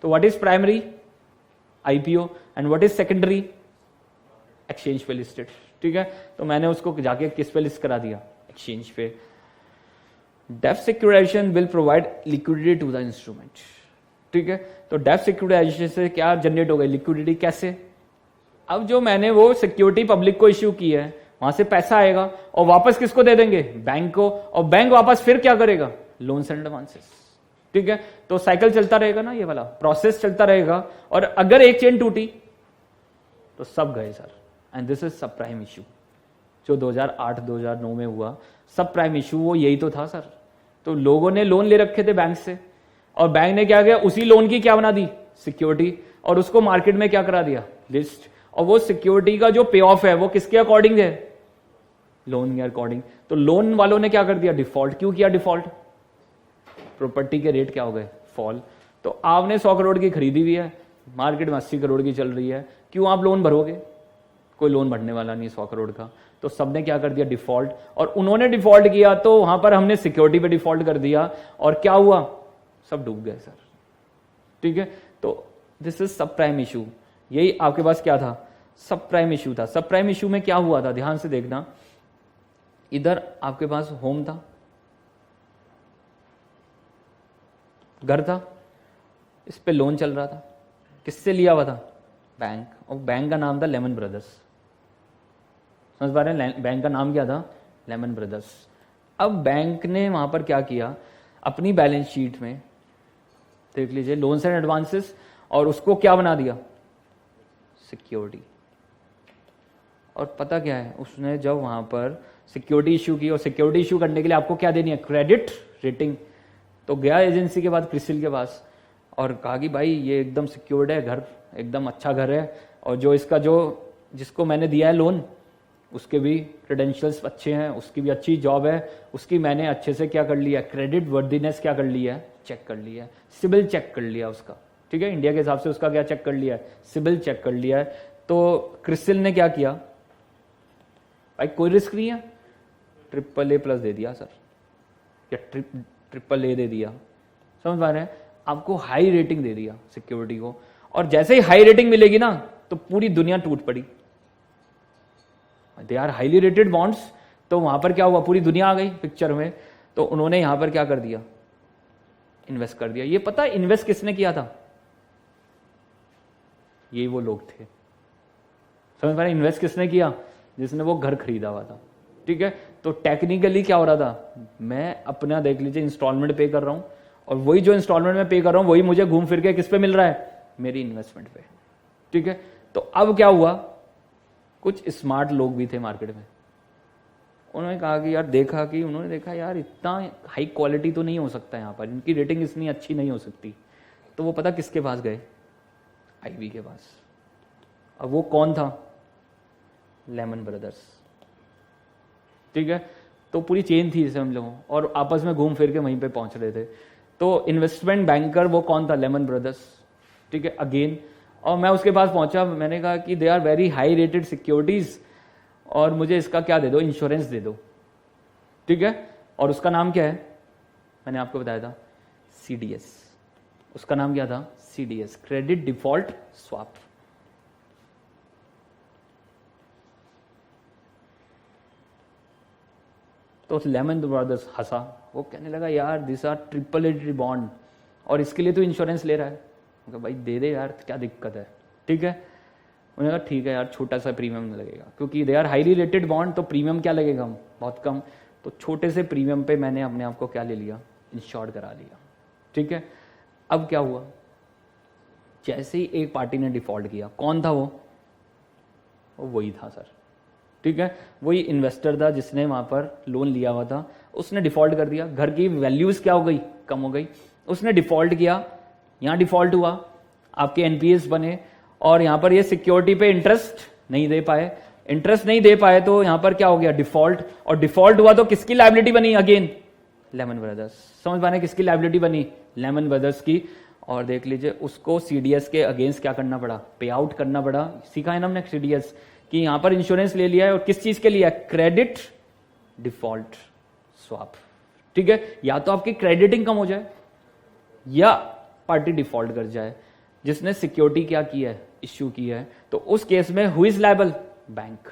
तो what is primary, IPO, and what is secondary, exchange पे लिस्टेड, ठीक है। तो मैंने उसको जाके किस पे लिस्ट करा दिया, एक्सचेंज पे। डेब्ट securitization will provide liquidity to the instrument, ठीक है। तो डेब्ट सिक्योराइजेशन से क्या जनरेट हो गई, लिक्विडिटी। कैसे, अब जो मैंने वो सिक्योरिटी पब्लिक को इश्यू की है, वहां से पैसा आएगा और वापस किसको दे देंगे? बैंक को, और बैंक वापस फिर क्या करेगा? Loans and advances. ठीक है, तो साइकिल चलता रहेगा ना, ये वाला प्रोसेस चलता रहेगा, और अगर एक चेन टूटी तो सब गए सर। एंड दिस इज सब प्राइम इशू जो 2008-2009 में हुआ। सब प्राइम इशू वो यही तो था सर। तो लोगों ने लोन ले रखे थे बैंक से, और बैंक ने क्या किया? उसी लोन की क्या बना दी? सिक्योरिटी, और उसको मार्केट में क्या करा दिया? लिस्ट। और वो सिक्योरिटी का जो पे ऑफ है वो किसके अकॉर्डिंग है? लोन के अकॉर्डिंग। तो लोन वालों ने क्या कर दिया? डिफॉल्ट। क्यों किया डिफॉल्ट? प्रॉपर्टी के रेट क्या हो गए? फॉल। तो आपने 100 करोड़ की खरीदी हुई है, मार्केट में 80 करोड़ की चल रही है, क्यों आप लोन भरोगे? कोई लोन भरने वाला नहीं 100 करोड़ का। तो सबने क्या कर दिया? डिफॉल्ट। और उन्होंने डिफॉल्ट किया तो वहां पर हमने सिक्योरिटी पे डिफॉल्ट कर दिया, और क्या हुआ? सब डूब गए सर। ठीक है, तो दिस इज सब प्राइम इशू। यही आपके पास क्या था? सब प्राइम इशू था। सब प्राइम इशू में क्या हुआ था? ध्यान से देखना, इधर आपके पास होम था, घर था, इस पे लोन चल रहा था। किससे लिया हुआ था? बैंक। और बैंक का नाम था लेमन ब्रदर्स। समझ पा रहे हैं? बैंक का नाम क्या था? Lehman Brothers. अब बैंक ने वहां पर क्या किया? अपनी बैलेंस शीट में देख लीजिए लोन्स एंड एडवांसेस, और उसको क्या बना दिया? सिक्योरिटी। और पता क्या है? उसने जब वहां पर सिक्योरिटी इशू की, और सिक्योरिटी इशू करने के लिए आपको क्या देनी है? Credit rating. तो गया एजेंसी के बाद क्रिसिल के पास और कहा कि भाई ये एकदम सिक्योर्ड है घर, एकदम अच्छा घर है, और जो इसका जो जिसको मैंने दिया है लोन उसके भी क्रेडेंशियल्स अच्छे हैं, उसकी भी अच्छी जॉब है, उसकी मैंने अच्छे से क्या कर लिया? क्रेडिट वर्दीनेस क्या कर लिया है? चेक कर लिया है, सिबिल चेक कर लिया उसका। ठीक है, इंडिया के हिसाब से उसका क्या चेक कर लिया है? सिबिल चेक कर लिया है। तो क्रिसिल ने क्या किया? भाई कोई रिस्क नहीं है, AAA+ दे दिया सर, या AAA दे दिया। समझ पा रहे हैं? आपको हाई रेटिंग दे दिया सिक्योरिटी को, और जैसे ही हाई रेटिंग मिलेगी ना तो पूरी दुनिया टूट पड़ी। They are highly rated bonds, तो वहां पर क्या हुआ? पूरी दुनिया आ गई पिक्चर में। तो उन्होंने यहां पर क्या कर दिया? इन्वेस्ट कर दिया। ये पता है इन्वेस्ट किसने किया था? ये वो लोग थे। समझ पा रहे? इन्वेस्ट किसने किया? जिसने वो घर खरीदा हुआ था। ठीक है, तो टेक्निकली क्या हो रहा था? मैं अपना देख लीजिए इंस्टॉलमेंट पे कर रहा हूं, और वही जो इंस्टॉलमेंट में पे कर रहा हूं वही मुझे घूम फिर के किस पे मिल रहा है? मेरी इन्वेस्टमेंट पे। ठीक है, तो अब क्या हुआ? कुछ स्मार्ट लोग भी थे मार्केट में, उन्होंने कहा कि यार उन्होंने देखा यार इतना हाई क्वालिटी तो नहीं हो सकता यहाँ पर, इनकी रेटिंग इतनी अच्छी नहीं हो सकती। तो वो पता किसके पास गए? आईबी के पास। अब वो कौन था? Lehman Brothers. ठीक है, तो पूरी चेन थी इसे हम लोगों, और आपस में घूम फिर के वहीं पे पहुंच रहे थे। तो इन्वेस्टमेंट बैंकर वो कौन था? Lehman Brothers. ठीक है, अगेन, और मैं उसके पास पहुंचा, मैंने कहा कि they are very high rated securities, और मुझे इसका क्या दे दो? इंश्योरेंस दे दो। ठीक है, और उसका नाम क्या है? मैंने आपको बताया था CDS। उसका नाम क्या था? CDS, credit default swap. तो लेमन ब्रदर्स हंसा, वो कहने लगा यार दिस आर AAA बॉन्ड, और इसके लिए तो इंश्योरेंस ले रहा है। भाई दे दे यार, क्या दिक्कत है? ठीक है, उन्होंने कहा ठीक है यार, छोटा सा प्रीमियम लगेगा, क्योंकि they are highly rated bond, तो प्रीमियम क्या लगेगा? बहुत कम। तो छोटे से प्रीमियम पे मैंने अपने आप को क्या ले लिया? इंश्योर्ड करा लिया। ठीक है, अब क्या हुआ? जैसे ही एक पार्टी ने डिफॉल्ट किया, कौन था वो? वही था सर। ठीक है, वही इन्वेस्टर था जिसने वहां पर लोन लिया हुआ था, उसने डिफॉल्ट कर दिया। घर की वैल्यूज क्या हो गई? कम हो गई। उसने डिफॉल्ट किया, यहां डिफॉल्ट हुआ, आपके NPAs बने, और यहां पर ये सिक्योरिटी पे इंटरेस्ट नहीं दे पाए। इंटरेस्ट नहीं दे पाए तो यहां पर क्या हो गया? डिफॉल्ट। और डिफॉल्ट हुआ तो किसकी लायबिलिटी बनी? Again Lehman Brothers. समझ पाने किसकी लायबिलिटी बनी? लेमन ब्रदर्स की। और देख लीजिए उसको CDS के अगेंस्ट क्या करना पड़ा? पे आउट करना पड़ा। सीखा है ना हमने CDS कि यहां पर इंश्योरेंस ले लिया है, और किस चीज के लिए? Credit default swap. ठीक है, या तो आपकी क्रेडिटिंग कम हो जाए, या पार्टी डिफॉल्ट कर जाए जिसने सिक्योरिटी क्या की है? इश्यू की है। तो उस केस में हु इज लायबल? बैंक।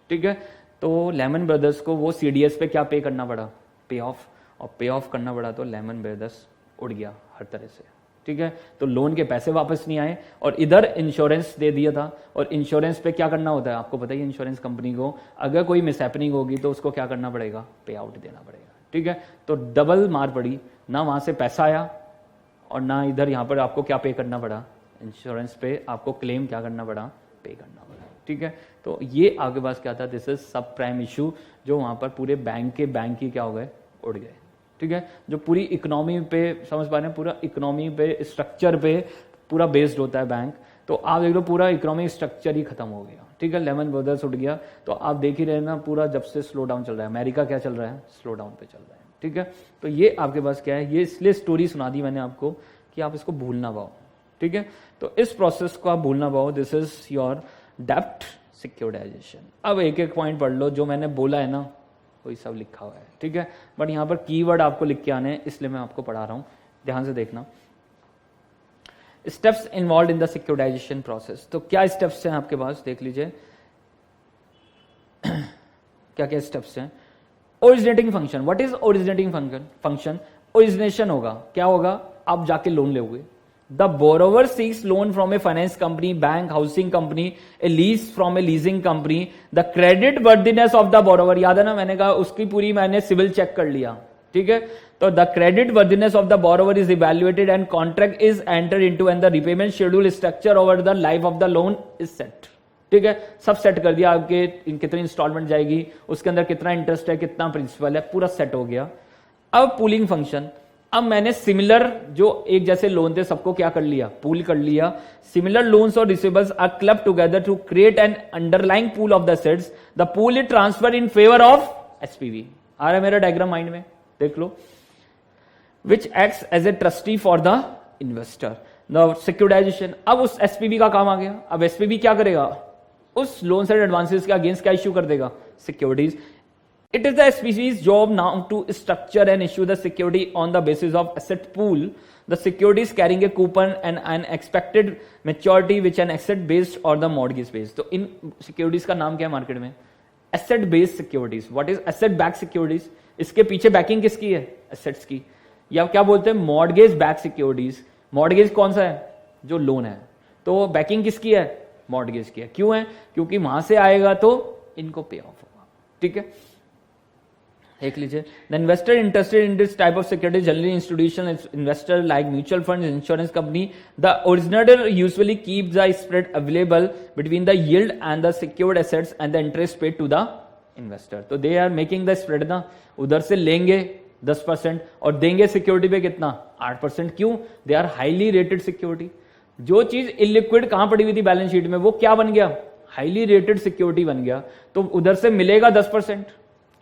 ठीक है, तो लेमन ब्रदर्स को वो CDS पे क्या पे करना पड़ा? पे ऑफ। और पे ऑफ करना पड़ा तो लेमन ब्रदर्स उड़ गया हर तरह से। ठीक है, तो लोन के पैसे वापस नहीं आए और इधर इंश्योरेंस दे दिया था, और इंश्योरेंस पे क्या करना होता है आपको पता ही है, इंश्योरेंस कंपनी को अगर कोई मिसहैपनिंग होगी तो उसको क्या करना पड़ेगा, पे आउट देना पड़ेगा, ठीक है। तो डबल मार पड़ी, ना वहां से पैसा आया और ना इधर यहाँ पर आपको क्या पे करना पड़ा, इंश्योरेंस पे आपको क्लेम क्या करना पड़ा, पे करना पड़ा, ठीक है। तो ये आपके पास क्या था, दिस इज सब प्राइम इशू, जो वहां पर पूरे बैंक ही क्या हो गए, उड़ गए, ठीक है। जो पूरी इकोनॉमी पे समझ पा रहे हैं, पूरा इकोनॉमी पे स्ट्रक्चर पे पूरा बेस्ड होता है बैंक, तो आप देख लो पूरा इकोनॉमिक स्ट्रक्चर ही खत्म हो गया, ठीक है। लेमन ब्रदर्स उठ गया, तो आप देख ही रहे ना पूरा जब से स्लो डाउन चल रहा है, अमेरिका क्या चल रहा है, स्लो डाउन पे चल रहा है, ठीक है। तो ये आपके पास क्या है, ये इसलिए स्टोरी सुना दी मैंने आपको कि आप इसको भूल ना पाओ, ठीक है। तो इस प्रोसेस को आप भूल ना पाओ, दिस इज योर डेप्ट सिक्योरिटाइजेशन। अब एक एक पॉइंट पढ़ लो, जो मैंने बोला है ना वही सब लिखा हुआ है, ठीक है। बट यहाँ पर कीवर्ड आपको लिख के आने हैं, इसलिए मैं आपको पढ़ा रहा हूं, ध्यान से देखना। Steps involved in the securitization process, तो क्या स्टेप्स हैं आपके पास, देख लीजिए क्या क्या स्टेप्स हैं। Originating function, what is originating function, origination होगा, क्या होगा, आप जाके लोन लोगे, the borrower seeks loan from a finance company, bank, housing company, a lease from a leasing company, the credit worthiness of the borrower, याद है ना मैंने कहा उसकी पूरी मैंने सिविल चेक कर लिया, ठीक है। तो the credit worthiness of the borrower is evaluated and contract is enter into and the repayment schedule structure over the life of the loan is set, ठीक है। सब सेट कर दिया, आपके कितनी इंस्टॉलमेंट जाएगी, उसके अंदर कितना इंटरेस्ट है, कितना प्रिंसिपल है, पूरा सेट हो गया। अब पूलिंग फंक्शन, अब मैंने सिमिलर जो एक जैसे लोन थे सबको क्या कर लिया, पूल कर लिया। सिमिलर लोन्स और receivables are club together to create an underlying pool of the assets, the pool is transfer in favour of SPV. आ रहा है मेरा डायग्राम माइंड में, देख लो, which acts as a trustee for the investor, the securitisation. अब उस एसपीवी का काम आ गया, अब एसपीवी क्या करेगा, उस लोन्स एंड एडवांसेस के अगेंस्ट क्या इश्यू कर देगा, securities. It is the SPV's job now to structure and issue the security on the basis of asset pool. The securities carrying a coupon and an expected maturity which an asset based or the mortgage based. तो इन securities का नाम क्या है मार्केट में, asset based securities. What is asset backed securities? इसके पीछे बैकिंग किसकी है, assets की, या क्या बोलते हैं mortgage backed securities. mortgage कौन सा है, जो लोन है, तो बैकिंग किसकी है, mortgage की है। क्यों है, क्योंकि वहां से आएगा तो इनको पे ऑफ होगा, ठीक है। देख लीजिए, the investor interested in this type of security generally institutional investor like mutual funds, insurance company, the originator usually keep the spread available between the yield and the secured assets and the interest paid to the investor. तो they are making the spread ना, उधर से लेंगे 10% और देंगे सिक्योरिटी पे कितना, 8%। क्यों, they are highly rated security. जो चीज इलिक्विड कहां पड़ी हुई थी बैलेंस शीट में, वो क्या बन गया, हाईली रेटेड सिक्योरिटी बन गया। तो उधर से मिलेगा 10%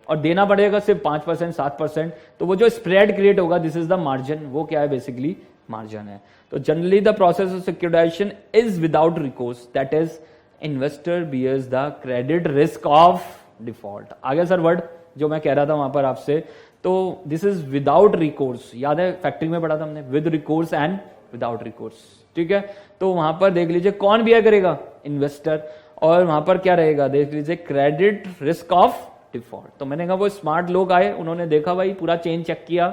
और देना पड़ेगा सिर्फ 5%, 7%। तो वो जो स्प्रेड क्रिएट होगा, दिस इज द मार्जिन, वो क्या है, बेसिकली मार्जिन है। तो generally the process of securitization is without recourse, that is investor bears the credit risk of default. आगे सर वर्ड जो मैं कह रहा था वहां पर आपसे, तो दिस इज विदाउट रिकोर्स, याद है फैक्ट्री में पढ़ा था हमने, with recourse and without recourse, ठीक है। तो वहां पर देख लीजिए कौन बियर करेगा, इन्वेस्टर, और वहां पर क्या रहेगा, देख लीजिए क्रेडिट रिस्क ऑफ डिफॉल्ट। तो मैंने कहा वो स्मार्ट लोग आए, उन्होंने देखा भाई पूरा चेन चेक किया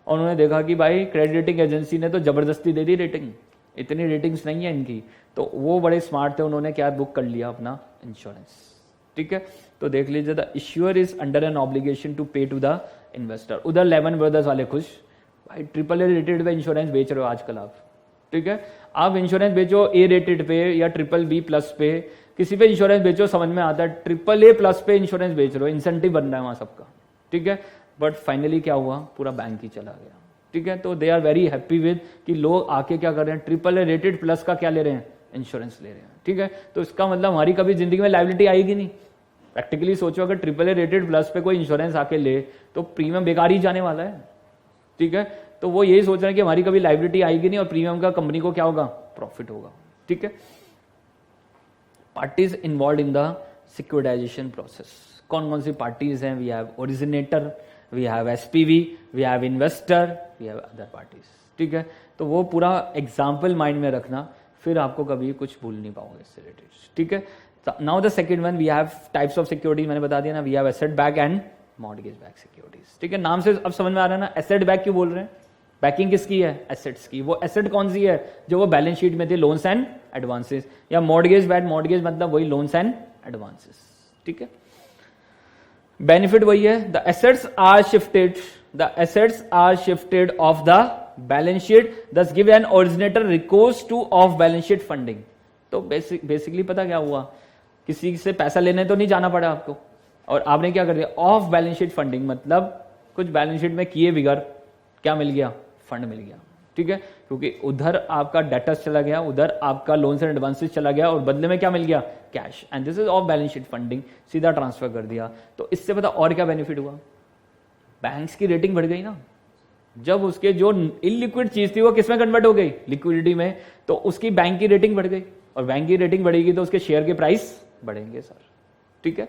और उन्होंने देखा कि भाई क्रेडिट रेटिंग एजेंसी ने तो जबरदस्ती दे दी रेटिंग, इतनी रेटिंग्स नहीं है इनकी, तो वो बड़े स्मार्ट थे, उन्होंने क्या बुक कर लिया अपना इंश्योरेंस, ठीक है। तो देख लीजिए, the issuer is under an obligation to pay to the investor. उधर लेमन ब्रदर्स वाले खुश, भाई AAA रेटेड पे इंश्योरेंस बेच रहे हो आजकल आप, ठीक है। आप इंश्योरेंस बेचो A रेटेड पे या BBB+ पे, किसी पे इंश्योरेंस बेचो समझ में आता है, AAA+ पे इंश्योरेंस बेच रहे हो, इंसेंटिव बन रहा है वहां सबका, ठीक है। बट फाइनली क्या हुआ, पूरा बैंक ही चला गया, ठीक है। तो they are very happy with कि लोग आके क्या कर रहे हैं, AAA रेटेड प्लस का क्या ले रहे हैं, इंश्योरेंस ले रहे हैं, ठीक है। तो इसका मतलब हमारी कभी जिंदगी में लायबिलिटी आएगी नहीं। प्रैक्टिकली सोचो, अगर AAA रेटेड प्लस पे कोई इंश्योरेंस आके ले तो प्रीमियम बेकार ही जाने वाला है, ठीक है। तो वो यही सोच रहे हैं कि हमारी कभी लायबिलिटी आएगी नहीं और प्रीमियम का कंपनी को क्या होगा, प्रॉफिट होगा, ठीक है। Parties involved in the securitization process, कौन कौन सी पार्टीज हैं, we have originator, we have SPV, we have investor, we have other parties, ठीक है। तो वो पूरा एग्जाम्पल माइंड में रखना, फिर आपको कभी कुछ भूल नहीं पाओगे इससे रिलेटेड, ठीक है। Now the second one, we have types of security, मैंने बता दिया ना, we have asset back and mortgage back securities, ठीक है। नाम से अब समझ में आ रहा है ना, एसेट बैक क्यों बोल रहे हैं, बैकिंग किसकी है? एसेट्स की। वो एसेट कौन सी है? जो वो बैलेंस शीट में थी, लोन्स एंड एडवांसेस, या मॉर्गेज बैड, मॉर्गेज मतलब वही लोन्स एंड एडवांसेस, ठीक है। बेनिफिट वही है, the assets are shifted off the balance sheet, thus give an originator recourse to off balance sheet funding. तो बेसिकली पता क्या हुआ, किसी से पैसा लेने तो नहीं जाना पड़ा आपको, और आपने क्या कर दिया? ऑफ बैलेंस शीट फंडिंग, मतलब कुछ बैलेंस शीट में किए बिगर क्या मिल गया? फंड मिल गया, ठीक है। क्योंकि उधर आपका डेटर्स चला गया, उधर आपका लोन्स एंड एडवांसेस चला गया, और बदले में क्या मिल गया? Cash. And this is off balance sheet funding, सीधा ट्रांसफर कर दिया। तो इससे पता और क्या बेनिफिट हुआ? बैंक्स की रेटिंग बढ़ गई ना। जब उसके जो इलिक्विड चीज थी वो किसमें कन्वर्ट हो गई? लिक्विडिटी में। तो उसकी बैंक की रेटिंग बढ़ गई, और बैंक की रेटिंग बढ़ेगी तो उसके शेयर के प्राइस बढ़ेंगे सर, ठीक है।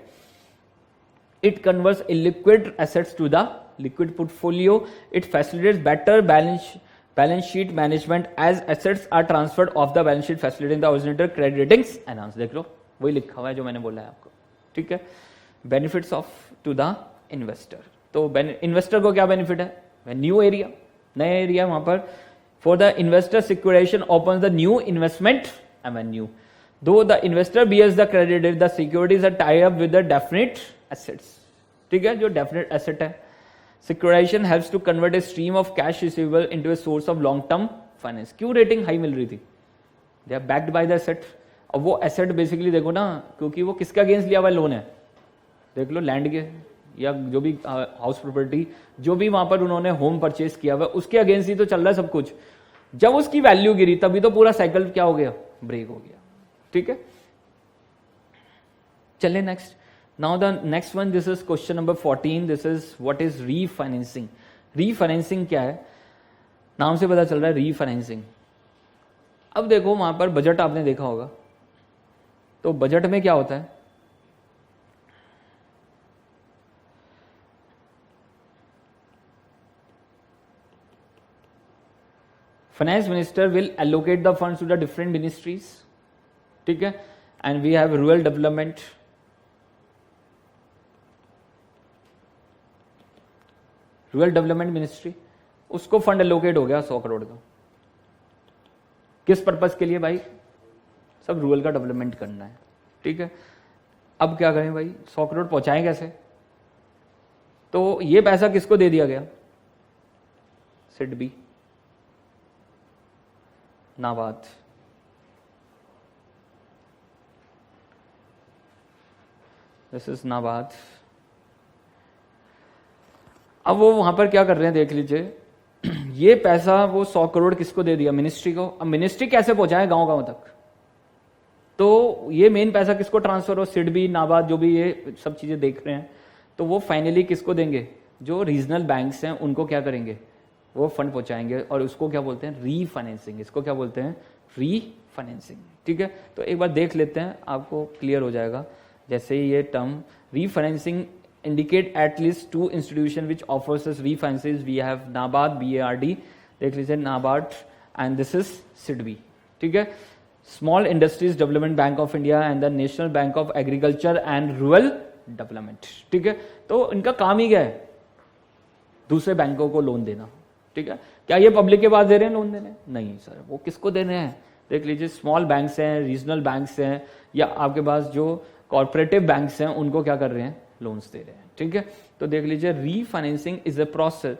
It converts illiquid assets to the liquid portfolio. It facilitates better balance sheet management as assets are transferred off the balance sheet, facilitating the originator credit ratings enhance. देख लो, वही लिखा हुआ है जो मैंने बोला है आपको, ठीक है। Benefits of to the investor. तो इन्वेस्टर को क्या बेनिफिट है? न्यू एरिया, नया एरिया वहां पर। For the investor, securitization opens the new investment avenue. Though the investor bears the credit, the securities are tied up with the definite assets, ठीक है, जो डेफिनेट एसेट है। Securitization helps to convert a stream of cash receivable into a source of long term finance. क्यों रेटिंग हाई मिल रही थी? They are backed by the asset. अब वो एसेट बेसिकली देखो ना, क्योंकि वो किसका अगेंस्ट लिया हुआ लोन है? देख लो, लैंड के या जो भी हाउस प्रॉपर्टी, जो भी वहां पर उन्होंने होम परचेज किया हुआ, उसके अगेंस्ट ही तो चल रहा है सब कुछ। जब उसकी वैल्यू गिरी तभी तो पूरा साइकिल क्या हो गया? ब्रेक हो गया, ठीक है। चलिए next. Now the next one, this is question number 14. This is what is refinancing. Refinancing क्या है? नाम से पता चल रहा है refinancing. अब देखो वहां पर बजट आपने देखा होगा, तो बजट में क्या होता है? Finance minister will allocate the funds to the different ministries, ठीक है, and we have rural development, rural development ministry, उसको फंड एलोकेट हो गया 100 करोड़ का। किस पर्पस के लिए भाई? सब रूरल का डेवलपमेंट करना है, ठीक है। अब क्या करें भाई? 100 करोड़ पहुंचाएं कैसे? तो ये पैसा किसको दे दिया गया? SIDBI, NABARD, this is NABARD. अब वो वहां पर क्या कर रहे हैं देख लीजिए। ये पैसा वो 100 करोड़ किसको दे दिया? मिनिस्ट्री को। अब मिनिस्ट्री कैसे पहुंचाए गांव गांव तक? तो ये मेन पैसा किसको ट्रांसफर हो? सिडबी, नाबार्ड, जो भी ये सब चीजें देख रहे हैं, तो वो फाइनली किसको देंगे? जो रीजनल बैंक्स हैं उनको क्या करेंगे? वो फंड पहुंचाएंगे, और उसको क्या बोलते हैं? रीफाइनेंसिंग। इसको क्या बोलते हैं? रीफाइनेंसिंग, ठीक है। तो एक बार देख लेते हैं, आपको क्लियर हो जाएगा। जैसे ये term refinancing indicate at least two institution which offers us refinances. We have NABARD, BARD, देख लीजिए NABARD, and this is SIDBI, ठीक है। Small Industries Development Bank of India and the National Bank of Agriculture and Rural Development, ठीक है। तो इनका काम ही क्या है? दूसरे बैंकों को लोन देना, ठीक है। क्या ये पब्लिक के पास दे रहे हैं लोन देने? नहीं सर, वो किसको दे रहे हैं? देख लीजिए, स्मॉल बैंक्स हैं, रीजनल बैंक्स हैं, या आपके पास जो कॉर्पोरेटिव बैंक्स हैं उनको क्या कर रहे हैं? लोन्स दे रहे हैं, ठीक है। तो देख लीजिए, refinancing is a process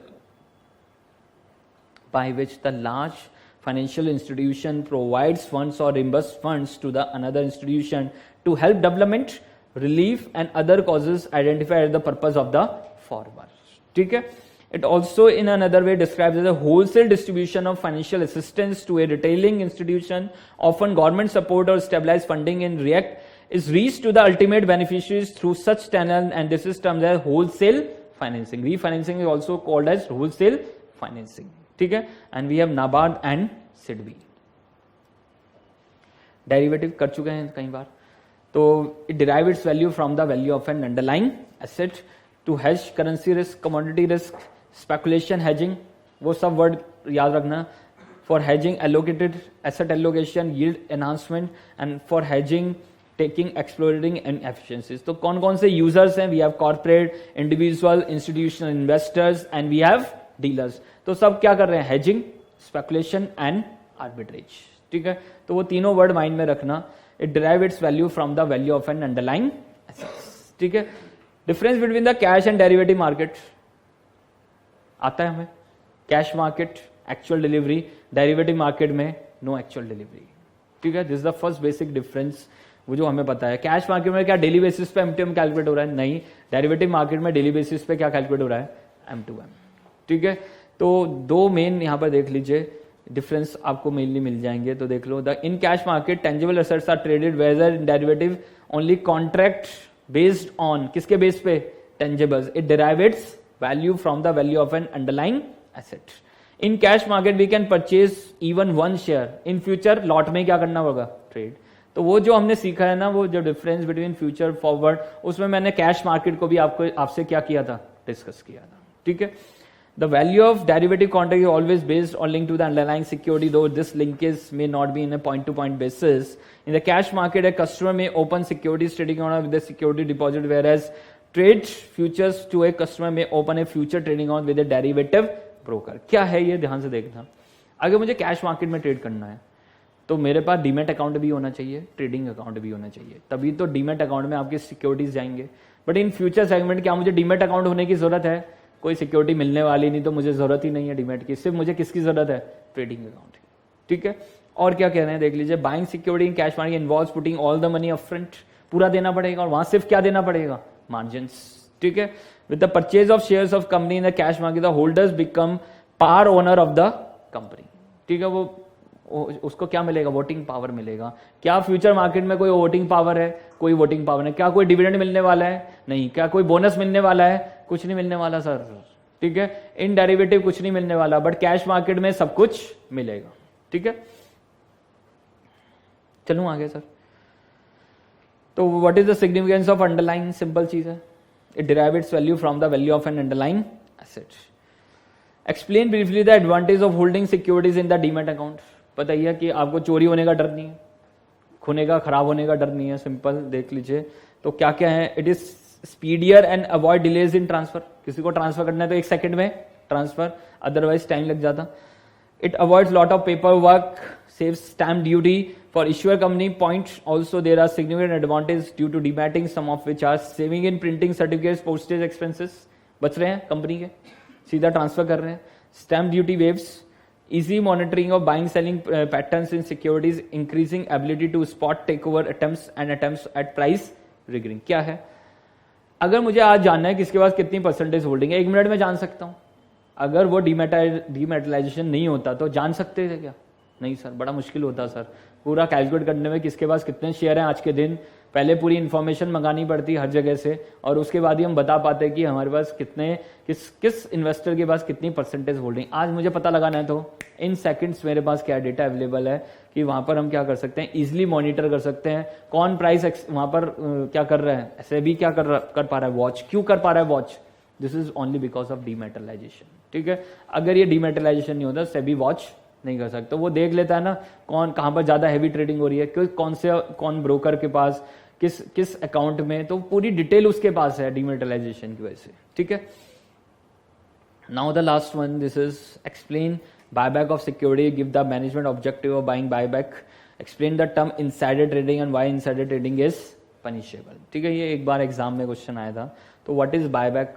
by which the large financial institution provides funds और reimburse funds to the another institution to help development, relief and other causes identified the purpose of the forward, ठीक है। It also in another way describes as a wholesale distribution of financial assistance to a retailing institution. Often government support or stabilized funding in REACT is reached to the ultimate beneficiaries through such channel, and this is termed as wholesale financing. Refinancing is also called as wholesale financing, ठीक है। And we have NABARD and SIDBI. Derivative कर चुके हैं कई बार। तो it derives its value from the value of an underlying asset to hedge currency risk, commodity risk, speculation hedging, वो सब वर्ड याद रखना। For hedging, allocated asset allocation, yield enhancement, and for hedging, taking, exploring and efficiencies. तो कौन कौन से users हैं? We have corporate, individual, institutional investors, and we have dealers. तो सब क्या कर रहे हैं, हेजिंग, स्पेकुलेशन एंड आर्बिट्रेज, ठीक है। तो वो तीनों वर्ड माइंड में रखना। It derive its value from the value of an underlying assets, ठीक है। Difference between the cash and derivative market आता है हमें, cash market actual delivery, derivative market में नो एक्चुअल डिलीवरी, ठीक है। This is the first basic difference वो जो हमें पता है। कैश मार्केट में क्या डेली बेसिस पे एमटीएम कैलकुलेट हो रहा है, नहीं। डेरिवेटिव मार्केट में डेली बेसिस पे क्या कैलकुलेट हो रहा है, M2M, ठीक है। तो दो मेन यहां पर देख लीजिए डिफरेंस आपको मेनली मिल जाएंगे। तो देख लो, the in cash market tangible assets are traded whether in derivative only contract based on किसके बेस पे, tangibles. It derive its value from the value of an underlying asset. In cash market we can purchase even one share, in future lot में क्या करना होगा, ट्रेड। तो वो जो हमने सीखा है ना, वो जो डिफरेंस बिटवीन फ्यूचर फॉरवर्ड, उसमें मैंने कैश मार्केट को भी आपसे क्या किया था, डिस्कस किया था, ठीक है। The value of derivative contract is always based or linked to the underlying security, though this linkage may not be in a point-to-point basis. In the cash market, a customer may open securities trading account with a security deposit, whereas trade futures to a customer may open a future trading account with a derivative broker. क्या है ये, ध्यान से देखना। अगर मुझे कैश मार्केट में ट्रेड करना है तो मेरे पास डीमेट अकाउंट भी होना चाहिए, ट्रेडिंग अकाउंट भी होना चाहिए, तभी तो डीमेट अकाउंट में आपकी सिक्योरिटीज जाएंगे। बट इन फ्यूचर सेगमेंट क्या मुझे डीमेट अकाउंट होने की जरूरत है, कोई सिक्योरिटी मिलने वाली नहीं, तो मुझे जरूरत ही नहीं है डीमेट की, सिर्फ मुझे किसकी जरूरत है, ट्रेडिंग अकाउंट की, ठीक है। और क्या कह रहे हैं देख लीजिए, buying security in cash market involves putting all the money upfront, पूरा देना पड़ेगा, और वहां सिर्फ क्या देना पड़ेगा, मार्जिन्स, ठीक है। With the purchase of shares of company in the cash market the holders become par owner of the company, ठीक है। वो उसको क्या मिलेगा, वोटिंग पावर मिलेगा। क्या फ्यूचर मार्केट में कोई वोटिंग पावर है, कोई वोटिंग पावर नहीं। क्या कोई डिविडेंड मिलने वाला है, नहीं। क्या कोई बोनस मिलने वाला है, कुछ नहीं मिलने वाला सर, ठीक है। इन डेरिवेटिव कुछ नहीं मिलने वाला, बट कैश मार्केट में सब कुछ मिलेगा, ठीक है। चलूं आगे सर। तो what is the significance of underlying, simple चीज है, it derive its value from the value of an underlying asset. Explain briefly the advantage of holding securities in the demat account. बताइए कि आपको चोरी होने का डर नहीं है, खोने का, खराब होने का डर नहीं है, सिंपल देख लीजिए। तो क्या क्या है, it is speedier and avoid delays in transfer, किसी को ट्रांसफर करना है तो 1 सेकंड में ट्रांसफर, अदरवाइज टाइम लग जाता। It avoids lot of paper work, save stamp duty for issuer company point. Also there are significant advantage due to demating, some of which are saving in printing certificates, postage expenses बच रहे हैं कंपनी के, सीधा ट्रांसफर कर रहे हैं। Stamp duty waves, easy monitoring of buying selling patterns in securities, increasing ability to spot takeover attempts and attempts at price rigging। क्या है, अगर मुझे आज जानना है किसके पास कितनी परसेंटेज होल्डिंग है, 1 मिनट में जान सकता हूं। अगर वो डीमेटलाइजेशन नहीं होता तो जान सकते थे क्या, नहीं सर, बड़ा मुश्किल होता सर, पूरा कैलकुलेट करने में किसके पास कितने शेयर हैं आज के दिन, पहले पूरी इन्फॉर्मेशन मंगानी पड़ती हर जगह से, और उसके बाद ही हम बता पाते कि हमारे पास कितने, किस इन्वेस्टर के पास कितनी परसेंटेज होल्डिंग। आज मुझे पता लगाना है तो इन सेकंड्स मेरे पास क्या डेटा अवेलेबल है कि वहां पर हम क्या कर सकते हैं, इजिली मॉनिटर कर सकते हैं कौन प्राइस वहां पर क्या कर रहा है, ऐसे भी क्या कर पा रहा है, वॉच क्यों कर पा रहा है watch, this is only because of dematerialisation, ठीक है। अगर ये डीमेटलाइजेशन नहीं होता, सेबी वॉच नहीं कर सकता। वो देख लेता है ना कौन कहां पर ज्यादा हैवी ट्रेडिंग हो रही है, कौन ब्रोकर के पास किस अकाउंट में, तो पूरी डिटेल उसके पास है डीमेटलाइजेशन की वजह से, ठीक है। Now the last one, this is explain buyback of security, give the management objective of buying buyback, explain the term insider trading and why insider trading is punishable, ठीक है। ये एक बार एग्जाम में क्वेश्चन आया था। तो व्हाट इज बायबैक,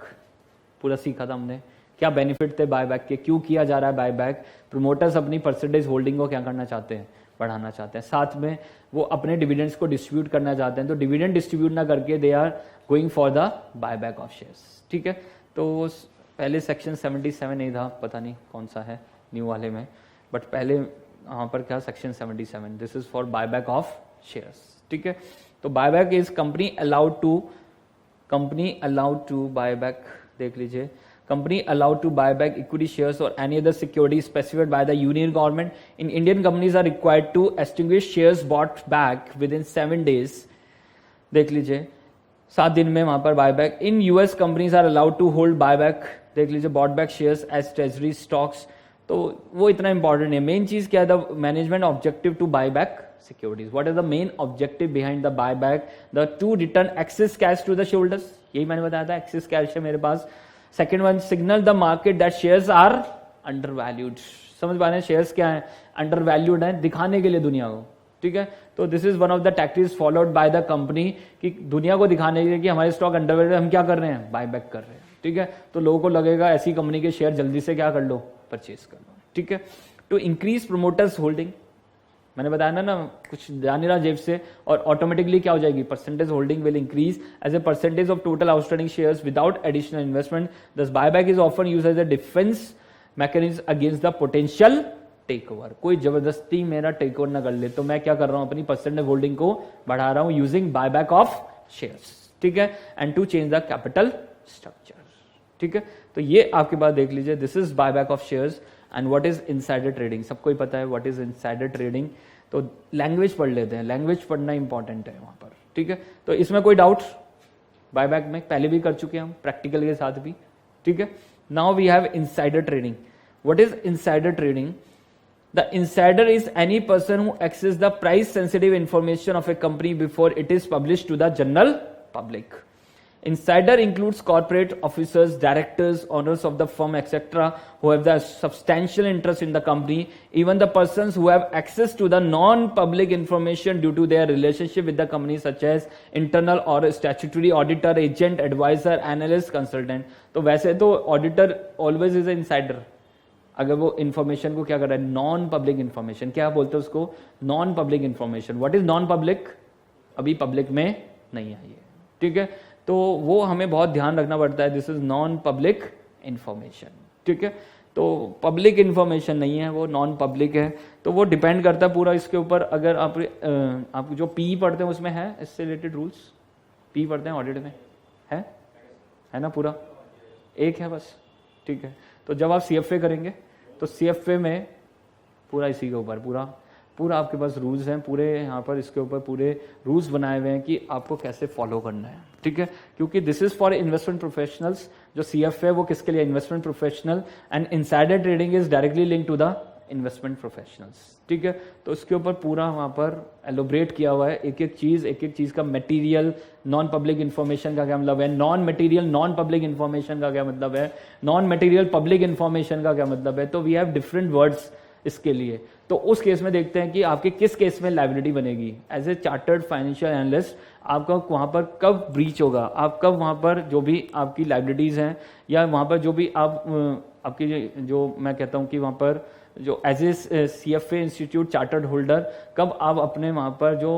पूरा सीखा था हमने, क्या बेनिफिट थे बायबैक के, क्यों किया जा रहा है बायबैक। प्रमोटर्स अपनी परसेंटेज होल्डिंग को क्या करना चाहते हैं, बढ़ाना चाहते हैं, साथ में वो अपने डिविडेंड्स को डिस्ट्रीब्यूट करना चाहते हैं, तो डिविडेंड डिस्ट्रीब्यूट ना करके they are going for the buyback of shares, ठीक है। तो पहले सेक्शन 77 नहीं था, पता नहीं कौन सा है न्यू वाले में, बट पहले वहां पर क्या section 77, this is for buyback of shares, ठीक है। तो buyback is company allowed to buyback, देख लीजिए, company allowed to buy back equity shares or any other security specified by the union government. In Indian companies are required to extinguish shares bought back within 7 days. देख लीजिए 7 दिन में वहां पर buyback. In US companies are allowed to hold buyback, देख लीजिए, bought back shares as treasury stocks. तो वो इतना इंपॉर्टेंट है। मेन चीज क्या है, the management objective to buy back securities. What is the main objective behind the buy back, the to return excess cash to the shareholders. यही मैंने बताया था, एक्सेस कैश है मेरे पास, second one, signal the market that shares are under valued. समझ पा रहे हैं शेयर्स क्या है, अंडर वैल्यूड है, दिखाने के लिए दुनिया को, ठीक है। तो this is one of the tactics followed by the company कि दुनिया को दिखाने के लिए कि हमारे स्टॉक अंडर वैल्यूड, हम क्या कर रहे हैं, बाय बैक कर रहे हैं, ठीक है। तो लोगों को लगेगा ऐसी कंपनी के शेयर जल्दी से क्या कर लो, परचेज कर लो, ठीक है। टू इंक्रीज प्रोमोटर्स होल्डिंग, मैंने बताया ना कुछ जान नहीं रहा जेब से, और ऑटोमेटिकली क्या हो जाएगी, percentage holding will increase as a percentage of total outstanding shares without additional investment. Thus buyback is often use as a defence mechanism against the potential take over. कोई जबरदस्ती मेरा टेक ओवर ना कर ले तो मैं क्या कर रहा हूं, अपनी परसेंटेज होल्डिंग को बढ़ा रहा हूं यूजिंग बायबैक ऑफ शेयर्स, ठीक है। And to change the capital structure, ठीक है। तो ये आपके पास देख लीजिए, this is buyback of shares and what is insider trading, सबको ही पता है व्हाट इज इनसाइडर ट्रेडिंग। तो लैंग्वेज पढ़ लेते हैं, लैंग्वेज पढ़ना इंपॉर्टेंट है वहां पर, ठीक है। तो इसमें कोई डाउट, बायबैक में पहले भी कर चुके हैं हम प्रैक्टिकल के साथ भी, ठीक है। Now we have insider trading. What is insider trading? The insider is any person who accesses the price sensitive information of a company before it is published to the general public. Insider includes corporate officers, directors, owners of the firm, etc., who have the substantial interest in the company. Even the persons who have access to the non-public information due to their relationship with the company, such as internal or statutory auditor, agent, advisor, analyst, consultant. तो वैसे तो auditor always is an insider. अगर वो इंफॉर्मेशन को क्या कर रहा है, नॉन पब्लिक इंफॉर्मेशन, क्या बोलते हैं उसको, non public information. What is non public, अभी पब्लिक में नहीं आई है, ठीक है। तो वो हमें बहुत ध्यान रखना पड़ता है, this is non public information, ठीक है। तो पब्लिक इंफॉर्मेशन नहीं है, वो नॉन पब्लिक है। तो वो डिपेंड करता है पूरा इसके ऊपर। अगर आप जो पी पढ़ते हैं उसमें है इससे रिलेटेड रूल्स, पी पढ़ते हैं ऑडिट में है ना, पूरा एक है बस, ठीक है। तो जब आप सीएफए करेंगे तो सीएफए में पूरा इसी के ऊपर पूरा आपके पास रूल्स हैं, पूरे यहाँ पर इसके ऊपर पूरे रूल्स बनाए हुए हैं कि आपको कैसे फॉलो करना है, ठीक है। क्योंकि this is for investment professionals, जो सीएफए वो किसके लिए, investment professional, and insider trading is directly link to the investment professionals, ठीक है। तो इसके ऊपर पूरा वहां पर एलोब्रेट किया हुआ है, एक एक चीज का मटेरियल नॉन पब्लिक इंफॉर्मेशन का क्या मतलब है, non material non public information का क्या मतलब है, नॉन मटेरियल पब्लिक इंफॉर्मेशन का क्या मतलब है। तो वी हैव डिफरेंट वर्ड्स इसके लिए। तो उस केस में देखते हैं कि आपके किस केस में लायबिलिटी बनेगी। As a chartered financial analyst आपका वहां पर कब ब्रीच होगा, आप कब वहां पर जो भी आपकी लायबिलिटीज हैं या वहां पर जो भी आपकी जो मैं कहता हूं कि वहां पर जो as a CFA institute chartered holder कब आप अपने वहां पर जो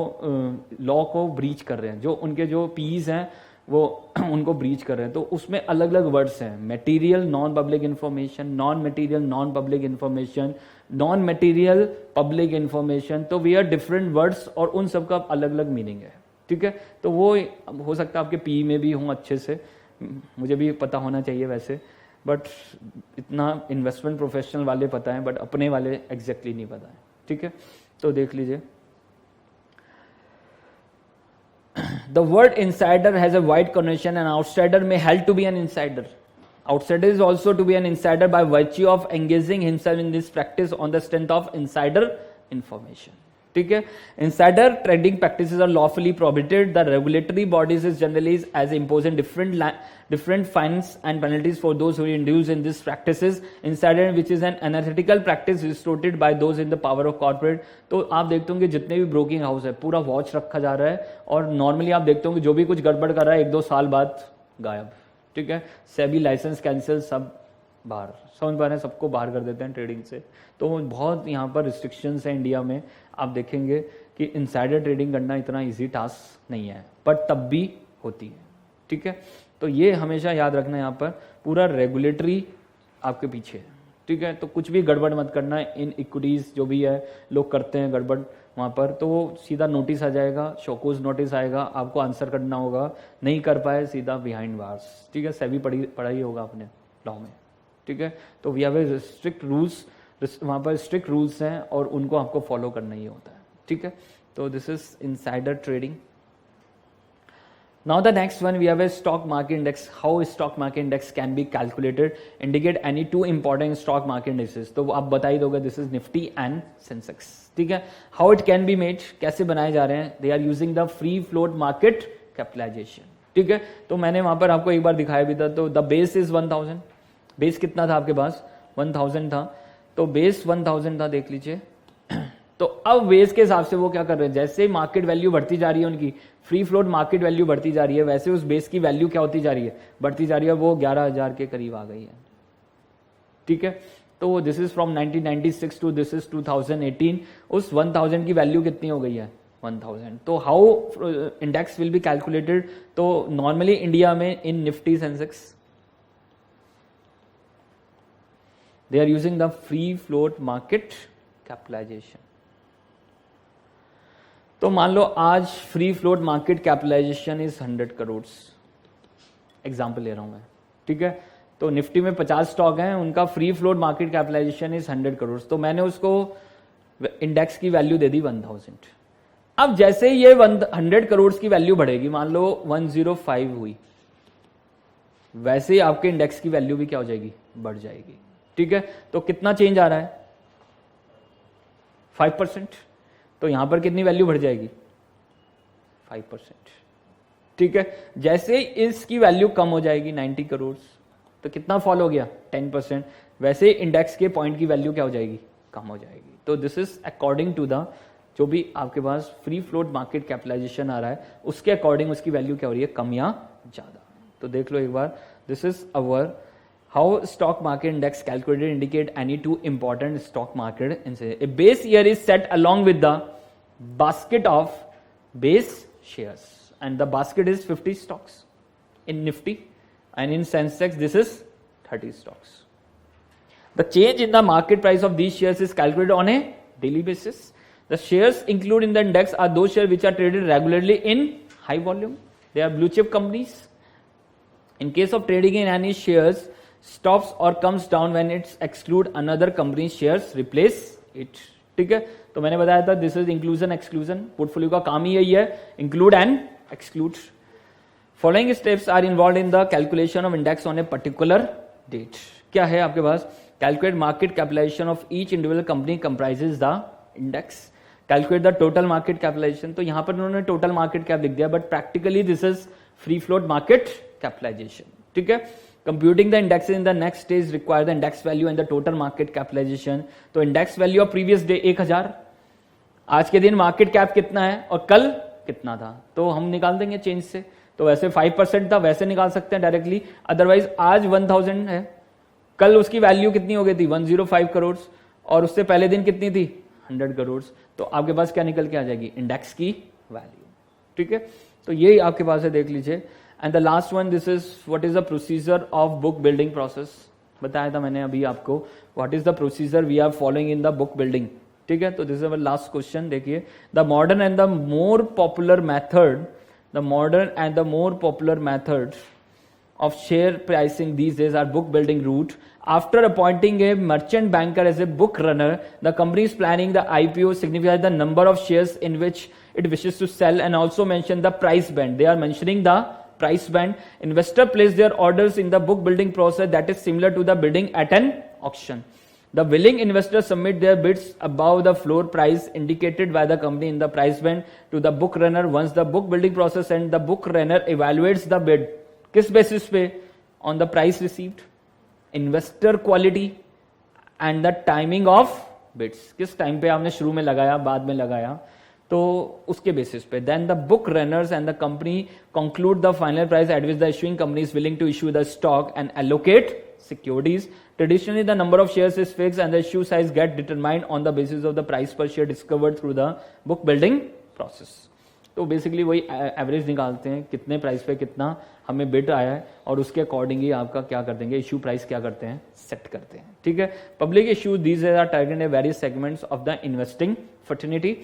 लॉ को ब्रीच कर रहे हैं, जो उनके जो पीज हैं वो उनको ब्रीच कर रहे हैं। तो उसमें अलग अलग वर्ड्स हैं, material non public information, non material non public information, non material public information. तो वी आर डिफरेंट वर्ड्स और उन सब का अलग अलग मीनिंग है, ठीक है। तो वो हो सकता है आपके पी में भी हों अच्छे से, मुझे भी पता होना चाहिए वैसे, बट इतना इन्वेस्टमेंट प्रोफेशनल वाले पता है, बट अपने वाले एग्जैक्टली नहीं पता है, ठीक है। तो देख लीजिए, the word insider has a wide connotation and outsider may held to be an insider. Outsider is also to be an insider by virtue of engaging himself in this practice on the strength of insider information. ठीक है। Insider trading practices are lawfully prohibited. The regulatory bodies is generally as imposing different fines and penalties for those who indulge in these practices. Insider, which is an unethical practice distorted by those in the power of corporate. तो आप देखते होंगे जितने भी ब्रोकिंग हाउस है पूरा वॉच रखा जा रहा है, और नॉर्मली आप देखते होंगे जो भी कुछ गड़बड़ कर रहा है 1-2 साल बाद गायब, ठीक है। सेबी लाइसेंस कैंसिल, सब बाहर, समझ पा रहे हैं, सबको बाहर कर देते हैं ट्रेडिंग से। तो बहुत यहाँ पर रिस्ट्रिक्शंस है इंडिया में। आप देखेंगे कि इनसाइडर ट्रेडिंग करना इतना इजी टास्क नहीं है, पर तब भी होती है, ठीक है। तो ये हमेशा याद रखना, यहाँ पर पूरा रेगुलेटरी आपके पीछे है, ठीक है। तो कुछ भी गड़बड़ मत करना, इन इक्विटीज जो भी है लोग करते हैं गड़बड़ वहाँ पर, तो वो सीधा नोटिस आ जाएगा, शोकोज नोटिस आएगा, आपको आंसर करना होगा, नहीं कर पाए सीधा बिहाइंड बार्स, ठीक है। सेबी पढ़ाई होगा अपने लॉ में, ठीक है। तो we have a strict rules, वहाँ पर स्ट्रिक्ट रूल्स हैं और उनको आपको फॉलो करना ही होता है, ठीक है। तो this is insider trading. Now the next one we have a stock market index. How stock market index can be calculated? Indicate any two important stock market indices. तो आप बता ही दोगे, this is Nifty and Sensex, ठीक है। How it can be made? कैसे बनाए जा रहे हैं? They are using the free float market capitalization, ठीक है, तो मैंने वहां पर आपको एक बार दिखाया भी था। तो द बेस इज 1000, बेस कितना था आपके पास 1000 था, तो बेस 1000 था, देख लीजिए। तो अब बेस के हिसाब से वो क्या कर रहे हैं, जैसे मार्केट वैल्यू बढ़ती जा रही है उनकी, फ्री फ्लोट मार्केट वैल्यू बढ़ती जा रही है, वैसे उस बेस की वैल्यू क्या होती जा रही है, बढ़ती जा रही है, वो 11,000 के करीब आ गई है। ठीक है, तो this is from 1996 to this is 2018, उस 1000 की वैल्यू कितनी हो गई है 1000। तो how index will be calculated, तो नॉर्मली इंडिया में in Nifty Sensex they are using the free float market capitalisation. तो मान लो आज free float market capitalisation is 100 crore, example ले रहा हूं मैं, ठीक है। तो निफ्टी में 50 स्टॉक हैं, उनका free float market capitalisation is 100 crore, तो मैंने उसको इंडेक्स की वैल्यू दे दी 1000। अब जैसे ये 100 करोड़ की वैल्यू बढ़ेगी, मान लो 105 हुई, वैसे ही आपके इंडेक्स की वैल्यू भी क्या हो जाएगी, बढ़ जाएगी। ठीक है, तो कितना चेंज आ रहा है 5%, तो यहां पर कितनी वैल्यू बढ़ जाएगी 5%। ठीक है, जैसे इसकी वैल्यू कम हो जाएगी 90 करोड़, तो कितना फॉल हो गया 10%, वैसे इंडेक्स के पॉइंट की वैल्यू क्या हो जाएगी, कम हो जाएगी। तो this is according to the जो भी आपके पास फ्री फ्लोट मार्केट कैपिटलाइजेशन आ रहा है, उसके अकॉर्डिंग उसकी वैल्यू क्या हो रही है, कम या ज्यादा। तो देख लो एक बार, this is our how stock market index calculated indicate any two important stock market इनसे। A base year is set along with the basket of base shares and the basket is 50 stocks in Nifty and in Sensex this is 30 stocks. The change in the market price of these shares is calculated on a daily basis. The shares included in the index are those shares which are traded regularly in high volume. They are blue chip companies. In case of trading in any shares stops or comes down when it's exclude another company's shares replace it. ठीक है, तो मैंने बताया था this is inclusion exclusion, portfolio का काम ही यही है, include and exclude. Following steps are involved in the calculation of index on a particular date. क्या है आपके पास, calculate market capitalization of each individual company comprises the index. Calculate the total market capitalization. तो यहां पर उन्होंने total market cap लिख दिया, but practically this is free float market capitalization. ठीक है, computing the indexes in the next stage require the index value and the total market capitalization. तो index value of previous day 1000, आज के दिन market cap कितना है और कल कितना था, तो हम निकाल देंगे चेंज से। तो वैसे 5% था, वैसे निकाल सकते हैं डायरेक्टली, अदरवाइज आज 1000 है, कल उसकी वैल्यू कितनी हो गई थी 105 करोड़, और उससे पहले दिन कितनी थी 100 करोड़, तो आपके पास क्या निकल के आ जाएगी, इंडेक्स की वैल्यू। ठीक है, तो यही आपके पास है, देख लीजिए। And the last one, this is what is the procedure of book building process, बताया था मैंने अभी आपको, what is the procedure we are following in the book building. ठीक है, तो this is our last question, देखिए। The modern and the more popular method, the modern and the more popular method of share pricing these days are book building route. After appointing a merchant banker as a book runner, the company is planning the IPO, signifies the number of shares in which it wishes to sell, and also mention the price band. They are mentioning the price band. Investor place their orders in the book building process that is similar to the bidding at an auction. The willing investors submit their bids above the floor price indicated by the company in the price band to the book runner. Once the book building process and the book runner evaluates the bid, किस basis पे, on the price received, investor quality and the timing of bids, किस टाइम पे आपने शुरू में लगाया बाद में लगाया, तो उसके बेसिस पे then the book runners and the company conclude the final price at which the issuing company is willing to issue the stock and allocate securities. Traditionally, the number of shares is fixed and the issue size get determined on the basis of the price per share discovered through the book building process. तो बेसिकली वही एवरेज निकालते हैं, कितने प्राइस पे कितना हमें बिड आया है, और उसके अकॉर्डिंग ही आपका क्या कर देंगे, इशू प्राइस क्या करते हैं, सेट करते हैं। ठीक है, public issue these are targeted in various segments of the investing fraternity.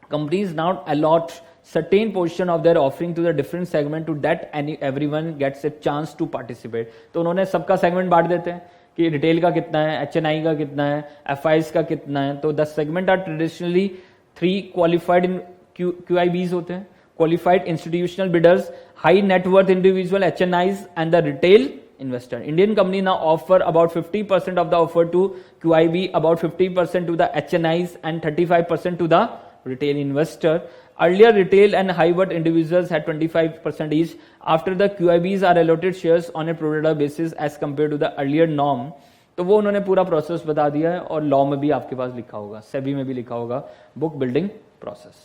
Companies now allot certain portion of their offering to the different segment to that everyone gets a chance to participate. तो उन्होंने सबका सेगमेंट बांट देते हैं कि रिटेल का कितना है, HNI का कितना है, FIs का कितना है। तो the segment are traditionally 3 qualified in QIBs होते हैं, qualified institutional bidders, high net worth individual HNIs and the retail investor. Indian company now offer about 50% of the offer to QIB, about 50% to the HNIs and 35% to the retail investor. Earlier, retail and high worth individuals had 25% each. After the QIBs are allotted shares on a pro rata basis as compared to the earlier norm. तो वो उन्होंने पूरा प्रोसेस बता दिया है और लॉ में भी आपके पास लिखा होगा, सेबी में भी लिखा होगा, बुक बिल्डिंग प्रोसेस.